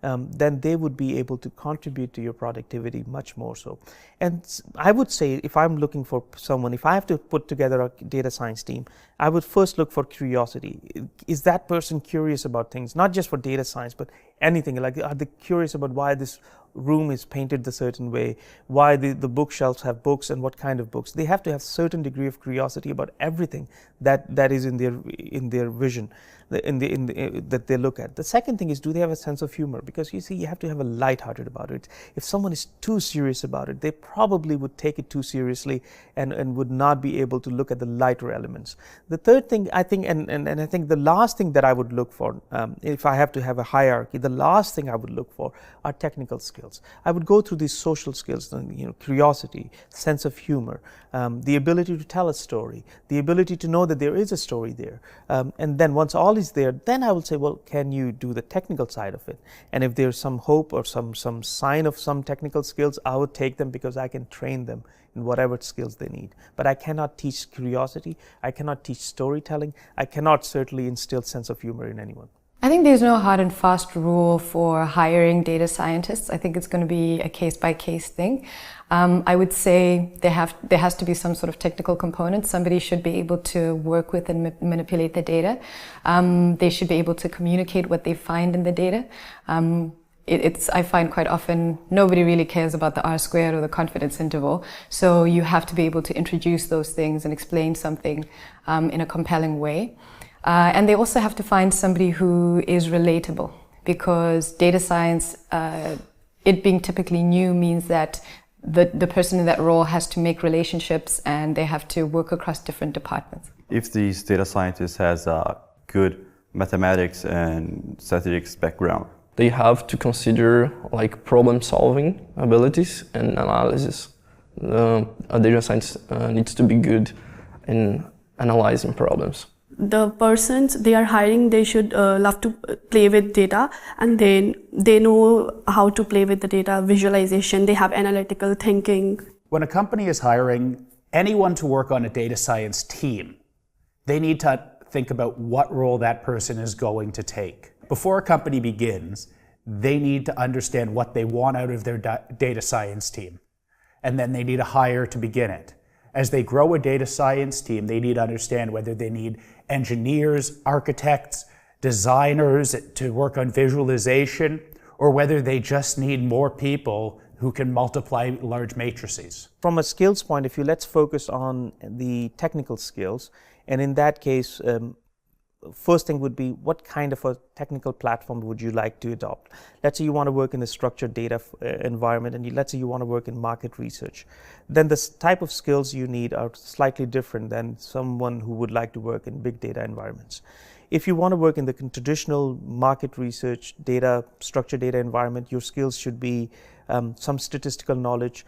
then they would be able to contribute to your productivity much more so. And I would say, if I'm looking for someone, if I have to put together a data science team, I would first look for curiosity. Is that person curious about things, not just for data science, but anything? Like, are they curious about why this room is painted a certain way, why the bookshelves have books and what kind of books? They have to have certain degree of curiosity about everything that is in their vision, that they look at. The second thing is, do they have a sense of humor? Because you see, you have to have a lighthearted about it. If someone is too serious about it, they probably would take it too seriously and would not be able to look at the lighter elements. The third thing, I think, and I think the last thing that I would look for, if I have to have a hierarchy, the last thing I would look for are technical skills. I would go through these social skills, curiosity, sense of humor, the ability to tell a story, the ability to know that there is a story there. And then once all is there, then I will say, well, can you do the technical side of it? And if there's some hope or some sign of some technical skills, I would take them because I can train them in whatever skills they need. But I cannot teach curiosity, I cannot teach storytelling, I cannot certainly instill sense of humor in anyone. I think there's no hard and fast rule for hiring data scientists. I think it's going to be a case-by-case thing. I would say there has to be some sort of technical component. Somebody should be able to work with and manipulate the data. They should be able to communicate what they find in the data. I find quite often nobody really cares about the R-squared or the confidence interval. So you have to be able to introduce those things and explain something in a compelling way. And they also have to find somebody who is relatable, because data science, it being typically new, means that the person in that role has to make relationships and they have to work across different departments. If these data scientist has a good mathematics and statistics background, they have to consider like problem-solving abilities and analysis. A data scientist needs to be good in analyzing problems. The persons they are hiring, they should love to play with data, and then they know how to play with the data, visualization, they have analytical thinking. When a company is hiring anyone to work on a data science team, they need to think about what role that person is going to take. Before a company begins, they need to understand what they want out of their data science team, and then they need to hire to begin it. As they grow a data science team, they need to understand whether they need engineers, architects, designers to work on visualization, or whether they just need more people who can multiply large matrices. From a skills point of view, let's focus on the technical skills. And in that case, first thing would be, what kind of a technical platform would you like to adopt? Let's say you want to work in a structured data environment, and let's say you want to work in market research. Then the type of skills you need are slightly different than someone who would like to work in big data environments. If you want to work in the traditional market research data, structured data environment, your skills should be some statistical knowledge,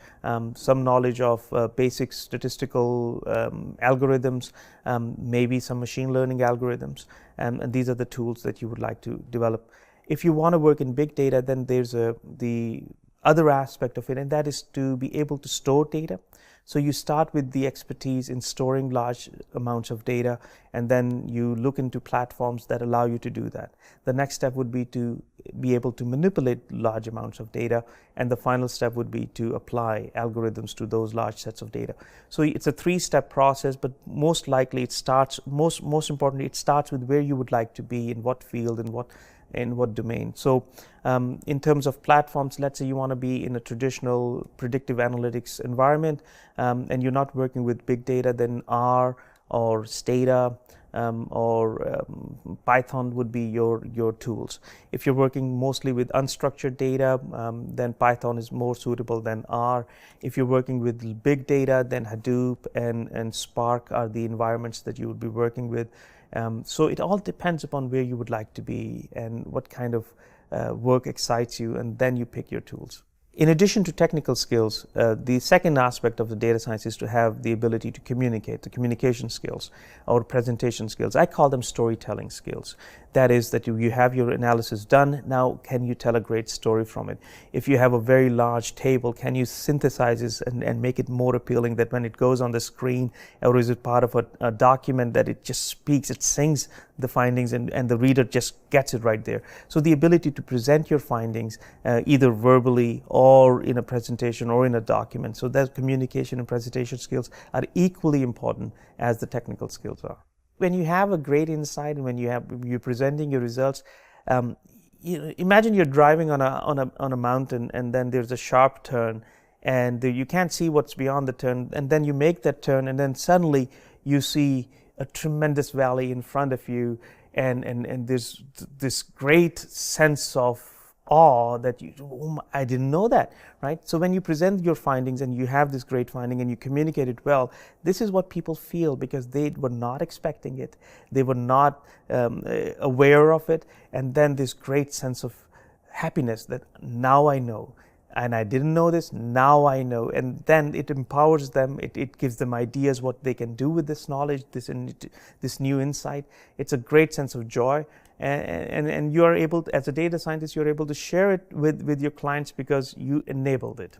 some knowledge of basic statistical algorithms, maybe some machine learning algorithms, and these are the tools that you would like to develop. If you want to work in big data, then there's the other aspect of it, and that is to be able to store data. So you start with the expertise in storing large amounts of data, and then you look into platforms that allow you to do that. The next step would be to be able to manipulate large amounts of data, and the final step would be to apply algorithms to those large sets of data. So it's a three-step process, but most likely it starts, most importantly, it starts with where you would like to be, in what field, in what domain. So in terms of platforms, let's say you want to be in a traditional predictive analytics environment, and you're not working with big data, then R or Stata or Python would be your tools. If you're working mostly with unstructured data, then Python is more suitable than R. If you're working with big data, then Hadoop and Spark are the environments that you would be working with. So it all depends upon where you would like to be and what kind of work excites you, and then you pick your tools. In addition to technical skills, the second aspect of the data science is to have the ability to communicate, the communication skills or presentation skills. I call them storytelling skills. That is, that you have your analysis done. Now, can you tell a great story from it? If you have a very large table, can you synthesize this and make it more appealing, that when it goes on the screen, or is it part of a document that it just speaks, it sings the findings, and the reader just gets it right there. So the ability to present your findings either verbally or in a presentation or in a document. So that communication and presentation skills are equally important as the technical skills are. When you have a great insight and when you're presenting your results, imagine you're driving on a mountain, and then there's a sharp turn, and you can't see what's beyond the turn, and then you make that turn, and then suddenly you see a tremendous valley in front of you, and there's this great sense of awe that I didn't know that, right? So when you present your findings and you have this great finding and you communicate it well, this is what people feel, because they were not expecting it, they were not aware of it, and then this great sense of happiness that now I know. And I didn't know this, now I know. And then it empowers them, it gives them ideas what they can do with this knowledge, this new insight. It's a great sense of joy. And you are able to, as a data scientist, you're able to share it with your clients because you enabled it.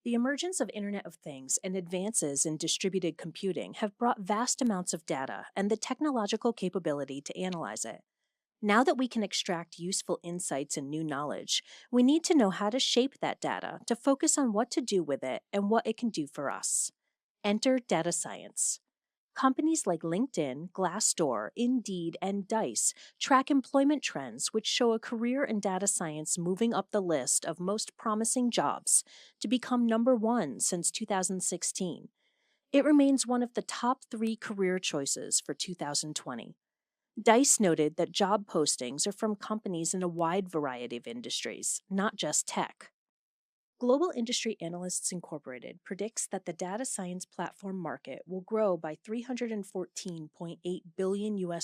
The emergence of Internet of Things and advances in distributed computing have brought vast amounts of data and the technological capability to analyze it. Now that we can extract useful insights and new knowledge, we need to know how to shape that data to focus on what to do with it and what it can do for us. Enter data science. Companies like LinkedIn, Glassdoor, Indeed, and Dice track employment trends which show a career in data science moving up the list of most promising jobs to become #1 since 2016. It remains one of the top 3 career choices for 2020. Dice noted that job postings are from companies in a wide variety of industries, not just tech. Global Industry Analysts Incorporated predicts that the data science platform market will grow by $314.8 billion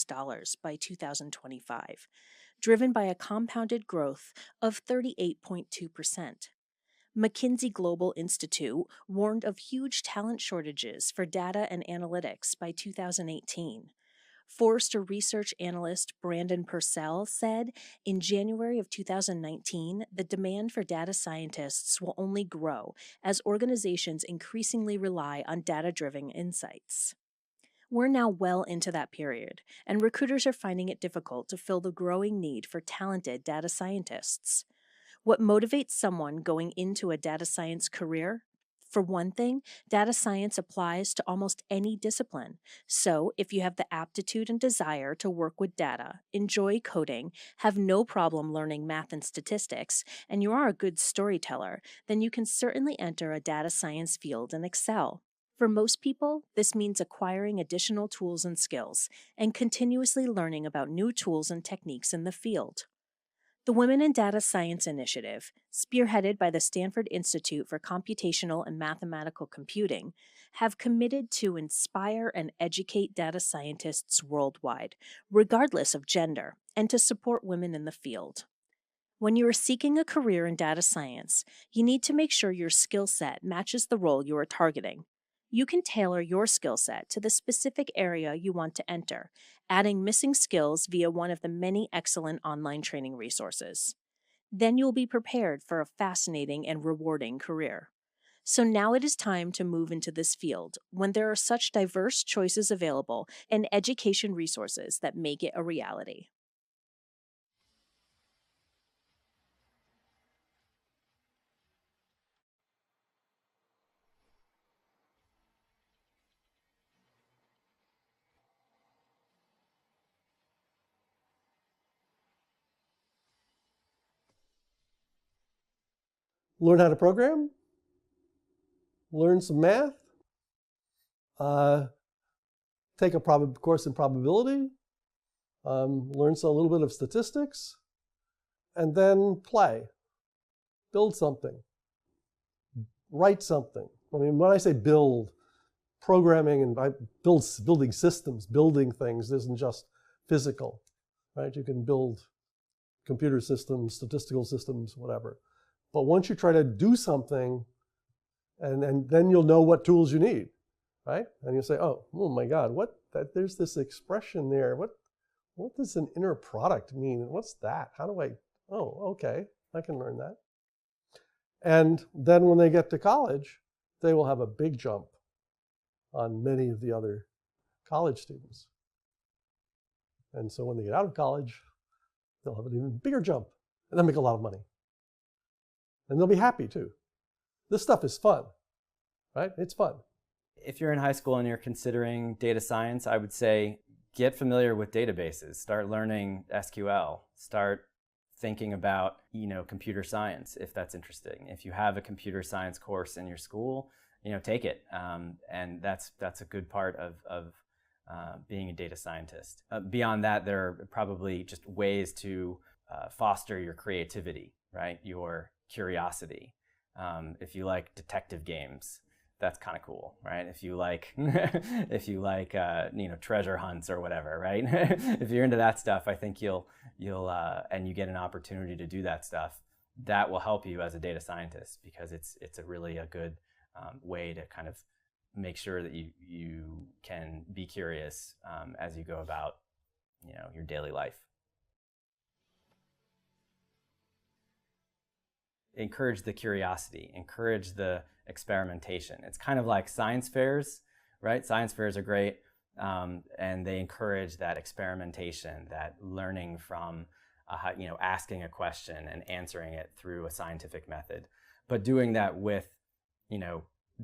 by 2025, driven by a compounded growth of 38.2%. McKinsey Global Institute warned of huge talent shortages for data and analytics by 2018. Forrester research analyst Brandon Purcell said in January of 2019, the demand for data scientists will only grow as organizations increasingly rely on data-driven insights. We're now well into that period, and recruiters are finding it difficult to fill the growing need for talented data scientists. What motivates someone going into a data science career? For one thing, data science applies to almost any discipline. So, if you have the aptitude and desire to work with data, enjoy coding, have no problem learning math and statistics, and you are a good storyteller, then you can certainly enter a data science field and excel. For most people, this means acquiring additional tools and skills and continuously learning about new tools and techniques in the field. The Women in Data Science Initiative, spearheaded by the Stanford Institute for Computational and Mathematical Computing, have committed to inspire and educate data scientists worldwide, regardless of gender, and to support women in the field. When you are seeking a career in data science, you need to make sure your skill set matches the role you are targeting. You can tailor your skill set to the specific area you want to enter, adding missing skills via one of the many excellent online training resources. Then you'll be prepared for a fascinating and rewarding career. So now it is time to move into this field when there are such diverse choices available and education resources that make it a reality. Learn how to program, learn some math, take a course in probability, learn a little bit of statistics, and then play, build something, write something. I mean, when I say build, programming and building systems, building things isn't just physical, right? You can build computer systems, statistical systems, whatever. But once you try to do something, and then you'll know what tools you need, right? And you'll say, oh my God, there's this expression there. What does an inner product mean? And what's that? Okay, I can learn that. And then when they get to college, they will have a big jump on many of the other college students. And so when they get out of college, they'll have an even bigger jump and they'll make a lot of money. And they'll be happy too. This stuff is fun, right? It's fun. If you're in high school and you're considering data science, I would say get familiar with databases. Start learning SQL. Start thinking about, computer science if that's interesting. If you have a computer science course in your school, take it. And that's a good part of being a data scientist. Beyond that, there are probably just ways to foster your creativity, right? Your curiosity. If you like detective games, that's kind of cool, right? If you like, treasure hunts or whatever, right? If you're into that stuff, I think you'll and you get an opportunity to do that stuff, that will help you as a data scientist, because it's a really a good way to kind of make sure that you can be curious as you go about, your daily life. Encourage the curiosity, encourage the experimentation. It's kind of like science fairs, right? Science fairs are great, and they encourage that experimentation, that learning from, asking a question and answering it through a scientific method, but doing that with,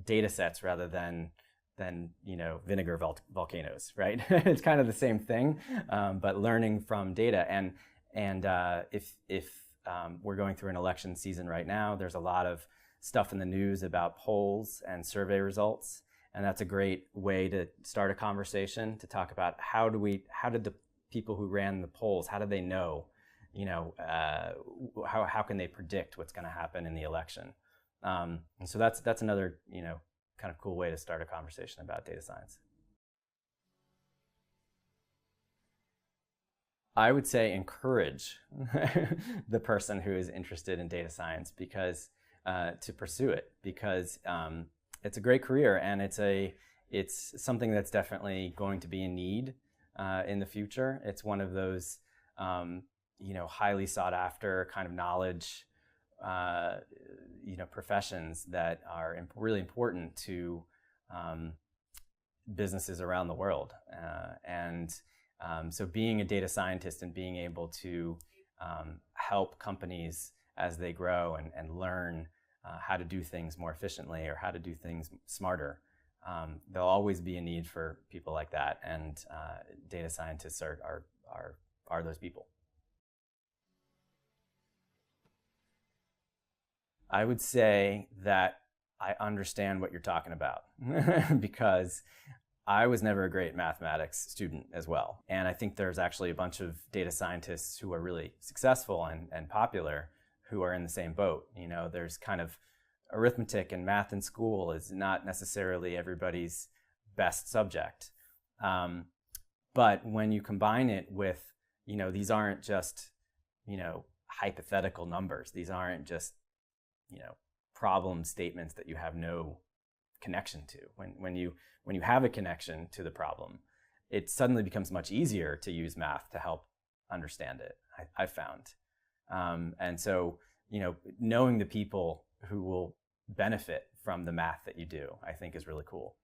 data sets rather than vinegar volcanoes, right? It's kind of the same thing, but learning from data. And if we're going through an election season right now, there's a lot of stuff in the news about polls and survey results, and that's a great way to start a conversation, to talk about how did the people who ran the polls, how did they know, how can they predict what's going to happen in the election? And so that's another, kind of cool way to start a conversation about data science. I would say encourage the person who is interested in data science to pursue it, because it's a great career, and it's something that's definitely going to be in need in the future. It's one of those highly sought after kind of knowledge professions that are really important to businesses around the world, so being a data scientist and being able to help companies as they grow and learn how to do things more efficiently or how to do things smarter, there'll always be a need for people like that, and data scientists are those people. I would say that I understand what you're talking about because I was never a great mathematics student as well. And I think there's actually a bunch of data scientists who are really successful and popular who are in the same boat. There's kind of arithmetic and math in school is not necessarily everybody's best subject. But when you combine it with, these aren't just, hypothetical numbers. These aren't just, problem statements that you have no connection to. When you have a connection to the problem, it suddenly becomes much easier to use math to help understand it, I've found. And so, knowing the people who will benefit from the math that you do, I think is really cool.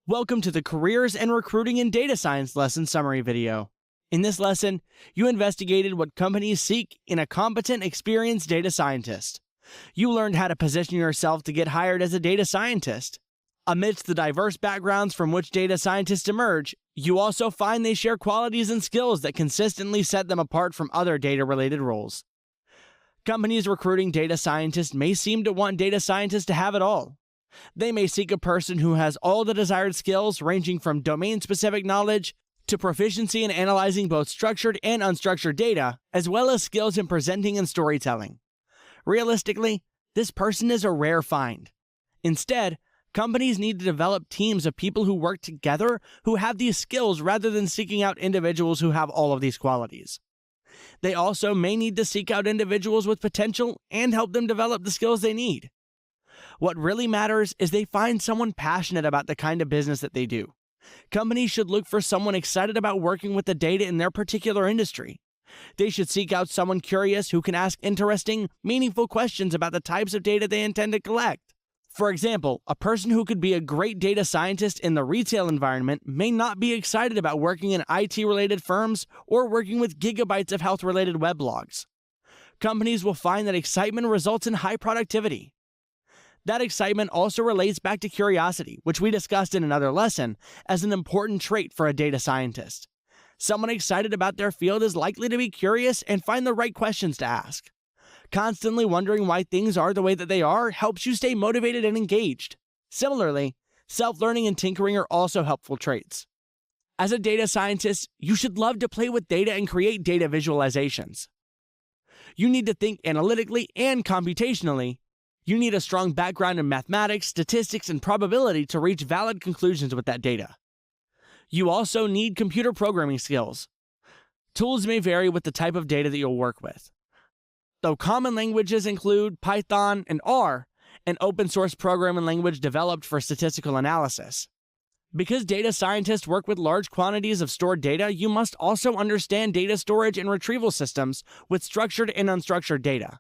Welcome to the Careers and Recruiting in Data Science lesson summary video. In this lesson, you investigated what companies seek in a competent, experienced data scientist. You learned how to position yourself to get hired as a data scientist. Amidst the diverse backgrounds from which data scientists emerge, you also find they share qualities and skills that consistently set them apart from other data-related roles. Companies recruiting data scientists may seem to want data scientists to have it all. They may seek a person who has all the desired skills, ranging from domain-specific knowledge to proficiency in analyzing both structured and unstructured data, as well as skills in presenting and storytelling. Realistically, this person is a rare find. Instead, companies need to develop teams of people who work together who have these skills rather than seeking out individuals who have all of these qualities. They also may need to seek out individuals with potential and help them develop the skills they need. What really matters is they find someone passionate about the kind of business that they do. Companies should look for someone excited about working with the data in their particular industry. They should seek out someone curious who can ask interesting, meaningful questions about the types of data they intend to collect. For example, a person who could be a great data scientist in the retail environment may not be excited about working in IT-related firms or working with gigabytes of health-related weblogs. Companies will find that excitement results in high productivity. That excitement also relates back to curiosity, which we discussed in another lesson, as an important trait for a data scientist. Someone excited about their field is likely to be curious and find the right questions to ask. Constantly wondering why things are the way that they are helps you stay motivated and engaged. Similarly, self-learning and tinkering are also helpful traits. As a data scientist, you should love to play with data and create data visualizations. You need to think analytically and computationally. You need a strong background in mathematics, statistics, and probability to reach valid conclusions with that data. You also need computer programming skills. Tools may vary with the type of data that you'll work with. Though common languages include Python and R, an open-source programming language developed for statistical analysis. Because data scientists work with large quantities of stored data, you must also understand data storage and retrieval systems with structured and unstructured data.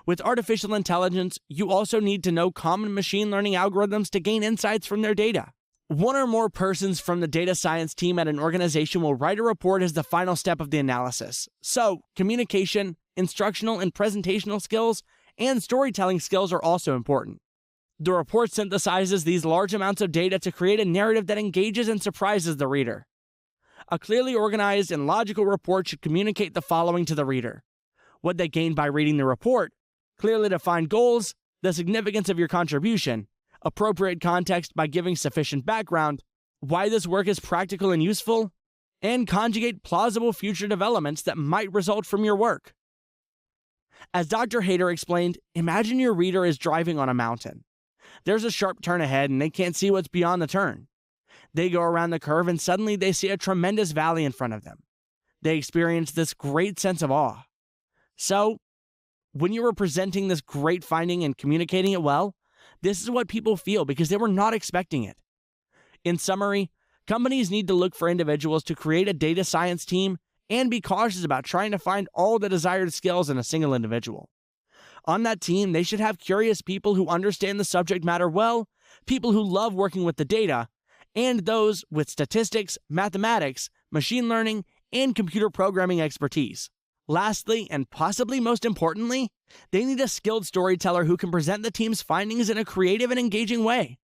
With artificial intelligence, you also need to know common machine learning algorithms to gain insights from their data. One or more persons from the data science team at an organization will write a report as the final step of the analysis. So, communication, instructional and presentational skills, and storytelling skills are also important. The report synthesizes these large amounts of data to create a narrative that engages and surprises the reader. A clearly organized and logical report should communicate the following to the reader: what they gained by reading the report, clearly defined goals, the significance of your contribution, appropriate context by giving sufficient background, why this work is practical and useful, and conjugate plausible future developments that might result from your work. As Dr. Hayter explained, imagine your reader is driving on a mountain. There's a sharp turn ahead and they can't see what's beyond the turn. They go around the curve and suddenly they see a tremendous valley in front of them. They experience this great sense of awe. So, when you were presenting this great finding and communicating it well, this is what people feel because they were not expecting it. In summary, companies need to look for individuals to create a data science team and be cautious about trying to find all the desired skills in a single individual. On that team, they should have curious people who understand the subject matter well, people who love working with the data, and those with statistics, mathematics, machine learning, and computer programming expertise. Lastly, and possibly most importantly, they need a skilled storyteller who can present the team's findings in a creative and engaging way.